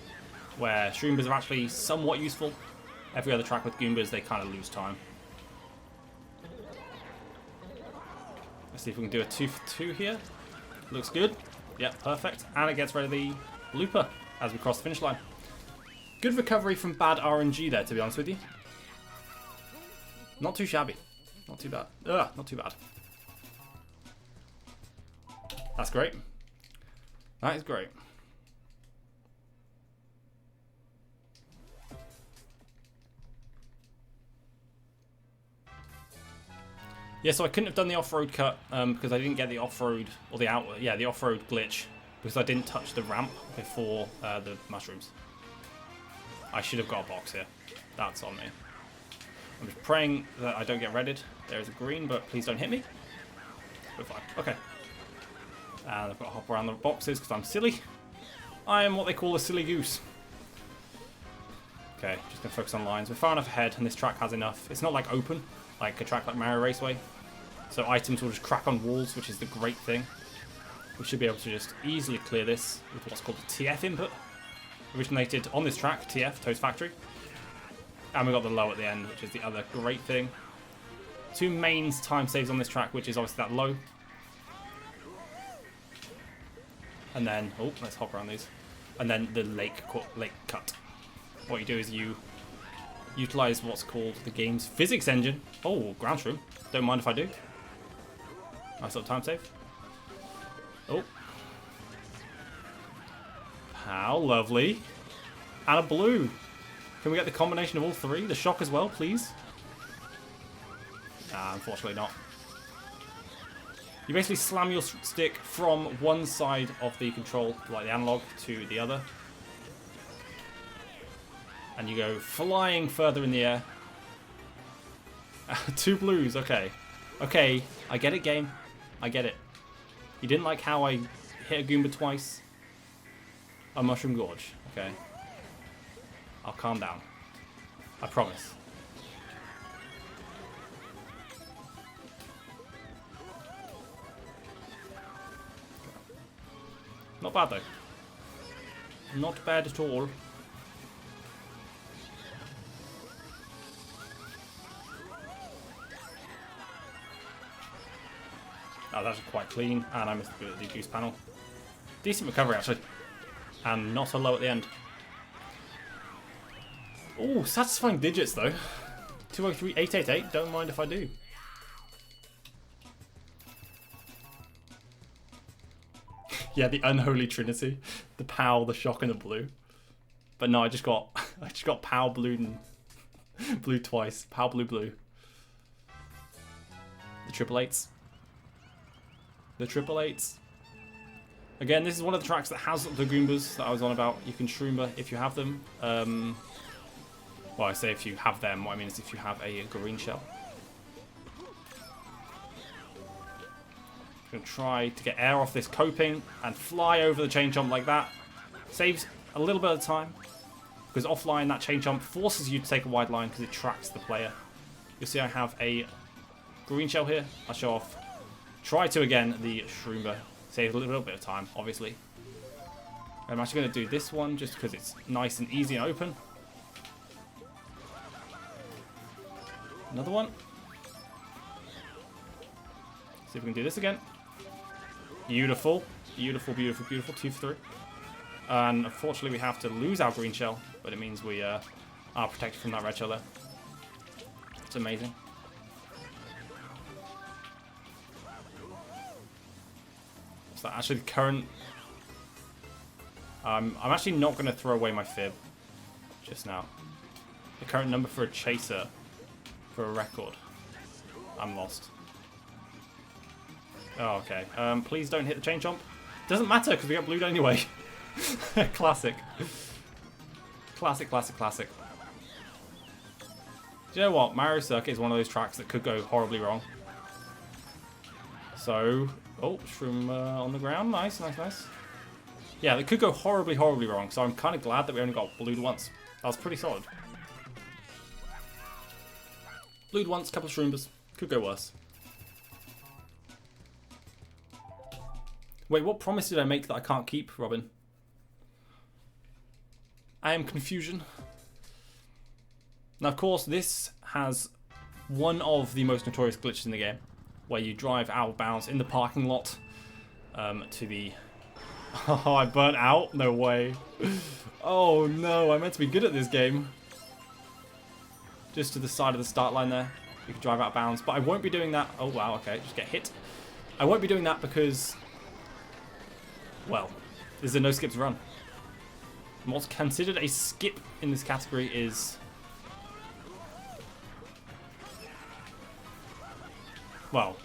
where Shroombas are actually somewhat useful. Every other track with Goombas, they kind of lose time. Let's see if we can do a 2 for 2 here. Looks good. Yep, perfect. And it gets rid of the looper as we cross the finish line. Good recovery from bad RNG there, to be honest with you. Not too shabby. Not too bad. Not too bad. That's great. That is great. Yeah, so I couldn't have done the off-road cut because I didn't get the off-road, or the the off-road glitch, because I didn't touch the ramp before the mushrooms. I should have got a box here. That's on me. I'm just praying that I don't get redded. There's a green, but please don't hit me. We're fine. Okay. And I've got to hop around the boxes because I'm silly. I am what they call a silly goose. Okay, just going to focus on lines. We're far enough ahead, and this track has enough. It's not like open, like a track like Mario Raceway. So items will just crack on walls, which is the great thing. We should be able to just easily clear this with what's called the TF input. Originated on this track, TF, Toad's Factory. And we got the low at the end, which is the other great thing. 2 mains time saves on this track, which is obviously that low. And then, oh, let's hop around these. And then the lake cut. What you do is you utilize what's called the game's physics engine. Oh, ground shroom. Don't mind if I do. Nice little time save. Oh. How lovely. And a blue. Can we get the combination of all 3? The shock as well, please? Unfortunately not. You basically slam your stick from one side of the control, like the analog, to the other. And you go flying further in the air. 2 blues, okay. Okay, I get it, game. I get it. You didn't like how I hit a Goomba twice? A Mushroom Gorge, okay. I'll calm down. I promise. Not bad though. Not bad at all. Oh, that's quite clean, and I missed the juice panel. Decent recovery actually, and not so low at the end. Oh, satisfying digits though. 203,888. Don't mind if I do. Yeah, the unholy trinity, the POW, the shock, and the blue. But no, I just got POW blue and blue twice. POW blue blue. The triple eights. The triple eights. Again, this is one of the tracks that has the Goombas that I was on about. You can Shroomba if you have them. Well, I say if you have them. What I mean is if you have a green shell. I'm going to try to get air off this coping and fly over the chain jump like that. Saves a little bit of time. Because offline, that chain jump forces you to take a wide line because it tracks the player. You'll see I have a green shell here. I'll show off. Try to, again, the Shroomba. Saves a little bit of time, obviously. I'm actually going to do this one just because it's nice and easy and open. Another one. See if we can do this again. Beautiful. Beautiful, beautiful, beautiful. 2 for 3. And unfortunately we have to lose our green shell, but it means we are protected from that red shell there. It's amazing. So actually the current... I'm actually not going to throw away my fib just now. The current number for a chaser for a record. I'm lost. Oh, okay. Please don't hit the chain jump. Doesn't matter because we got blued anyway. Classic. Classic, classic, classic. Do you know what? Mario Circuit is one of those tracks that could go horribly wrong. So, oh, Shroom on the ground. Nice, nice, nice. Yeah, it could go horribly, horribly wrong. So I'm kind of glad that we only got blued once. That was pretty solid. Blued once, couple of Shroombers. Could go worse. Wait, what promise did I make that I can't keep, Robin? I am confusion. Now, of course, this has one of the most notorious glitches in the game, where you drive out of bounds in the parking lot to the... Oh, I burnt out? No way. Oh no, I meant to be good at this game. Just to the side of the start line there. You can drive out of bounds, but I won't be doing that. Oh wow, okay, just get hit. I won't be doing that because... Well, there's a no skips run. And what's considered a skip in this category is... Well,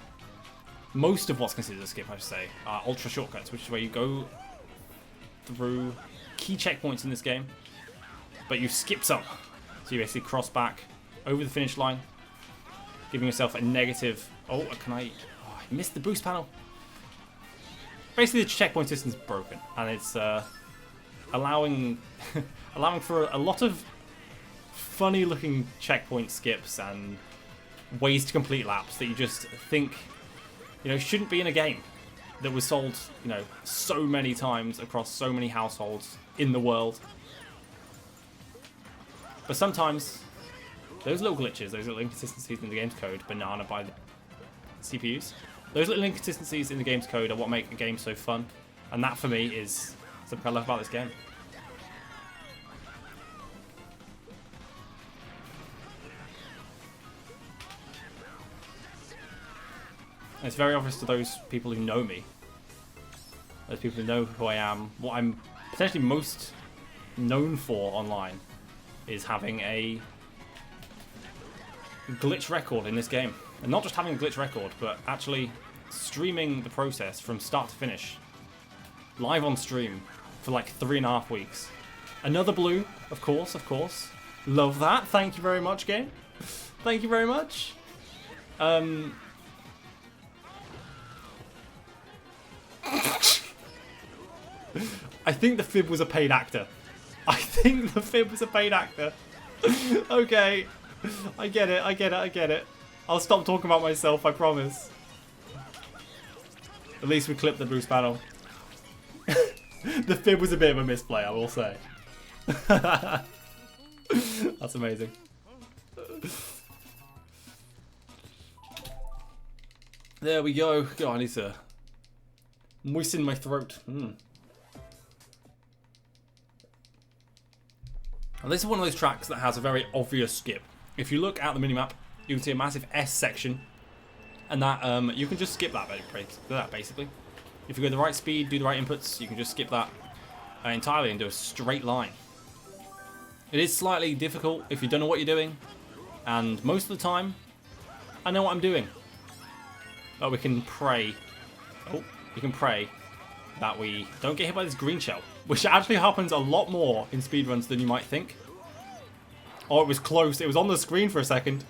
most of what's considered a skip, I should say, are ultra shortcuts, which is where you go through key checkpoints in this game, but you skip some. So you basically cross back over the finish line, giving yourself a negative... Oh, can I... Oh, I missed the boost panel. Basically, the checkpoint system's broken, and it's allowing allowing for a lot of funny-looking checkpoint skips and ways to complete laps that you just think, you know, shouldn't be in a game that was sold, you know, so many times across so many households in the world. But sometimes those little glitches, those little inconsistencies in the game's code, banana by the CPUs, those little inconsistencies in the game's code are what make a game so fun. And that, for me, is something I love about this game. And it's very obvious to those people who know me, those people who know who I am, what I'm potentially most known for online is having a glitch record in this game. And not just having a glitch record, but actually streaming the process from start to finish. Live on stream for like 3.5 weeks. Another blue, of course, of course. Love that. Thank you very much, game. Thank you very much. I think the Fib was a paid actor. I think the Fib was a paid actor. Okay. I get it, I get it, I get it. I'll stop talking about myself, I promise. At least we clipped the boost panel. The Fib was a bit of a misplay, I will say. That's amazing. There we go. God, I need to moisten my throat. And this is one of those tracks that has a very obvious skip. If you look at the minimap, you can see a massive S section, and that you can just skip that basically. If you go the right speed, do the right inputs, you can just skip that entirely and do a straight line. It is slightly difficult if you don't know what you're doing, and most of the time, I know what I'm doing. But we can pray. Oh, we can pray that we don't get hit by this green shell, which actually happens a lot more in speedruns than you might think. Oh, it was close. It was on the screen for a second.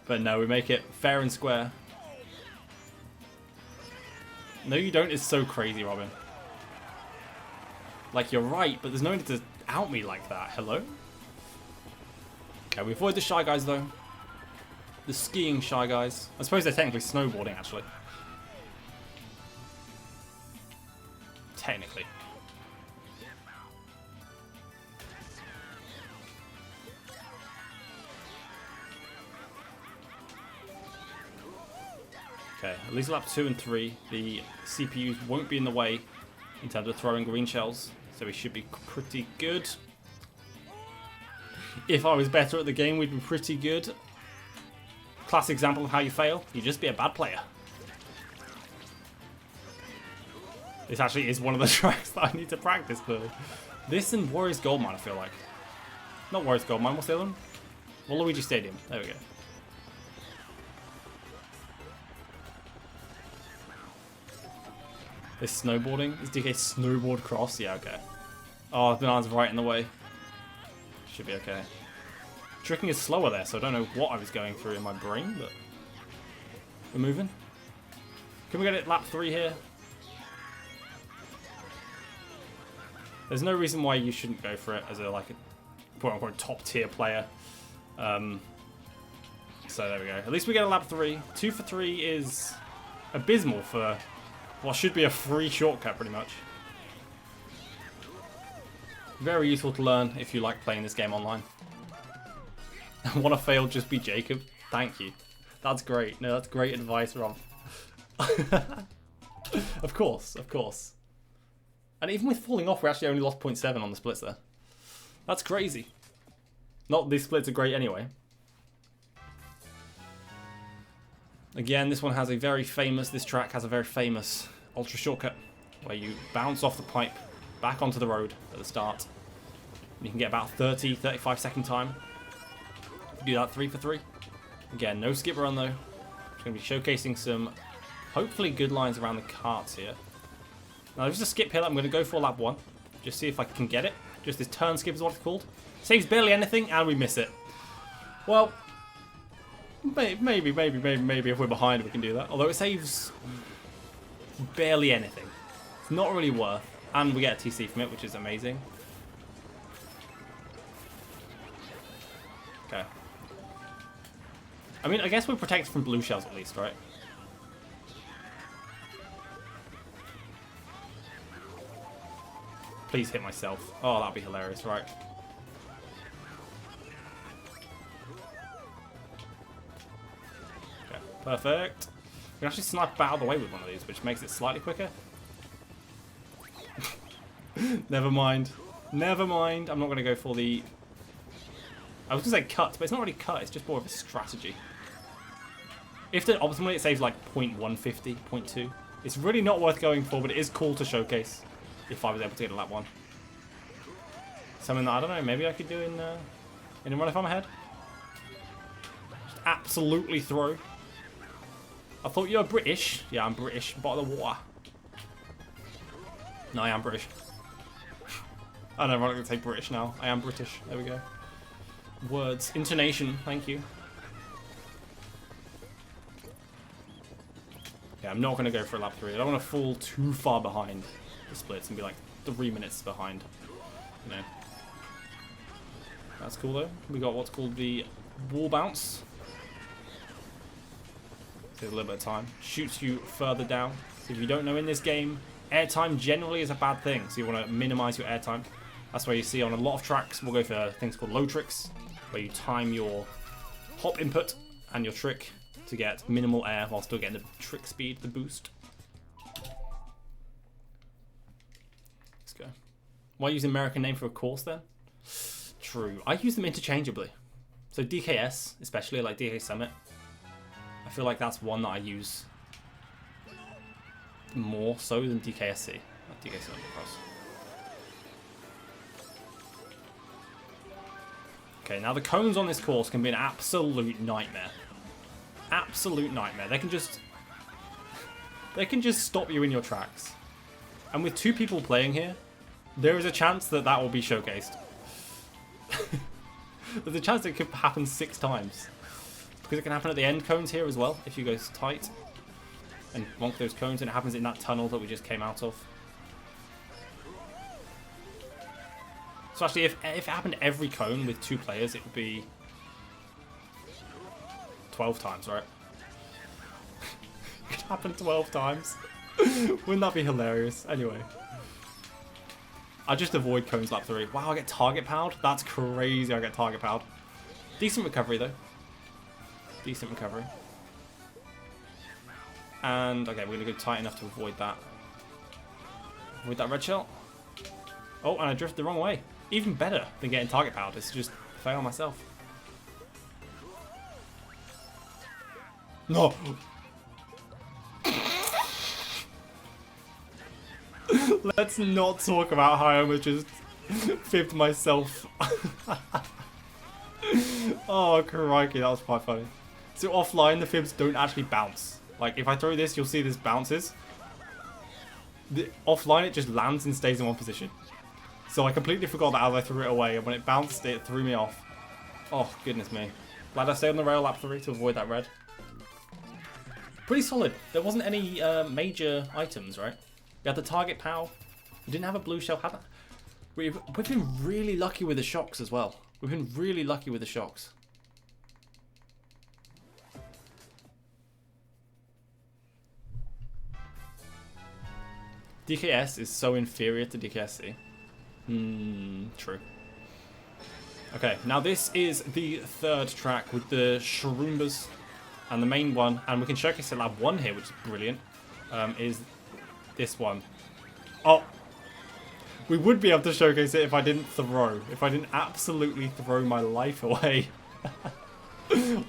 But no, we make it fair and square. No, you don't. It's so crazy, Robin. Like, you're right, but there's no need to out me like that. Hello? Okay, we avoid the Shy Guys, though. The skiing Shy Guys. I suppose they're technically snowboarding, actually. Technically. Okay, at least lap 2 and 3, the CPUs won't be in the way in terms of throwing green shells, so we should be pretty good. If I was better at the game, we'd be pretty good. Classic example of how you fail, you just be a bad player. This actually is one of the tracks that I need to practice for. This and Warriors Goldmine, I feel like. Not Warriors Goldmine, what's the other one? Waluigi Stadium, there we go. This snowboarding? Is DK snowboard cross? Yeah, okay. Oh, the banana's right in the way. Should be okay. Tricking is slower there, so I don't know what I was going through in my brain, but we're moving. Can we get it lap 3 here? There's no reason why you shouldn't go for it as a like a quote-unquote top-tier player. So there we go. At least we get a lap 3. 2 for 3 is abysmal for what should be a free shortcut, pretty much. Very useful to learn if you like playing this game online. Wanna fail, just be Jacob. Thank you. That's great. No, that's great advice, Rob. Of course, of course. And even with falling off, we actually only lost 0.7 on the splits there. That's crazy. Not these splits are great anyway. Again, this one has a very famous, this track has a very famous ultra shortcut where you bounce off the pipe back onto the road at the start. You can get about 30, 35 second time. If you do that 3 for 3. Again, no skip run though. Just going to be showcasing some hopefully good lines around the carts here. Now there's a skip here that I'm going to go for lap 1. Just see if I can get it. Just this turn skip is what it's called. Saves barely anything and we miss it. Well, maybe if we're behind we can do that. Although it saves barely anything. It's not really worth. And we get a TC from it, which is amazing. Okay. I mean, I guess we're protected from blue shells at least, right? Please hit myself. Oh, that'd be hilarious, right? Okay, perfect. We can actually snipe out of the way with one of these, which makes it slightly quicker. Never mind. Never mind. I'm not going to go for the... I was going to say cut, but it's not really cut. It's just more of a strategy. If the optimally it saves like 0.150, 0.2. It's really not worth going for, but it is cool to showcase if I was able to get a lap 1. Something that, I don't know, maybe I could do in a run if I'm ahead. Just absolutely throw. I thought you were British. Yeah, I'm British. Bottle of water. No, I am British. I know, I'm not going to say British now. I am British. There we go. Words. Intonation. Thank you. Yeah, I'm not going to go for a lap 3. I don't want to fall too far behind the splits and be like 3 minutes behind. You know. That's cool though. We got what's called the wall bounce. Takes a little bit of time. Shoots you further down. So if you don't know, in this game, airtime generally is a bad thing. So you want to minimize your airtime. That's why you see on a lot of tracks, we'll go for things called low tricks, where you time your hop input and your trick to get minimal air while still getting the trick speed, the boost. Let's go. Why use an American name for a course then? True. I use them interchangeably. So DKS, especially like DK Summit, I feel like that's one that I use more so than DKSC. Not DK Summit, of course. Okay, now the cones on this course can be an absolute nightmare. Absolute nightmare. They can just stop you in your tracks. And with 2 people playing here, there is a chance that that will be showcased. There's a chance it could happen 6 times. Because it can happen at the end cones here as well, if you go tight and bonk those cones, and it happens in that tunnel that we just came out of. So actually, if it happened every cone with 2 players, it would be 12 times, right? It could happen 12 times. Wouldn't that be hilarious? Anyway. I just avoid cones lap 3. Wow, I get target powered? That's crazy, I get target powered. Decent recovery, though. Decent recovery. And, okay, we're going to go tight enough to avoid that. Avoid that red shell. Oh, and I drifted the wrong way. Even better than getting target powered. It's just fail myself. No! Let's not talk about how I almost just fibbed myself. Oh, crikey, that was quite funny. So offline, the fibs don't actually bounce. Like, if I throw this, you'll see this bounces. Offline, it just lands and stays in one position. So I completely forgot that as I threw it away, and when it bounced, it threw me off. Oh, goodness me. Glad I stayed on the rail lap 3 to avoid that red. Pretty solid. There wasn't any major items, right? We had the target POW. We didn't have a blue shell. We've been really lucky with the shocks as well. We've been really lucky with the shocks. DKS is so inferior to DKSC. True. Okay, now this is the third track with the Shroombas. And the main one, and we can showcase it lab 1 here, which is brilliant, is this one. Oh! We would be able to showcase it if I didn't throw. If I didn't absolutely throw my life away.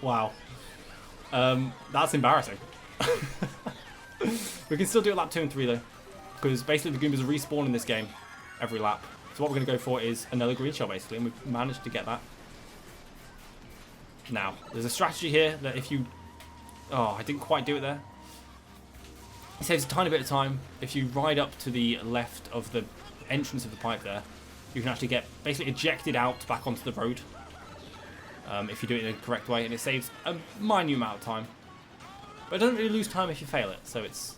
Wow. That's embarrassing. We can still do it lap 2 and 3 though. Because basically the Goombas respawn in this game every lap. So what we're going to go for is another green shell basically, and we've managed to get that. Now, there's a strategy here that if you... Oh, I didn't quite do it there. It saves a tiny bit of time. If you ride up to the left of the entrance of the pipe there, you can actually get basically ejected out back onto the road. If you do it in the correct way, and it saves a minute amount of time. But it doesn't really lose time if you fail it, so it's...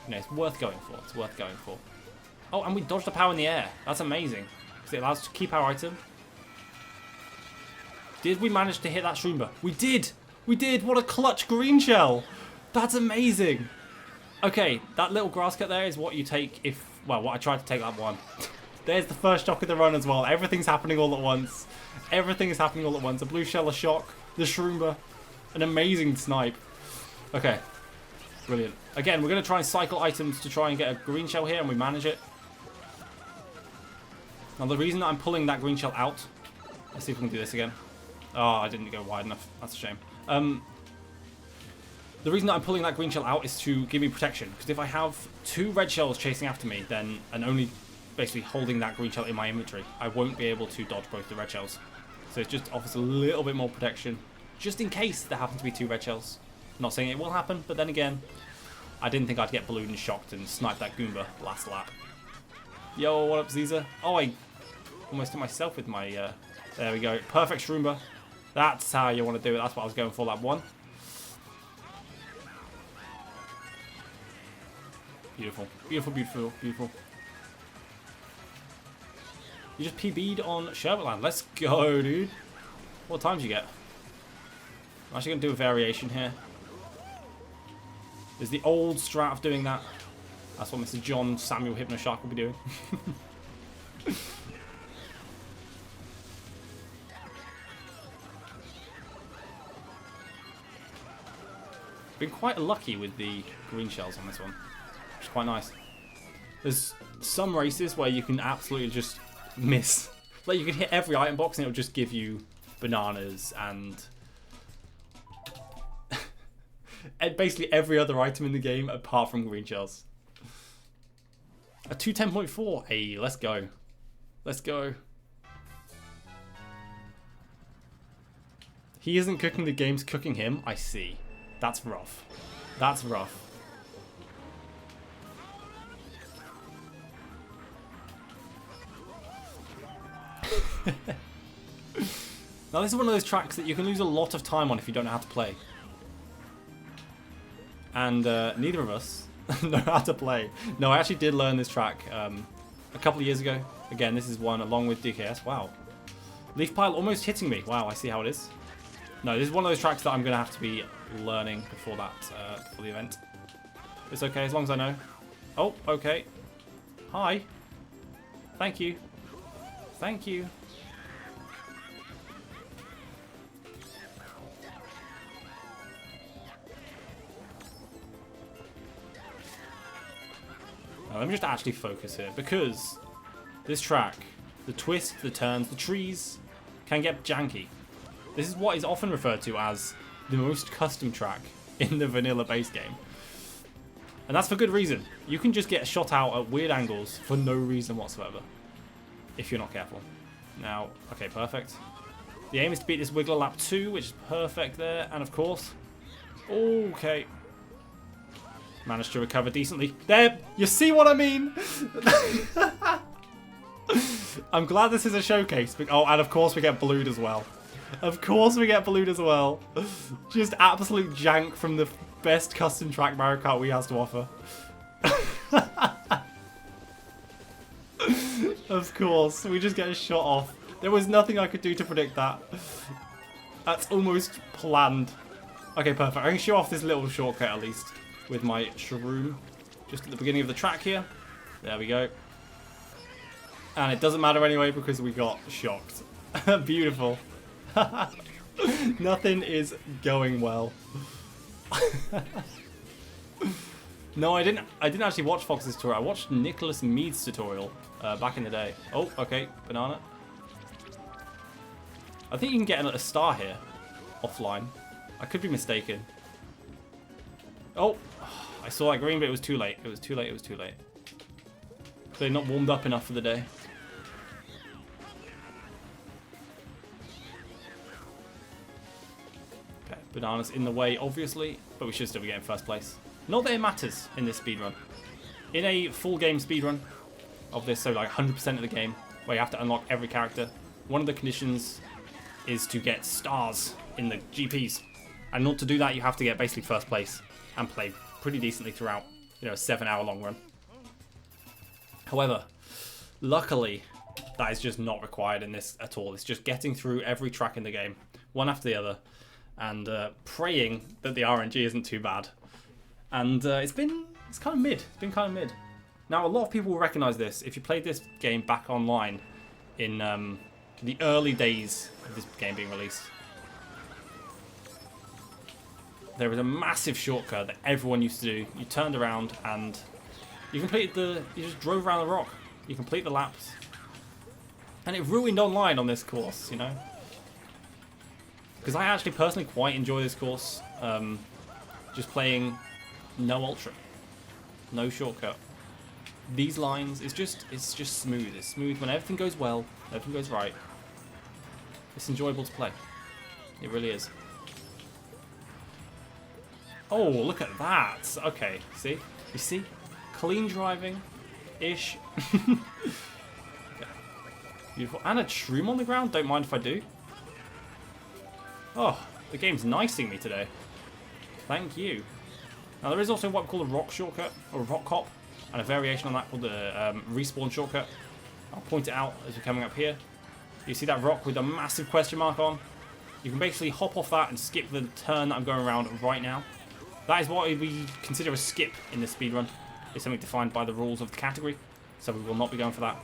You know, it's worth going for. It's worth going for. Oh, and we dodged the POW in the air. That's amazing. Because it allows us to keep our item. Did we manage to hit that Shroomba? We did! We did! What a clutch green shell! That's amazing! Okay, that little grass cut there is what you take if... Well, what I tried to take that one. There's the first shock of the run as well. Everything's happening all at once. Everything is happening all at once. A blue shell, a shock, the Shroomba. An amazing snipe. Okay. Brilliant. Again, we're going to try and cycle items to try and get a green shell here, and we manage it. Now, the reason that I'm pulling that green shell out... Let's see if we can do this again. Oh, I didn't go wide enough. That's a shame. The reason that I'm pulling that green shell out is to give me protection. Because if I have 2 red shells chasing after me, then and only basically holding that green shell in my inventory, I won't be able to dodge both the red shells. So it just offers a little bit more protection, just in case there happen to be 2 red shells. Not saying it will happen, but then again, I didn't think I'd get ballooned and shocked and snipe that Goomba last lap. Yo, what up, Ziza? Oh, I almost hit myself with my... there we go. Perfect Shroomba. That's how you want to do it. That's what I was going for lap 1. Beautiful. Beautiful, beautiful, beautiful. You just PB'd on Sherbetland. Let's go, dude. What time did you get? I'm actually going to do a variation here. There's the old strat of doing that. That's what Mr. John Samuel Hypnoshark will be doing. Been quite lucky with the green shells on this one, which is quite nice. There's some races where you can absolutely just miss. Like, you can hit every item box and it'll just give you bananas and basically every other item in the game apart from green shells. A 210.4. Hey, let's go. Let's go. He isn't cooking, the game's cooking him. I see. That's rough. That's rough. Now this is one of those tracks that you can lose a lot of time on if you don't know how to play. And neither of us know how to play. No, I actually did learn this track a couple of years ago. Again, this is one along with DKS. Wow. Leaf pile almost hitting me. Wow, I see how it is. No, this is one of those tracks that I'm going to have to be learning before that, for the event. It's okay, as long as I know. Oh, okay. Hi. Thank you. Thank you. Now, let me just actually focus here, because this track, the twists, the turns, the trees, can get janky. This is what is often referred to as the most custom track in the vanilla base game. And that's for good reason. You can just get shot out at weird angles for no reason whatsoever, if you're not careful. Now, okay, perfect. The aim is to beat this Wiggler lap 2, which is perfect there. And of course, okay. Managed to recover decently. There, you see what I mean? I'm glad this is a showcase. Oh, and of course we get blued as well. Of course we get balloon as well. Just absolute jank from the best custom track Mario Kart Wii has to offer. Of course, we just get a shot off. There was nothing I could do to predict that. That's almost planned. Okay, perfect. I can show off this little shortcut at least with my shroom. Just at the beginning of the track here. There we go. And it doesn't matter anyway because we got shocked. Beautiful. Nothing is going well. No, I didn't actually watch Fox's tutorial. I watched Nicholas Mead's tutorial back in the day. Oh, okay, banana. I think you can get a star here offline. I could be mistaken. Oh, I saw that green, but it was too late. It was too late. It was too late. They're not warmed up enough for the day. Okay, bananas in the way, obviously, but we should still be getting first place. Not that it matters in this speedrun. In a full game speedrun of this, so like 100% of the game, where you have to unlock every character, one of the conditions is to get stars in the GPs. And in order to do that, you have to get basically first place and play pretty decently throughout, you know, a 7-hour long run. However, luckily, that is just not required in this at all. It's just getting through every track in the game, one after the other, and praying that the RNG isn't too bad. And it's kind of mid. It's been kind of mid. Now, a lot of people will recognize this. If you played this game back online in the early days of this game being released, there was a massive shortcut that everyone used to do. You turned around and you just drove around the rock. You complete the laps. And it ruined online on this course, you know. Because I actually personally quite enjoy this course. Just playing no ultra. No shortcut. These lines, it's just smooth. It's smooth when everything goes well, everything goes right. It's enjoyable to play. It really is. Oh, look at that. Okay, see? You see? Clean driving-ish. Okay. Beautiful. And a shroom on the ground? Don't mind if I do. Oh, the game's nicing me today. Thank you. Now, there is also what we call a rock shortcut, or a rock hop, and a variation on that called the respawn shortcut. I'll point it out as we're coming up here. You see that rock with a massive question mark on? You can basically hop off that and skip the turn that I'm going around right now. That is what we consider a skip in this speedrun. It's something defined by the rules of the category, so we will not be going for that.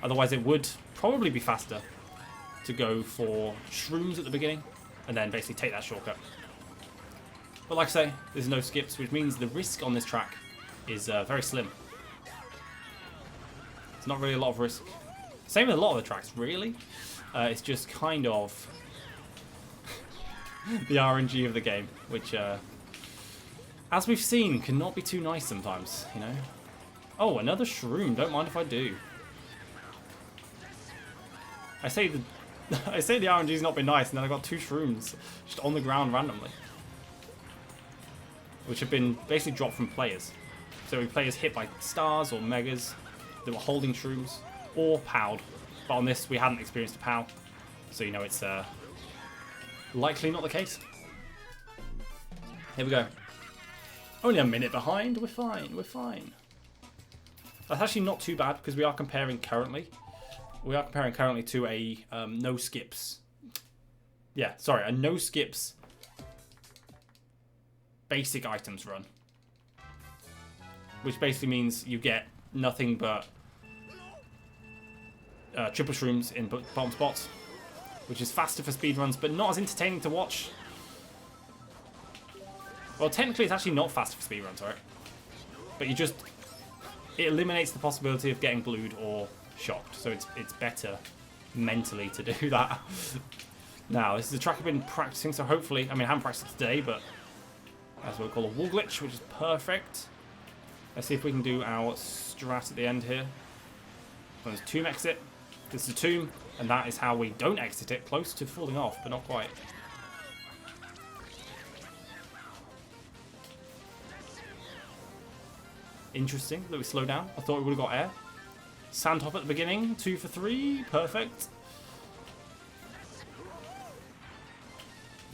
Otherwise, it would probably be faster to go for shrooms at the beginning and then basically take that shortcut. But like I say, there's no skips, which means the risk on this track is very slim. It's not really a lot of risk. Same with a lot of the tracks, really. It's just kind of the RNG of the game, which, as we've seen, cannot be too nice sometimes, you know. Oh, another shroom. Don't mind if I do. I say the RNG's not been nice, and then I got 2 shrooms just on the ground randomly, which have been basically dropped from players. So players hit by stars or megas that were holding shrooms, or POW'd. But on this, we hadn't experienced a POW, so you know it's likely not the case. Here we go. Only a minute behind. We're fine. We're fine. That's actually not too bad because we are comparing currently. We are comparing currently to a no skips. Yeah, sorry, a no skips basic items run, which basically means you get nothing but triple shrooms in bottom spots, which is faster for speedruns, but not as entertaining to watch. Well, technically, it's actually not faster for speedruns, right? But it eliminates the possibility of getting blued or shocked, so it's better mentally to do that. Now, this is a track I've been practicing, so hopefully, I mean, I haven't practiced it today, but that's what we call a wall glitch, which is perfect. Let's see if we can do our strat at the end here. So there's tomb exit. This is a tomb, and that is how we don't exit it. Close to falling off, but not quite. Interesting that we slow down. I thought we would have got air. Sandhop at the beginning. 2 for 3. Perfect.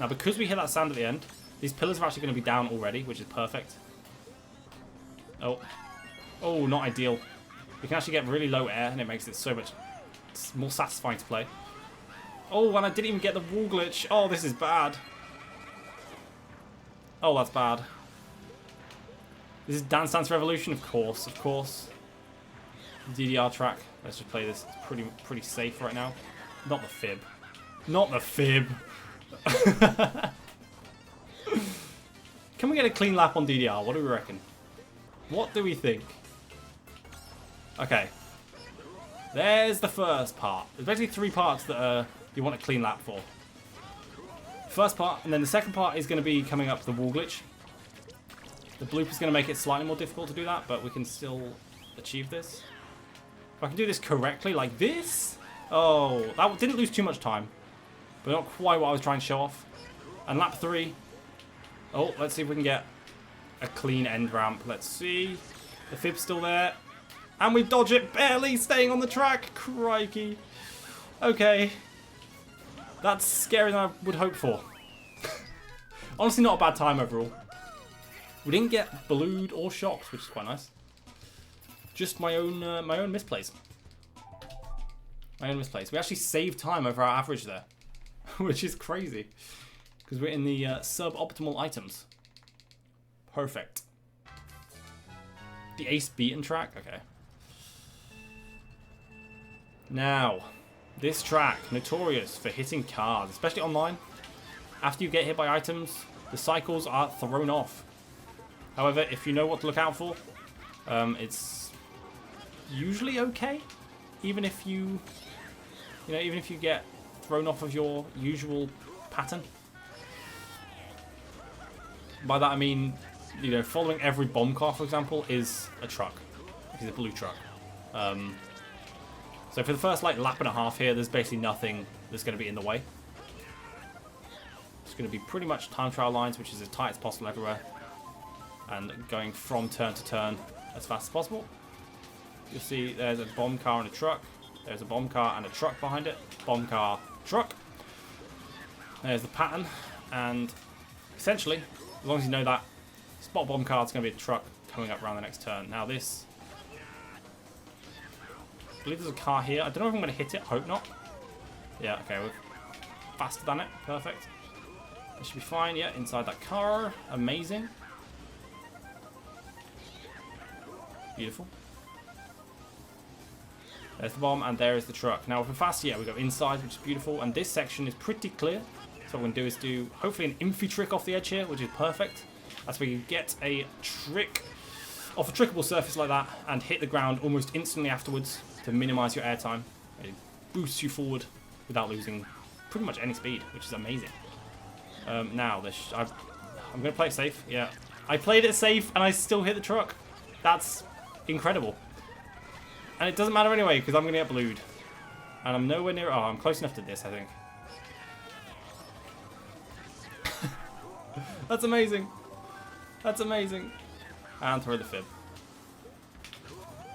Now, because we hear that sound at the end, these pillars are actually going to be down already, which is perfect. Oh. Oh, not ideal. We can actually get really low air, and it makes it so much more satisfying to play. Oh, and I didn't even get the wall glitch. Oh, this is bad. Oh, that's bad. This is Dance Dance Revolution, of course, of course. DDR track. Let's just play this. It's pretty safe right now. Not the fib. Not the fib. Can we get a clean lap on DDR? What do we reckon? What do we think? Okay. There's the first part. There's basically 3 parts that you want a clean lap for. First part, and then the second part is going to be coming up the wall glitch. The bloop is going to make it slightly more difficult to do that, but we can still achieve this. If I can do this correctly, like this... Oh, that didn't lose too much time. But not quite what I was trying to show off. And lap 3. Oh, let's see if we can get a clean end ramp. Let's see. The fib's still there. And we dodge it, barely staying on the track. Crikey. Okay. That's scarier than I would hope for. Honestly, not a bad time overall. We didn't get blued or shocked, which is quite nice. Just my own misplays. My own misplays. We actually saved time over our average there, which is crazy. Because we're in the suboptimal items. Perfect. The Ace Beaten track? Okay. Now, this track, notorious for hitting cars, especially online. After you get hit by items, the cycles are thrown off. However, if you know what to look out for, it's usually okay. Even if you get thrown off of your usual pattern. By that I mean, following every bomb car, for example, is a truck. It's a blue truck. So for the first lap and a half here, there's basically nothing that's going to be in the way. It's going to be pretty much time trial lines, which is as tight as possible everywhere. And going from turn to turn as fast as possible. You'll see there's a bomb car and a truck. There's a bomb car and a truck behind it. Bomb car, truck. There's the pattern. And essentially, as long as you know that, spot bomb car is going to be a truck coming up around the next turn. Now this... I believe there's a car here. I don't know if I'm going to hit it. Hope not. Yeah, okay. We're faster than it. Perfect. It should be fine. Yeah, inside that car. Amazing. Beautiful. There's the bomb, and there is the truck. Now, if we're fast, yeah, we go inside, which is beautiful. And this section is pretty clear. So what we're going to do is do, hopefully, an infi trick off the edge here, which is perfect. That's where you get a trick off a trickable surface like that and hit the ground almost instantly afterwards to minimize your airtime. It boosts you forward without losing pretty much any speed, which is amazing. Now, I'm going to play it safe. Yeah, I played it safe, and I still hit the truck. That's incredible. And it doesn't matter anyway, because I'm going to get blued. And I'm nowhere near... Oh, I'm close enough to this, I think. That's amazing. That's amazing. And throw the fib.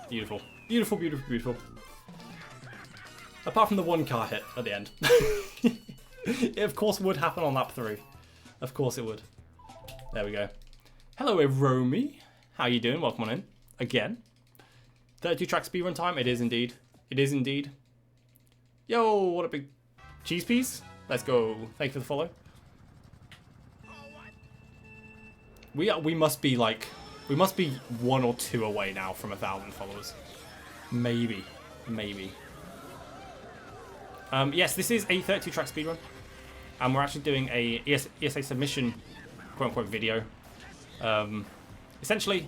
Beautiful. Beautiful, beautiful, beautiful. Apart from the one car hit at the end. It, of course, would happen on lap 3. Of course it would. There we go. Hello, Romy. How you doing? Welcome on in. Again. 32 track speedrun time? It is indeed. It is indeed. Yo, what a big cheese piece. Let's go. Thank you for the follow. We must be like... We must be 1 or 2 away now from 1,000 followers. Maybe. Maybe. Yes, this is a 32 track speedrun. And we're actually doing a ESA submission, quote-unquote, video. Essentially,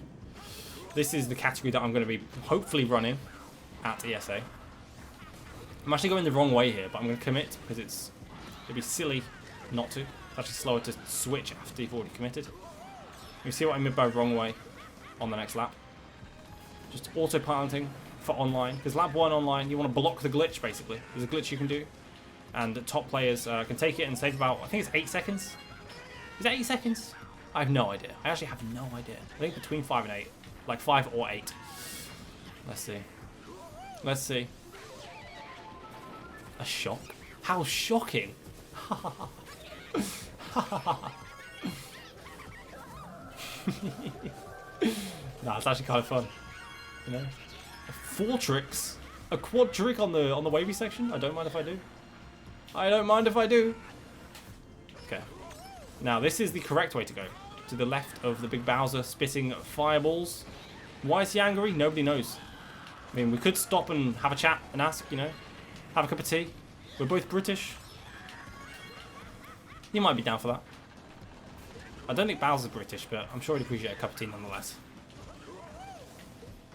this is the category that I'm going to be hopefully running at ESA. I'm actually going the wrong way here, but I'm going to commit because it'd be silly not to. It's actually slower to switch after you've already committed. You see what I mean by wrong way on the next lap. Just auto-piloting for online. Because lap 1 online, you want to block the glitch, basically. There's a glitch you can do. And the top players can take it and save about, I think it's 8 seconds. Is that 8 seconds? I have no idea. I actually have no idea. I think between 5 and 8. Like 5 or 8. Let's see. Let's see. A shock? How shocking! Nah, it's actually kind of fun. You know? 4 tricks. A quad trick on the wavy section? I don't mind if I do. I don't mind if I do. Okay. Now, this is the correct way to go. To the left of the big Bowser spitting fireballs. Why is he angry? Nobody knows. I mean, we could stop and have a chat and ask, you know. Have a cup of tea. We're both British. You might be down for that. I don't think Bowser's British, but I'm sure he'd appreciate a cup of tea nonetheless.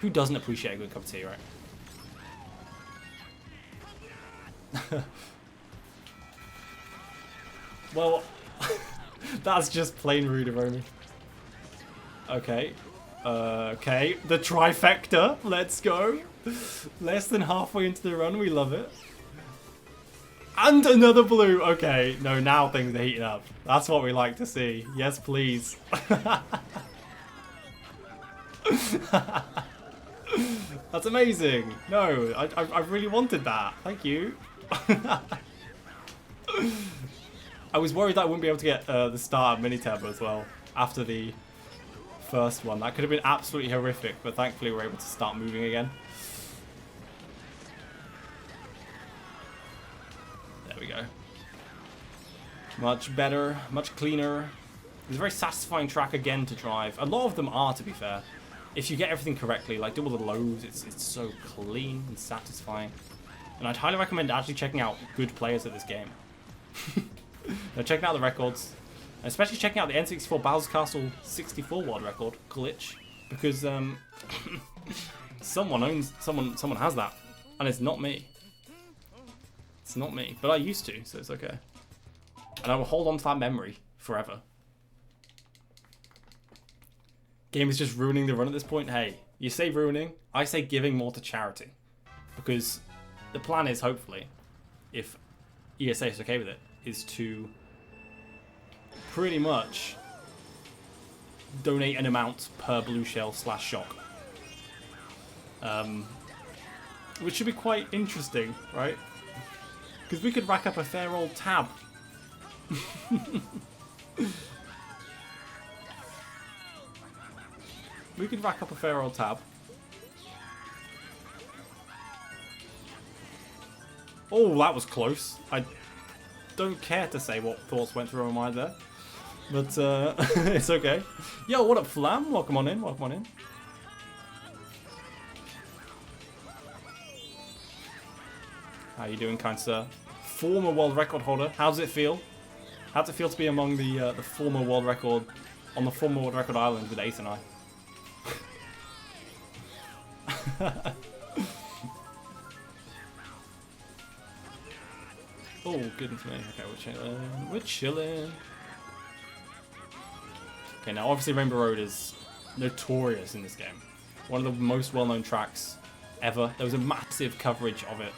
Who doesn't appreciate a good cup of tea, right? Well, that's just plain rude of me. Okay. Okay, the trifecta. Let's go. Less than halfway into the run, we love it. And another blue. Okay, no, now things are heating up. That's what we like to see. Yes, please. That's amazing. No, I really wanted that. Thank you. I was worried that I wouldn't be able to get the start of Minitab as well after the first one. That could have been absolutely horrific, but thankfully we're able to start moving again. There we go. Much better, much cleaner. It's a very satisfying track again to drive. A lot of them are, to be fair. If you get everything correctly, like do all the lows, it's so clean and satisfying. And I'd highly recommend actually checking out good players at this game. Now, checking out the records, especially checking out the N64 Bowser's Castle 64 world record glitch, because someone has that, and it's not me. It's not me, but I used to, so it's okay. And I will hold on to that memory forever. Game is just ruining the run at this point. Hey, you say ruining, I say giving more to charity, because the plan is hopefully, if ESA is okay with it, is to pretty much donate an amount per blue shell / shock. Which should be quite interesting, right? Because we could rack up a fair old tab. We could rack up a fair old tab. Oh, that was close. I don't care to say what thoughts went through my mind there. But it's okay. Yo, what up, Flam? Welcome on in, welcome on in. How you doing, kind sir? Former world record holder. How does it feel? How does it feel to be among the former world record, on the former world record island with Ace and I? Oh, goodness me. Okay, we're chilling. We're chilling. Okay, now obviously Rainbow Road is notorious in this game. One of the most well-known tracks ever. There was a massive coverage of it.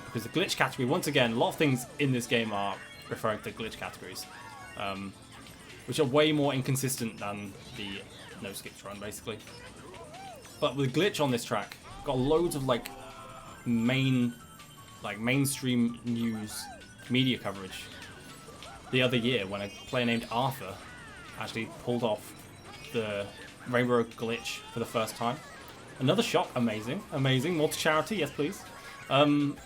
Because the glitch category, once again, a lot of things in this game are referring to glitch categories. Which are way more inconsistent than the no skips run, basically. But with glitch on this track, got loads of like mainstream news media coverage the other year when a player named Arthur actually pulled off the Rainbow Road glitch for the first time. Another shot, amazing, amazing. More to charity, yes please. Player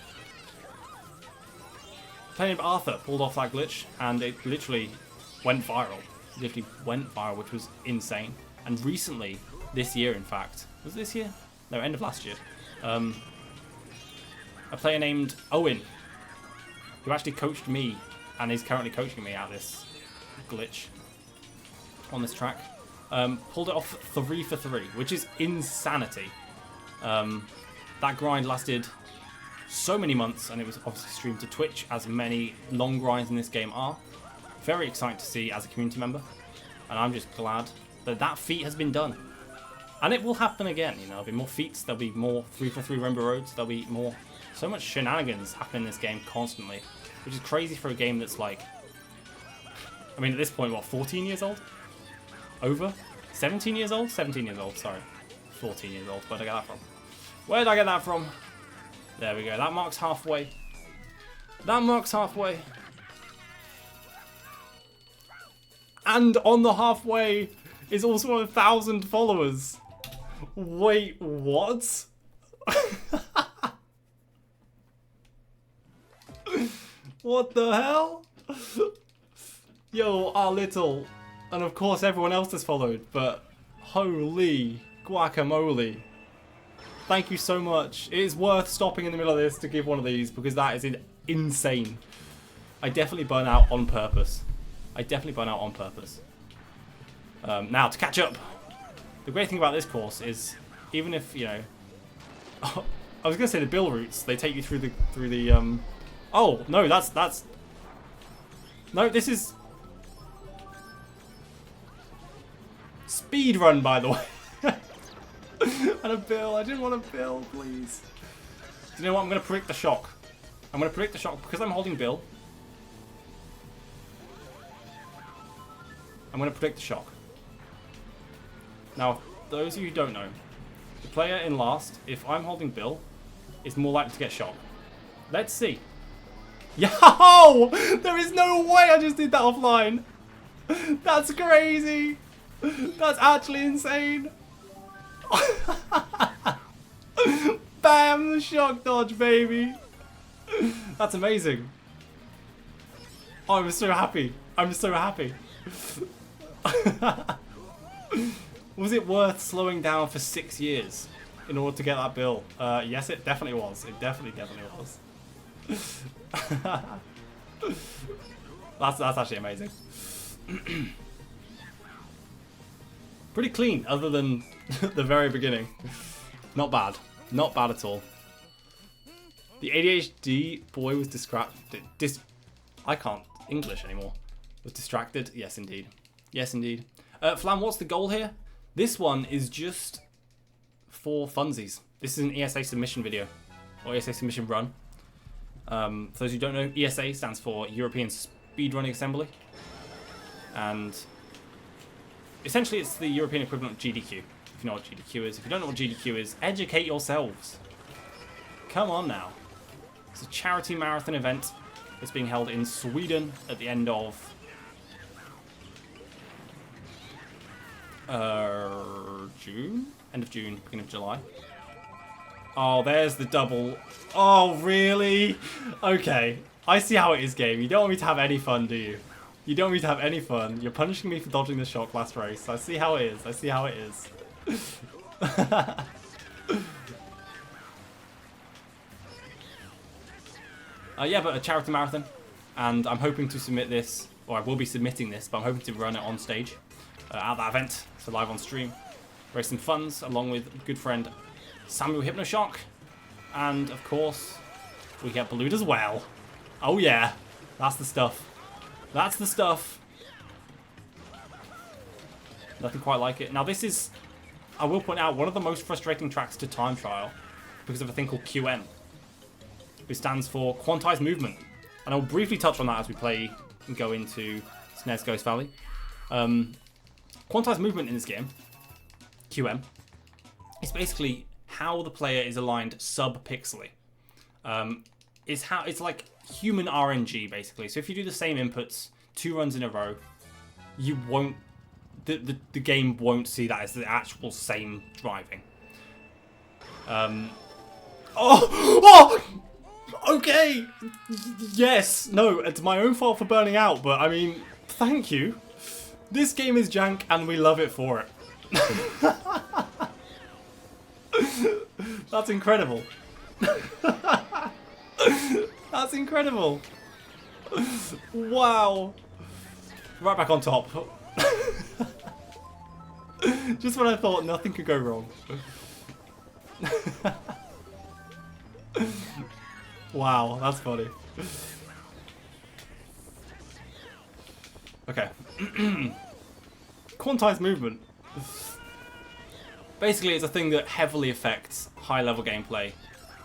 named Arthur pulled off that glitch and it literally went viral. Literally went viral, which was insane. And recently, this year in fact, was it this year? No, end of last year. A player named Owen, who actually coached me and is currently coaching me out this glitch on this track, pulled it off 3 for 3, which is insanity. That grind lasted so many months and it was obviously streamed to Twitch, as many long grinds in this game are. Very exciting to see as a community member, and I'm just glad that that feat has been done. And it will happen again, you know, there'll be more feats, there'll be more 3 for 3 Rainbow Roads, there'll be more, so much shenanigans happen in this game constantly, which is crazy for a game that's like, I mean at this point, what, 14 years old? Over? 17 years old? 17 years old, sorry. 14 years old, where'd I get that from? Where did I get that from? There we go, that marks halfway. That marks halfway. And on the halfway is also 1,000 followers. Wait, what? What the hell? Yo, our little. And of course everyone else has followed, but holy guacamole. Thank you so much. It is worth stopping in the middle of this to give one of these because that is insane. I definitely burn out on purpose. Now, to catch up. The great thing about this course is, even if, you know... I was going to say the bill routes, they take you through the oh, no, that's... No, this is... Speed run, by the way. And a bill. I didn't want a bill, please. Do you know what? I'm going to predict the shock. I'm going to predict the shock because I'm holding Bill. I'm going to predict the shock. Now, those of you who don't know, the player in last, if I'm holding Bill, is more likely to get shock. Let's see. Yo! There is no way I just did that offline. That's crazy. That's actually insane. Bam! The shock dodge, baby. That's amazing. Oh, I'm so happy. I'm so happy. Was it worth slowing down for 6 years in order to get that bill? Yes, it definitely was. It definitely was. That's actually amazing. Pretty clean, other than the very beginning. Not bad. Not bad at all. The ADHD boy was distracted. I can't English anymore. Was distracted? Yes, indeed. Yes, indeed. Flam, what's the goal here? This one is just for funsies. This is an ESA submission video. Or ESA submission run. For those who don't know, ESA stands for European Speedrunning Assembly. And essentially it's the European equivalent of GDQ. If you know what GDQ is. If you don't know what GDQ is, educate yourselves. Come on now. It's a charity marathon event that's being held in Sweden at the end of June? End of June, beginning of July. Oh, there's the double. Oh, really? Okay. I see how it is, game. You don't want me to have any fun, do you? You don't want me to have any fun. You're punishing me for dodging the shock last race. I see how it is. I see how it is. Yeah, but a charity marathon. And I'm hoping to submit this, or I will be submitting this, but I'm hoping to run it on stage at that event. So live on stream. Raise some funds along with good friend Samuel Hypnoshock. And of course, we get Balloon as well. Oh yeah, that's the stuff. That's the stuff. Nothing quite like it. Now this is, I will point out, one of the most frustrating tracks to time trial because of a thing called QM, which stands for Quantized Movement. And I'll briefly touch on that as we play and go into SNES Ghost Valley. Quantized Movement in this game, QM, is basically how the player is aligned sub-pixely. It's like human RNG basically. So if you do the same inputs 2 runs in a row, you won't, the game won't see that as the actual same driving. Okay. Yes. No, it's my own fault for burning out, but I mean, thank you. This game is jank and we love it for it. That's incredible. That's incredible. Wow. Right back on top. Just when I thought nothing could go wrong. Wow, that's funny. Okay. Quantized movement. Basically, it's a thing that heavily affects high-level gameplay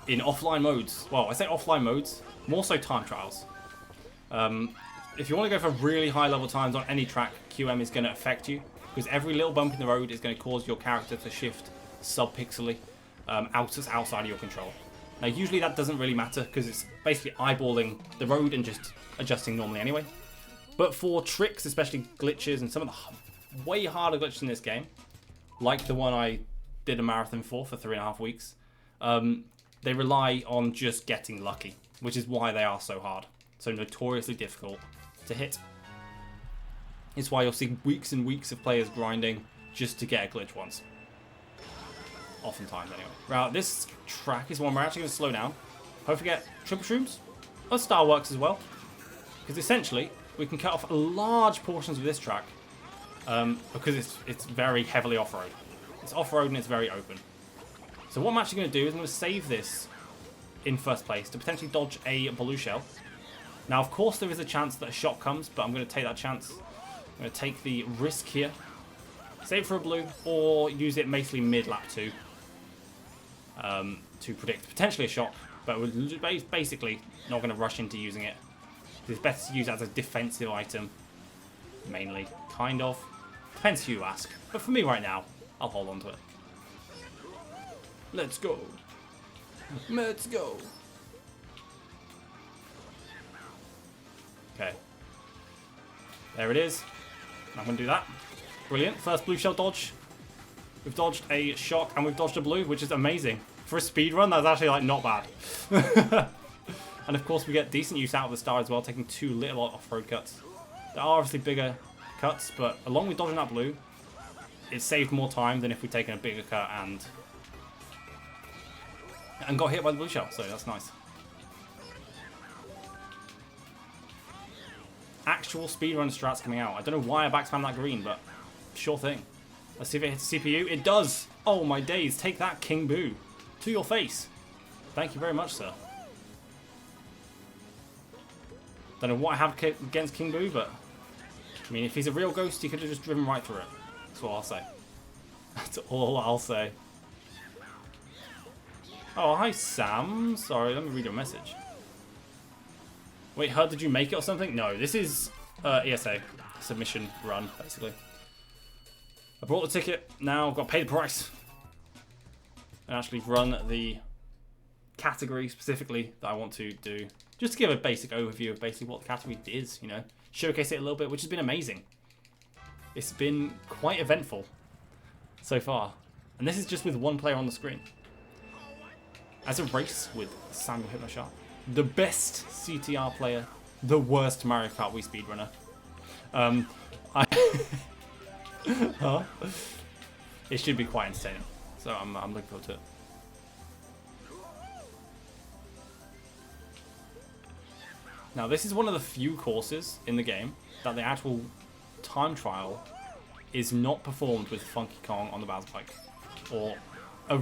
in offline modes. Well, I say offline modes, more so time trials. If you want to go for really high-level times on any track, QM is going to affect you, because every little bump in the road is going to cause your character to shift sub-pixely outside of your control. Now, usually that doesn't really matter, because it's basically eyeballing the road and just adjusting normally anyway. But for tricks, especially glitches and some of the way harder glitches in this game, like the one I did a marathon for 3.5 weeks, they rely on just getting lucky, which is why they are so hard. So notoriously difficult to hit. It's why you'll see weeks and weeks of players grinding just to get a glitch once. Oftentimes, anyway. Right, this track is one we're actually going to slow down. Don't forget triple shrooms. Other style works as well. Because essentially, we can cut off large portions of this track because it's very heavily off-road. It's off-road and it's very open. So what I'm actually going to do is I'm going to save this in first place to potentially dodge a blue shell. Now, of course, there is a chance that a shot comes, but I'm going to take that chance. I'm going to take the risk here. Save for a blue, or use it basically mid-lap 2 to predict potentially a shot, but we're basically not going to rush into using it. It's better to use it as a defensive item, mainly. Kind of. Depends who you ask. But for me right now, I'll hold on to it. Let's go. Let's go. Okay. There it is. I'm going to do that. Brilliant. First blue shell dodge. We've dodged a shock and we've dodged a blue, which is amazing. For a speed run, that's actually like not bad. And of course we get decent use out of the star as well, taking 2 little off-road cuts. There are obviously bigger cuts, but along with dodging that blue, it saved more time than if we'd taken a bigger cut and got hit by the blue shell, so that's nice. Actual speedrun strats coming out. I don't know why I backspam that green, but sure thing. Let's see if it hits the CPU. It does! Oh my days, take that, King Boo. To your face. Thank you very much, sir. Don't know what I have against King Boo, but I mean, if he's a real ghost, he could have just driven right through it. That's all I'll say. That's all I'll say. Oh, hi, Sam. Sorry, let me read your message. Wait, Hud, did you make it or something? No, this is ESA. Submission run, basically. I bought the ticket. Now I've got to pay the price. And actually run the category specifically that I want to do. Just to give a basic overview of basically what the category is, you know. Showcase it a little bit, which has been amazing. It's been quite eventful so far. And this is just with one player on the screen. As a race with Samuel Hypnoshark, the best CTR player, the worst Mario Kart Wii speedrunner. Huh? It should be quite entertaining. So I'm looking forward to it. Now this is one of the few courses in the game that the actual time trial is not performed with Funky Kong on the Bowser bike, or a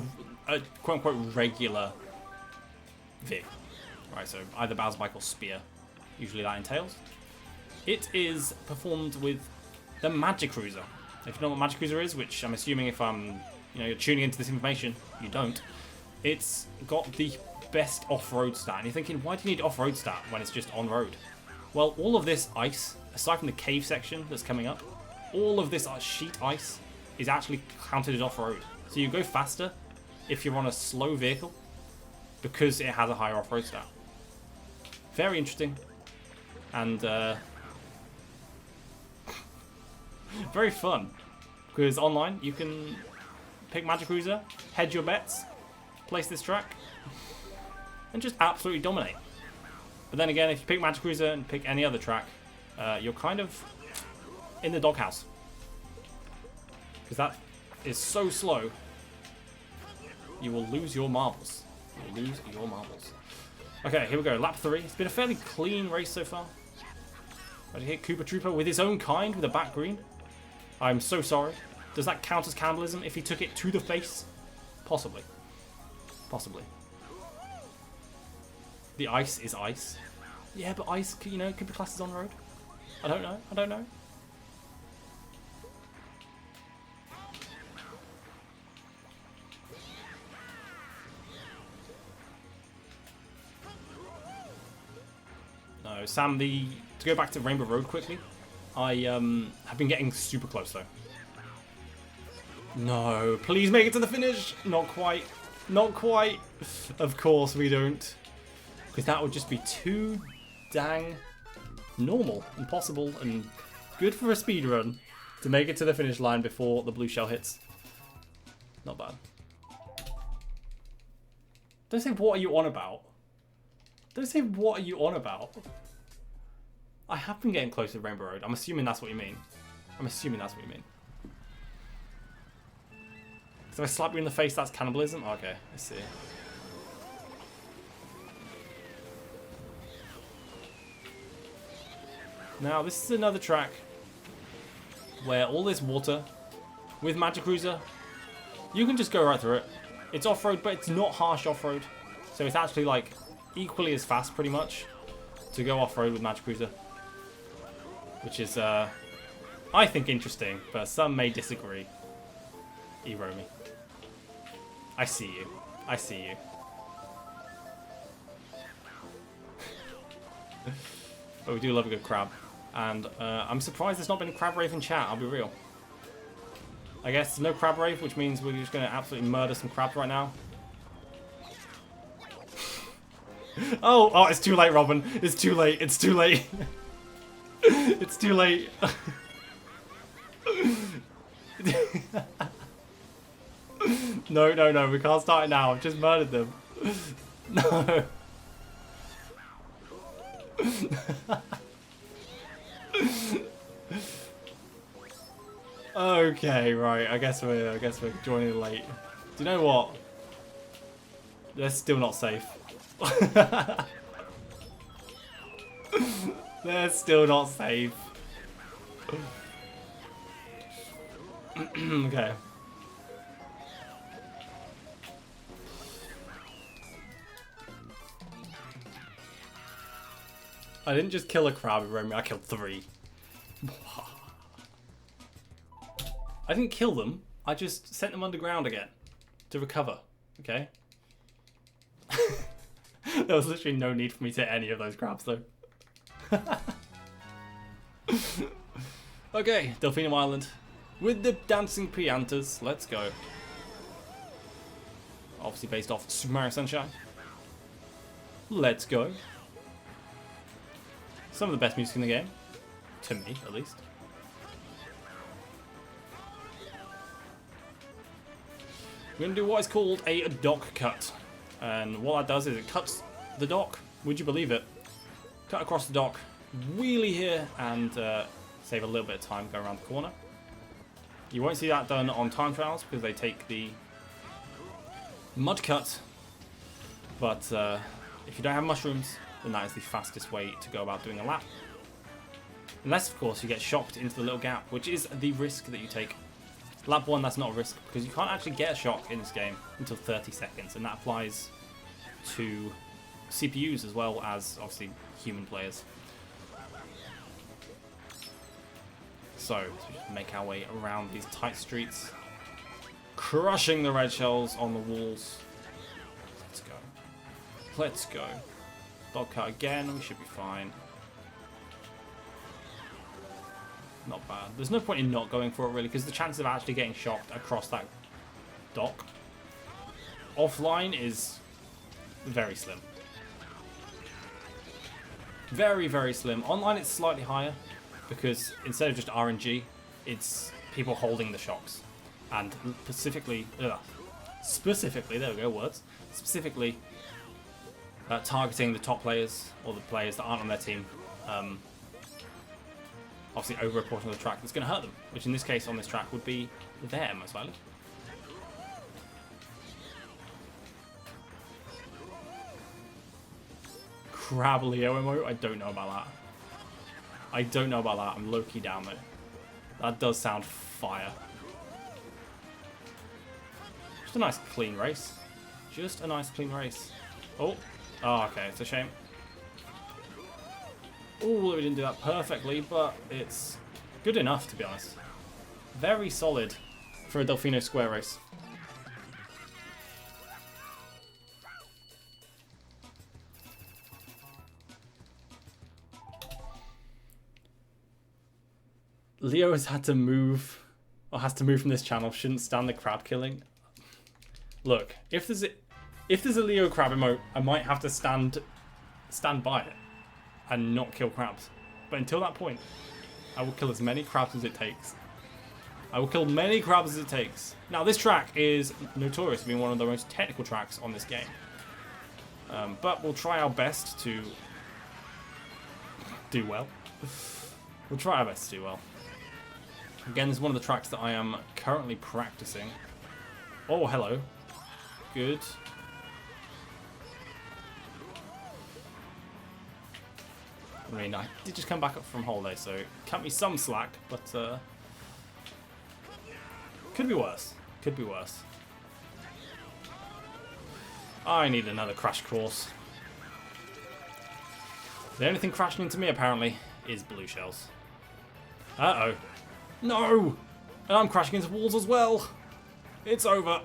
quote-unquote regular vehicle. Right, so either Bowser bike or Spear, usually that entails. It is performed with the Magic Cruiser. If you know what Magic Cruiser is, which I'm assuming if you're tuning into this information, you don't. It's got the best off-road stat. And you're thinking, why do you need off-road stat when it's just on-road? Well, all of this ice, aside from the cave section that's coming up, all of this sheet ice is actually counted as off-road. So you go faster if you're on a slow vehicle because it has a higher off-road stat. Very interesting. And very fun. Because online, you can pick Magic Cruiser, hedge your bets, place this track, and just absolutely dominate. But then again, if you pick Magic Cruiser and pick any other track, you're kind of in the doghouse. Because that is so slow, you will lose your marbles. You will lose your marbles. Okay, here we go. Lap 3. It's been a fairly clean race so far. Ready to hit Koopa Trooper with his own kind with a back green. I'm so sorry. Does that count as cannibalism if he took it to the face? Possibly. Possibly. The ice is ice. Yeah, but ice, could be classed as on-road. I don't know. I don't know. No, Sam, to go back to Rainbow Road quickly, I have been getting super close though. No, please make it to the finish. Not quite. Not quite. Of course we don't. Because that would just be too dang normal and possible and good for a speedrun to make it to the finish line before the blue shell hits. Not bad. Don't say what are you on about. Don't say what are you on about. I have been getting close to Rainbow Road. I'm assuming that's what you mean. I'm assuming that's what you mean. So if I slap you in the face, that's cannibalism? Okay, I see. Now, this is another track where all this water with Magic Cruiser, you can just go right through it. It's off-road, but it's not harsh off-road. So it's actually like equally as fast pretty much to go off-road with Magic Cruiser. Which is, I think, interesting, but some may disagree. Eromi. I see you. I see you. But we do love a good crab. And I'm surprised there's not been a crab rave in chat, I'll be real. I guess no crab rave, which means we're just going to absolutely murder some crabs right now. Oh, it's too late, Robin. It's too late. It's too late. It's too late. No, we can't start it now. I've just murdered them. No. Okay, right. I guess we're joining late. Do you know what? They're still not safe. They're still not safe. Okay. I didn't just kill a crab in Remy, I killed 3. I didn't kill them, I just sent them underground again to recover, okay? There was literally no need for me to hit any of those crabs though. Okay, Delphinum Island with the dancing piantas, let's go. Obviously based off Super Mario Sunshine. Let's go. Some of the best music in the game, to me at least. We're going to do what is called a dock cut. And what that does is it cuts the dock, would you believe it? Cut across the dock, wheelie here, and save a little bit of time going around the corner. You won't see that done on time trials because they take the mud cut. But if you don't have mushrooms, then that is the fastest way to go about doing a lap. Unless, of course, you get shocked into the little gap, which is the risk that you take. Lap 1, that's not a risk, because you can't actually get a shock in this game until 30 seconds, and that applies to CPUs as well as, obviously, human players. So, let's just make our way around these tight streets, crushing the red shells on the walls. Let's go. Let's go. Dog cut again, we should be fine. Not bad. There's no point in not going for it really, because the chance of actually getting shocked across that dock offline is very slim. Very, very slim. Online it's slightly higher, because instead of just RNG, it's people holding the shocks. And specifically, there we go, words. Specifically, targeting the top players, or the players that aren't on their team, obviously over a portion of the track that's going to hurt them, which in this case on this track would be there most likely. Crab Leo emote? I don't know about that. I don't know about that. I'm low-key down though. That does sound fire. Just a nice clean race. Just a nice clean race. Oh, okay, it's a shame. Oh, we didn't do that perfectly, but it's good enough, to be honest. Very solid for a Delfino Square race. Leo has had to move, or has to move from this channel. Shouldn't stand the crab killing. Look, if there's a Leo crab emote, I might have to stand by it and not kill crabs. But until that point, I will kill as many crabs as it takes. I will kill many crabs as it takes. Now, this track is notorious for being one of the most technical tracks on this game. But we'll try our best to do well. We'll try our best to do well. Again, this is one of the tracks that I am currently practicing. Oh, hello. Good. I mean, I did just come back up from holiday, so cut me some slack, but could be worse. Could be worse. I need another crash course. The only thing crashing into me, apparently, is blue shells. Uh-oh. No! And I'm crashing into walls as well. It's over.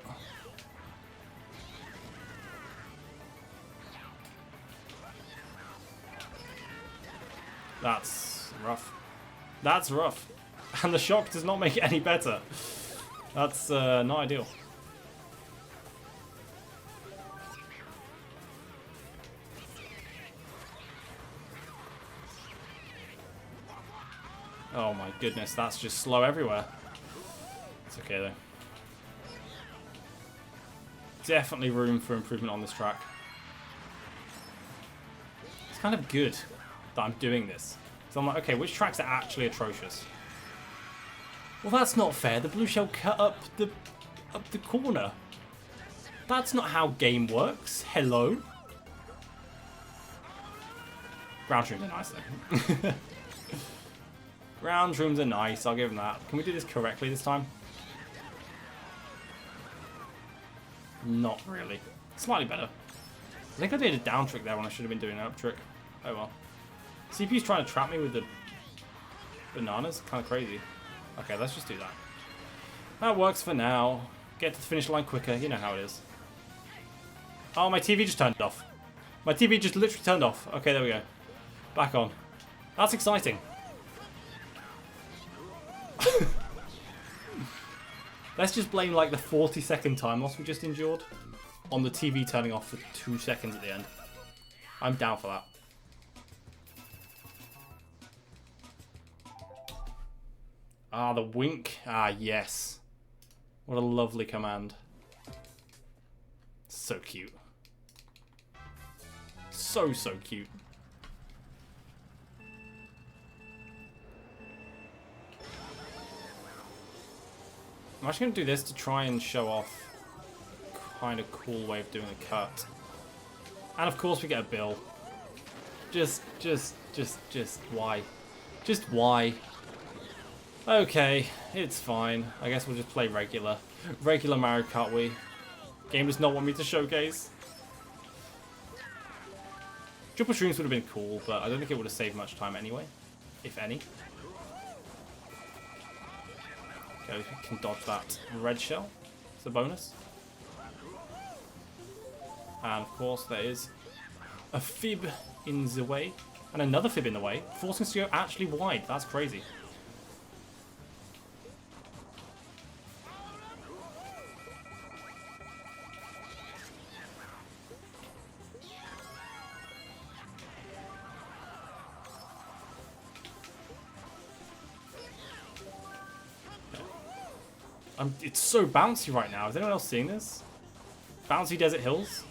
That's rough. That's rough. And the shock does not make it any better. That's not ideal. Oh my goodness, that's just slow everywhere. It's okay though. Definitely room for improvement on this track. It's kind of good that I'm doing this. So I'm like, okay, which tracks are actually atrocious? Well, that's not fair. The blue shell cut up the corner. That's not how game works. Hello. Ground shrooms are nice though. Ground shrooms are nice. I'll give them that. Can we do this correctly this time? Not really. Slightly better. I think I did a down trick there when I should have been doing an up trick. Oh well. CPU's trying to trap me with the bananas. Kind of crazy. Okay, let's just do that. That works for now. Get to the finish line quicker. You know how it is. Oh, my TV just turned off. My TV just literally turned off. Okay, there we go. Back on. That's exciting. Let's just blame like the 40-second time loss we just endured on the TV turning off for 2 seconds at the end. I'm down for that. Ah, the wink. Ah, yes. What a lovely command. So cute. So, so cute. I'm actually going to do this to try and show off kind of cool way of doing a cut. And of course we get a bill. Just why? Just why? Okay, it's fine. I guess we'll just play regular Mario Kart Wii. Game does not want me to showcase. Triple Shrooms would have been cool, but I don't think it would have saved much time anyway, if any. Okay, we can dodge that red shell. It's a bonus. And of course there is a fib in the way. And another fib in the way, forcing us to go actually wide. That's crazy. It's so bouncy right now. Is anyone else seeing this? Bouncy Desert Hills.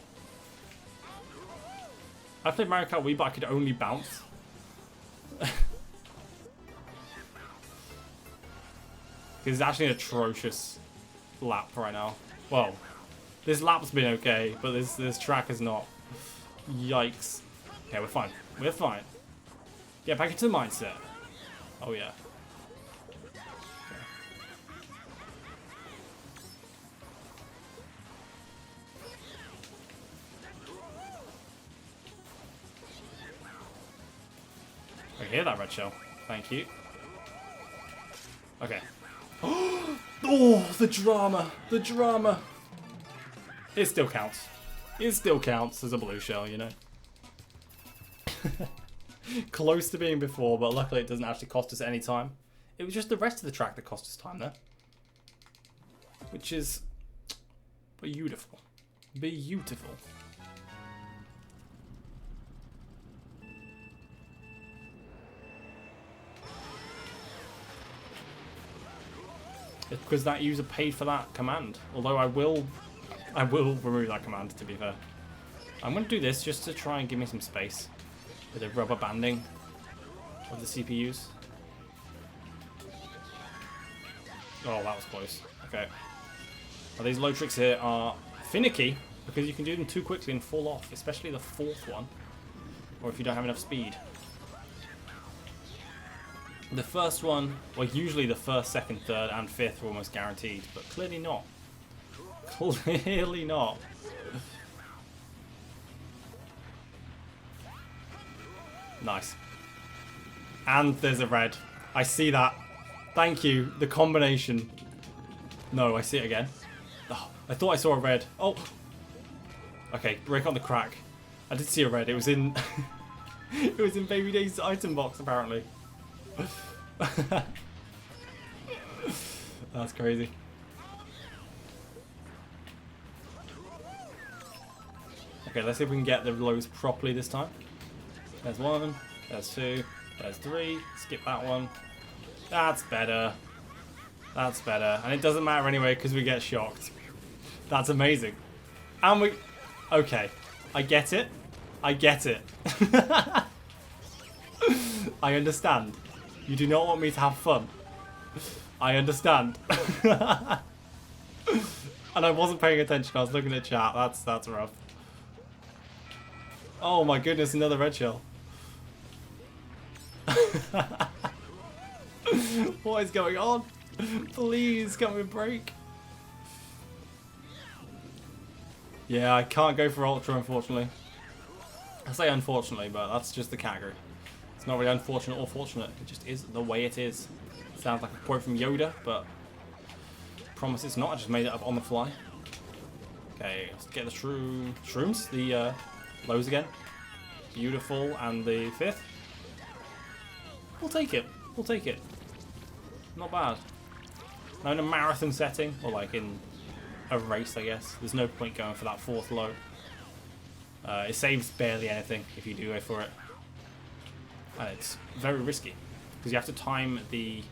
I played Mario Kart Wii, but I could only bounce. It's actually an atrocious lap right now. Well, this lap's been okay, but this track is not. Yikes. Okay, we're fine. We're fine. Get back into the mindset. Oh yeah. I hear that red shell. Thank you. Okay. Oh, the drama. The drama. It still counts. It still counts as a blue shell, you know. Close to being before, but luckily it doesn't actually cost us any time. It was just the rest of the track that cost us time there. Which is beautiful. Beautiful. It's because that user paid for that command. Although I will remove that command, to be fair. I'm going to do this just to try and give me some space with the rubber banding of the CPUs. Oh, that was close. Okay. Now, these low tricks here are finicky because you can do them too quickly and fall off, especially the fourth one, or if you don't have enough speed. The first one, well, usually the first, second, third, and fifth are almost guaranteed, but clearly not. Clearly not. Nice. And there's a red. I see that. Thank you. The combination. No, I see it again. Oh, I thought I saw a red. Oh. Okay, break on the crack. I did see a red. It was in... it was in Baby Day's item box, apparently. That's crazy. Okay, let's see if we can get the lows properly this time. There's one, there's two, there's three. Skip that one. That's better. That's better. And it doesn't matter anyway because we get shocked. That's amazing. And we... Okay. I get it. I get it. I understand. You do not want me to have fun. I understand. And I wasn't paying attention. I was looking at chat. That's rough. Oh my goodness, another red shell. What is going on? Please, can we break? Yeah, I can't go for Ultra, unfortunately. I say unfortunately, but that's just the category. It's not really unfortunate or fortunate. It just is the way it is. Sounds like a quote from Yoda, but promise it's not. I just made it up on the fly. Okay, let's get the shrooms, the lows again. Beautiful, and the fifth. We'll take it. We'll take it. Not bad. Now in a marathon setting, or like in a race, I guess, there's no point going for that fourth low. It saves barely anything if you do go for it. And it's very risky, because you have to time the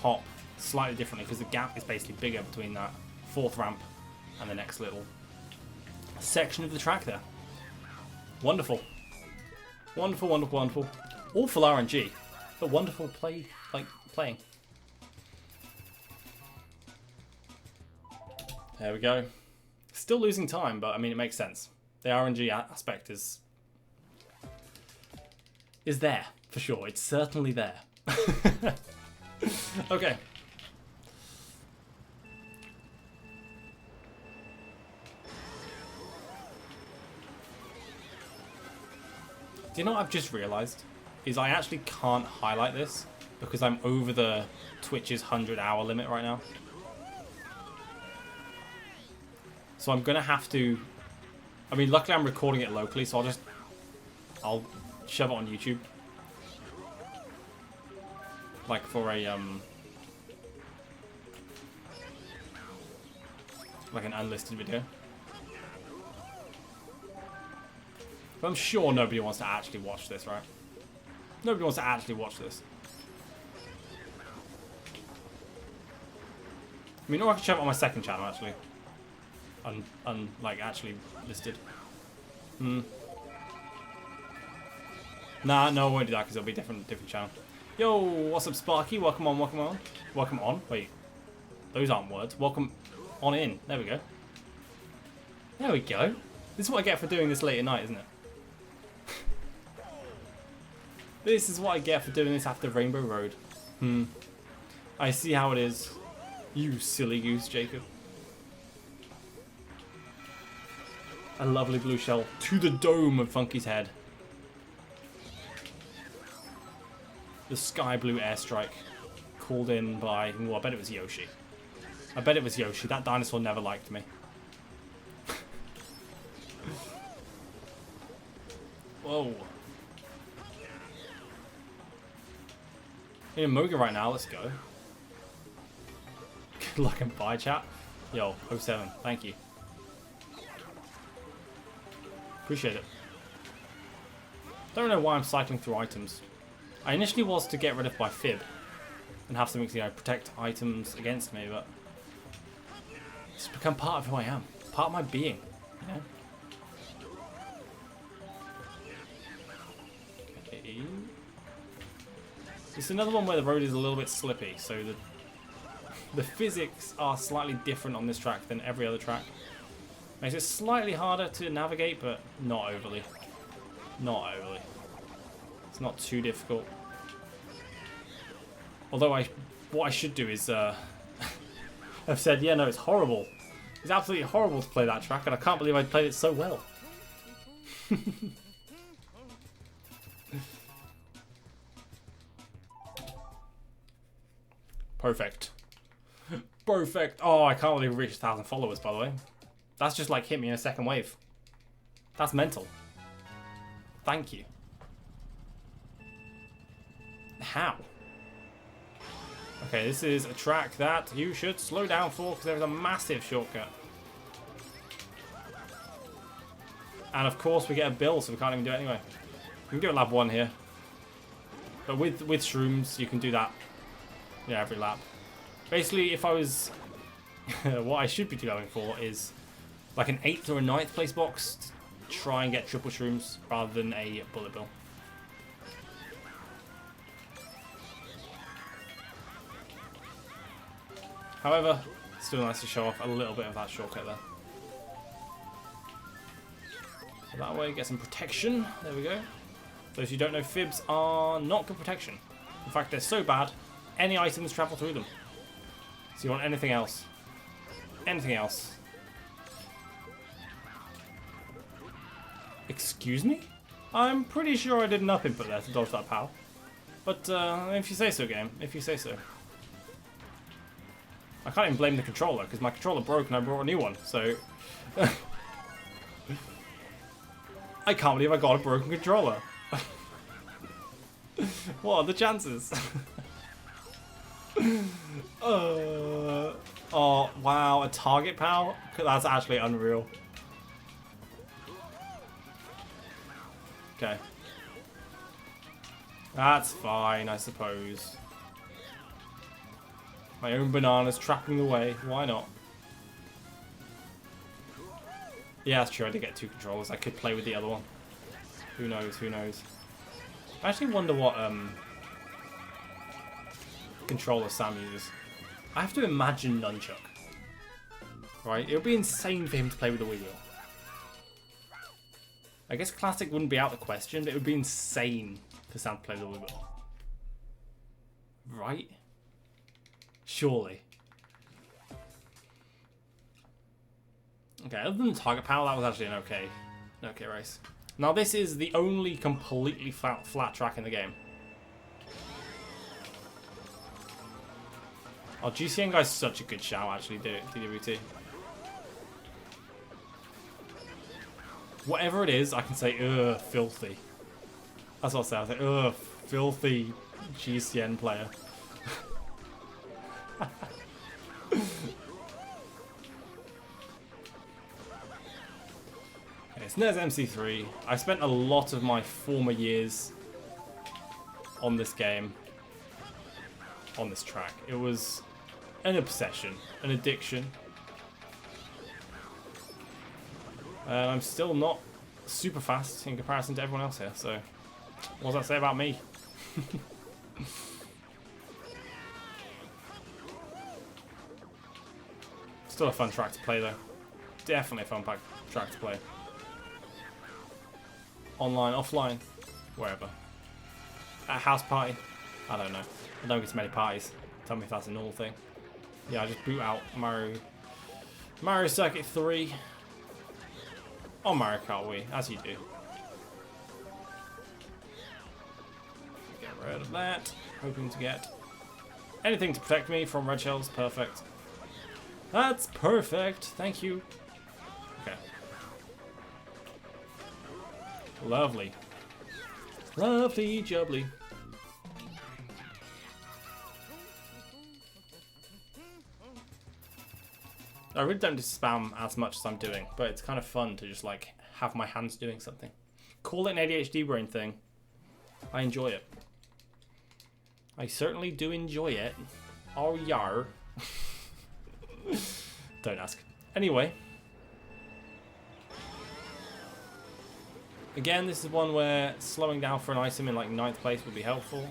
hop slightly differently, because the gap is basically bigger between that fourth ramp and the next little section of the track there. Wonderful. Wonderful, wonderful, wonderful. Awful RNG, but wonderful playing. There we go. Still losing time, but I mean it makes sense. The RNG aspect is there for sure. It's certainly there. Okay. Do you know what I've just realised? Is I actually can't highlight this because I'm over the Twitch's 100-hour limit right now. So I'm gonna have to... I mean, luckily I'm recording it locally, so I'll shove it on YouTube. Like for a, like an unlisted video. But I'm sure nobody wants to actually watch this, right? Nobody wants to actually watch this. I mean, or I can shove it on my second channel, actually. Like, actually listed. Nah, no, I won't do that, because it'll be a different channel. Yo, what's up, Sparky? Welcome on, welcome on. Welcome on. Wait. Those aren't words. Welcome on in. There we go. There we go. This is what I get for doing this late at night, isn't it? This is what I get for doing this after Rainbow Road. I see how it is. You silly goose, Jacob. A lovely blue shell to the dome of Funky's head. The sky blue airstrike called in by... Ooh, I bet it was Yoshi. I bet it was Yoshi. That dinosaur never liked me. Whoa. In Moga right now, let's go. Good luck and bye, chat. Yo, 07, thank you. Appreciate it. Don't know why I'm cycling through items. I initially was to get rid of my fib, and have something to, you know, protect items against me, but it's become part of who I am, part of my being, you know? Okay. It's another one where the road is a little bit slippy, so the physics are slightly different on this track than every other track. Makes it slightly harder to navigate, but not overly. Not overly. It's not too difficult. Although what I should do is, I've said, yeah, no, it's horrible. It's absolutely horrible to play that track, and I can't believe I played it so well. Perfect. Perfect. Oh, I can't believe we reached 1,000 followers, by the way. That's just like hit me in a second wave. That's mental. Thank you. How? Okay, this is a track that you should slow down for because there's a massive shortcut. And of course we get a bill, so we can't even do it anyway. We can do a lap 1 here. But with shrooms, you can do that, yeah, every lap. Basically, if I was... what I should be going for is like an 8th or a 9th place box to try and get triple shrooms rather than a bullet bill. However, still nice to show off a little bit of that shortcut there. So that way, get some protection. There we go. Those who don't know, fibs are not good protection. In fact, they're so bad, any items travel through them. So you want anything else? Anything else? Excuse me? I'm pretty sure I did an up input there to dodge that POW. But if you say so, game. If you say so. I can't even blame the controller, because my controller broke and I brought a new one, so... I can't believe I got a broken controller. What are the chances? Oh, wow, a target POW? That's actually unreal. Okay. That's fine, I suppose. My own banana's trapping the way. Why not? Yeah, that's true. I did get 2 controllers. I could play with the other one. Who knows? Who knows? I actually wonder what controller Sam uses. I have to imagine nunchuck. Right? It would be insane for him to play with a Wii wheel. I guess classic wouldn't be out of the question, but it would be insane for Sam to play with a Wii wheel. Right? Surely. Okay, other than target POW, that was actually an okay race. Now this is the only completely flat track in the game. Oh, GCN guy's such a good shout, actually, DWT. Whatever it is, I can say, ugh, filthy. That's what I'll say. I'll say, ugh, filthy GCN player. Okay, SNES MC3. I spent a lot of my former years on this game, on this track. It was an obsession, an addiction. And I'm still not super fast in comparison to everyone else here, so what does that say about me? Still a fun track to play though. Definitely a fun track to play. Online, offline, wherever. At a house party? I don't know. I don't get to many parties. Tell me if that's a normal thing. Yeah, I just boot out Mario Circuit 3 on Mario Kart Wii, as you do. Get rid of that. Hoping to get anything to protect me from red shells. Perfect. That's perfect. Thank you. Okay. Lovely. Lovely jubbly. I really don't just spam as much as I'm doing, but it's kind of fun to just like have my hands doing something. Call it an ADHD brain thing. I enjoy it. I certainly do enjoy it. Oh, yar. Don't ask. Anyway. Again, this is one where slowing down for an item in like 9th place would be helpful.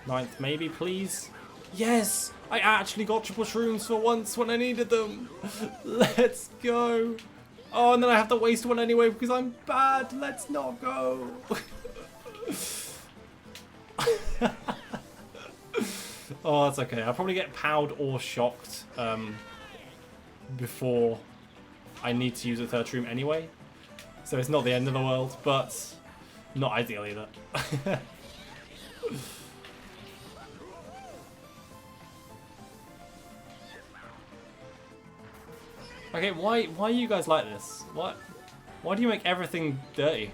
9th maybe, please. Yes! I actually got triple shrooms for once when I needed them. Let's go. Oh, and then I have to waste one anyway because I'm bad. Let's not go. Oh, that's okay. I'll probably get powed or shocked before I need to use a 3rd shroom anyway. So it's not the end of the world, but not ideal either. Okay, why are you guys like this? Why do you make everything dirty?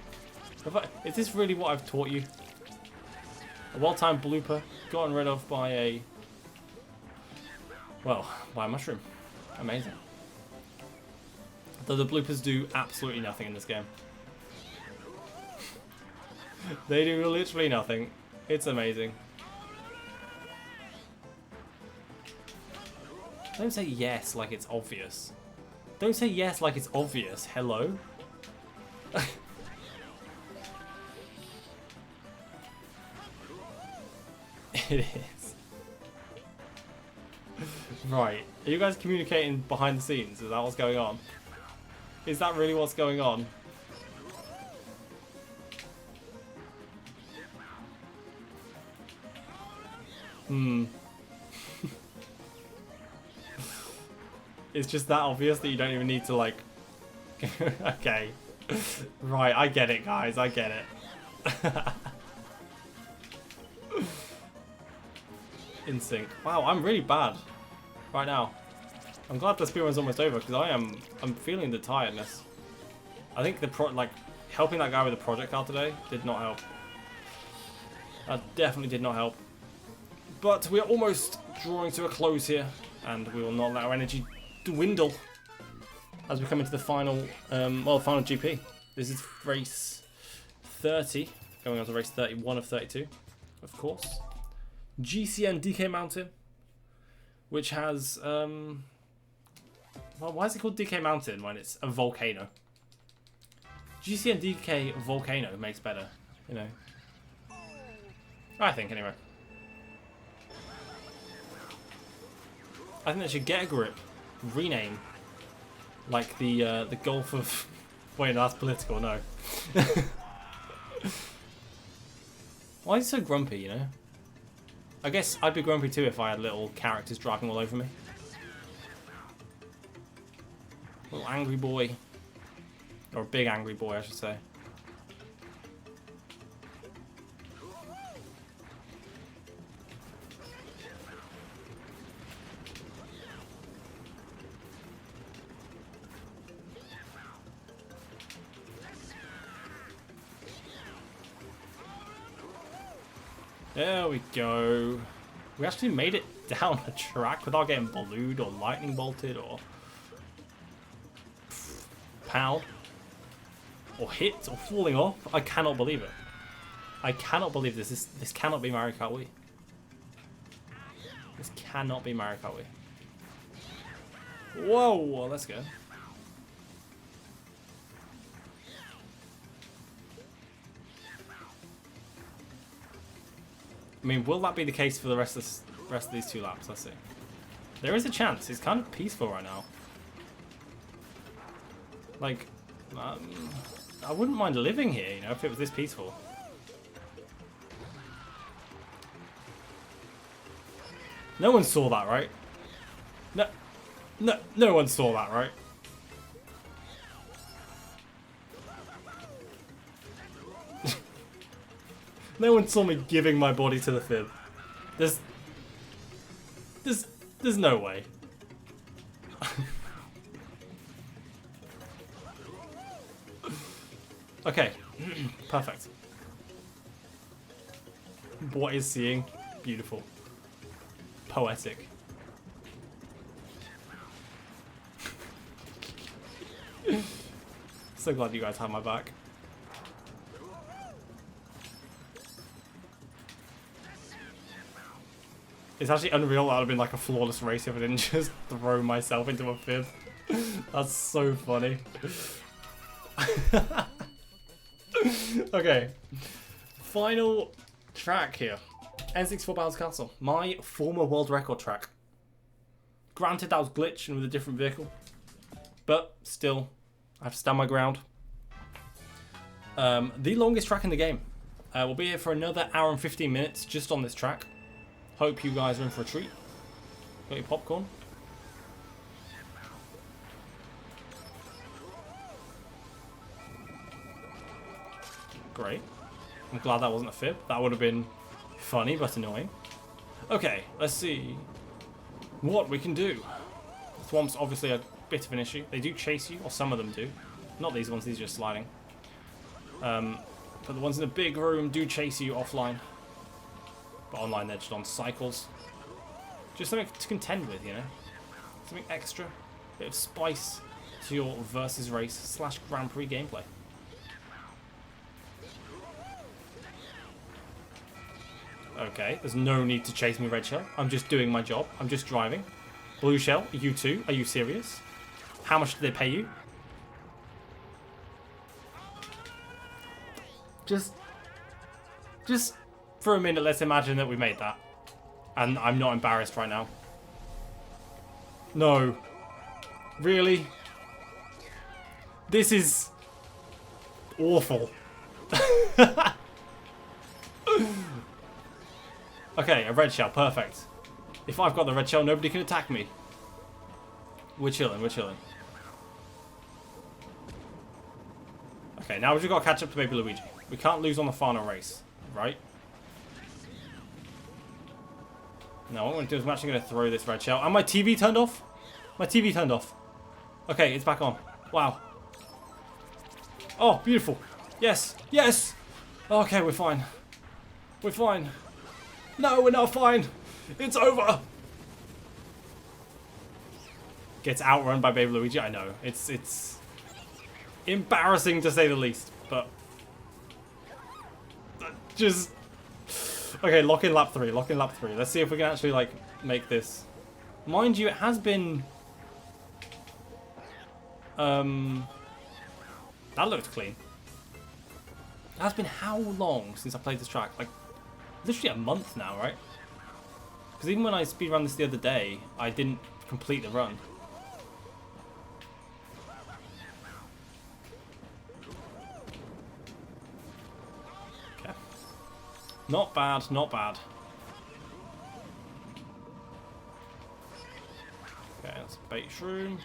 Is this really what I've taught you? A well-timed blooper, gotten rid of by a... well, by a mushroom. Amazing. Though the bloopers do absolutely nothing in this game. They do literally nothing. It's amazing. Don't say yes like it's obvious. Don't say yes like it's obvious. Hello? It is. Right. Are you guys communicating behind the scenes? Is that what's going on? Is that really what's going on? It's just that obvious that you don't even need to like... Okay. Right, I get it, guys. I get it. In sync. Wow, I'm really bad right now. I'm glad the speedrun's almost over because I'm feeling the tiredness. I think the helping that guy with the projectile today did not help. That definitely did not help. But we're almost drawing to a close here, and we will not let our energy dwindle as we come into the final, final GP. This is race 30, going on to race 31 of 32, of course. GCN DK Mountain, which has, well, why is it called DK Mountain when it's a volcano? GCN DK Volcano makes better, you know. I think, anyway. I think they should get a grip, rename, like the Gulf of... Wait, no, that's political, no. Why is he so grumpy, you know? I guess I'd be grumpy too if I had little characters driving all over me. Little angry boy. Or a big angry boy, I should say. There we go. We actually made it down the track without getting ballooed or lightning bolted or pound or hit or falling off. I cannot believe it. I cannot believe this. This cannot be Mario Kart Wii. This cannot be Mario Kart Wii. Whoa, let's go. I mean, will that be the case for the rest of these 2 laps? Let's see. There is a chance. It's kind of peaceful right now. Like, I wouldn't mind living here, you know, if it was this peaceful. No one saw that, right? No one saw that, right? No one saw me giving my body to the fib. There's no way. Okay, perfect. What is seeing? Beautiful. Poetic. So glad you guys have my back. It's actually unreal that would have been like a flawless race if I didn't just throw myself into a fifth. That's so funny. Okay. Final track here. N64 Battles Castle. My former world record track. Granted, that was glitched and with a different vehicle. But still, I have to stand my ground. The longest track in the game. We'll be here for another hour and 15 minutes just on this track. Hope you guys are in for a treat. Got your popcorn? Great. I'm glad that wasn't a fib. That would have been funny but annoying. Okay, let's see what we can do. Swamp's obviously a bit of an issue. They do chase you, or some of them do. Not these ones, these are just sliding. But the ones in the big room do chase you offline. But online they're just on cycles. Just something to contend with, you know? Something extra. Bit of spice to your versus race / Grand Prix gameplay. Okay, there's no need to chase me, Red Shell. I'm just doing my job. I'm just driving. Blue Shell, you too? Are you serious? How much do they pay you? Just for a minute, let's imagine that we made that. And I'm not embarrassed right now. No. Really? This is awful. Okay, a red shell, perfect. If I've got the red shell, nobody can attack me. We're chilling, we're chilling. Okay, now we've just got to catch up to Baby Luigi. We can't lose on the final race, right? No, what I'm going to do is I'm actually going to throw this red shell. And my TV turned off? My TV turned off. Okay, it's back on. Wow. Oh, beautiful. Yes, yes! Okay, we're fine. We're fine. No, we're not fine. It's over. Gets outrun by Baby Luigi. I know. It's embarrassing to say the least, but just okay. Lock in lap 3. Lock in lap 3. Let's see if we can actually like make this. Mind you, it has been. That looked clean. It has been how long since I played this track? Like. Literally a month now, right? Because even when I speedrun this the other day, I didn't complete the run. Okay. Not bad, not bad. Okay, that's bait shroom.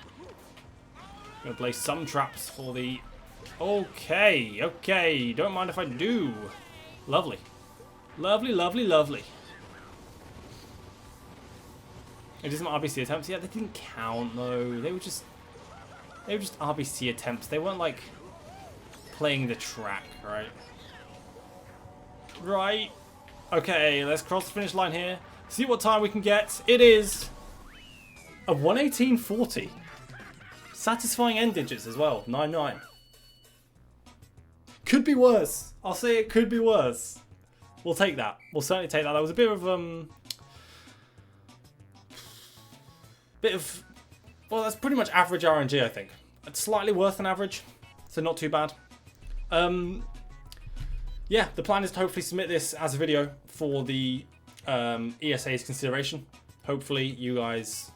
Gonna place some traps for the... Okay, okay. Don't mind if I do. Lovely. Lovely, lovely, lovely. It isn't RBC attempts. Yeah, they didn't count though. They were just RBC attempts. They weren't like playing the track, right? Right. Okay, let's cross the finish line here. See what time we can get. It is a 1:18:40. Satisfying end digits as well. 9-9. Could be worse. I'll say it could be worse. We'll take that. We'll certainly take that. That was a bit of well, that's pretty much average RNG, I think. It's slightly worse than average, so not too bad. Yeah, the plan is to hopefully submit this as a video for the ESA's consideration. Hopefully you guys,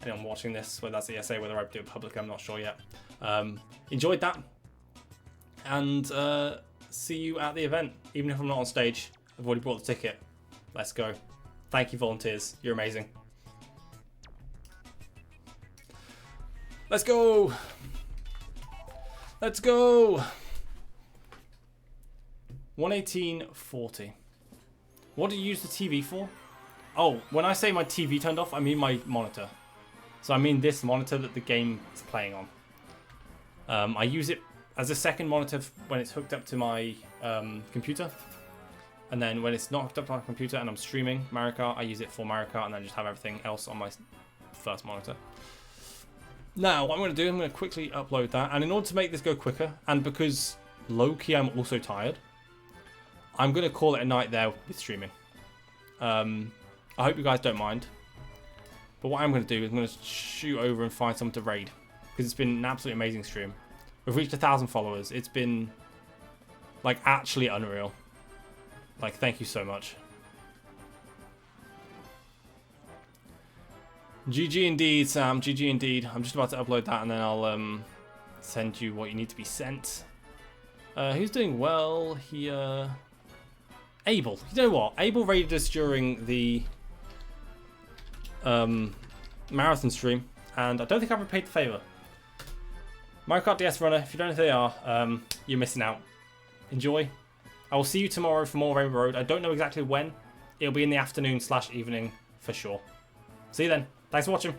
anyone watching this, whether that's ESA, whether I do it public, I'm not sure yet, enjoyed that. And see you at the event. Even if I'm not on stage, I've already bought the ticket. Let's go. Thank you, volunteers. You're amazing. Let's go. Let's go. 1:18:40. What do you use the TV for? Oh, when I say my TV turned off, I mean my monitor. So I mean this monitor that the game is playing on. I use it as a second monitor when it's hooked up to my computer. And then when it's not hooked up to my computer and I'm streaming Mario Kart, I use it for Mario Kart and then just have everything else on my first monitor. Now, what I'm going to do, I'm going to quickly upload that. And in order to make this go quicker, and because low-key I'm also tired, I'm going to call it a night there with streaming. I hope you guys don't mind. But what I'm going to do is I'm going to shoot over and find someone to raid. Because it's been an absolutely amazing stream. We've reached 1,000 followers. It's been, like, actually unreal. Like, thank you so much. GG indeed, Sam. GG indeed. I'm just about to upload that and then I'll send you what you need to be sent. Who's doing well here? Abel. You know what? Abel raided us during the marathon stream, and I don't think I've repaid the favour. Mario Kart DS Runner, if you don't know who they are, you're missing out. Enjoy. I will see you tomorrow for more Rainbow Road. I don't know exactly when. It'll be in the afternoon/evening for sure. See you then. Thanks for watching.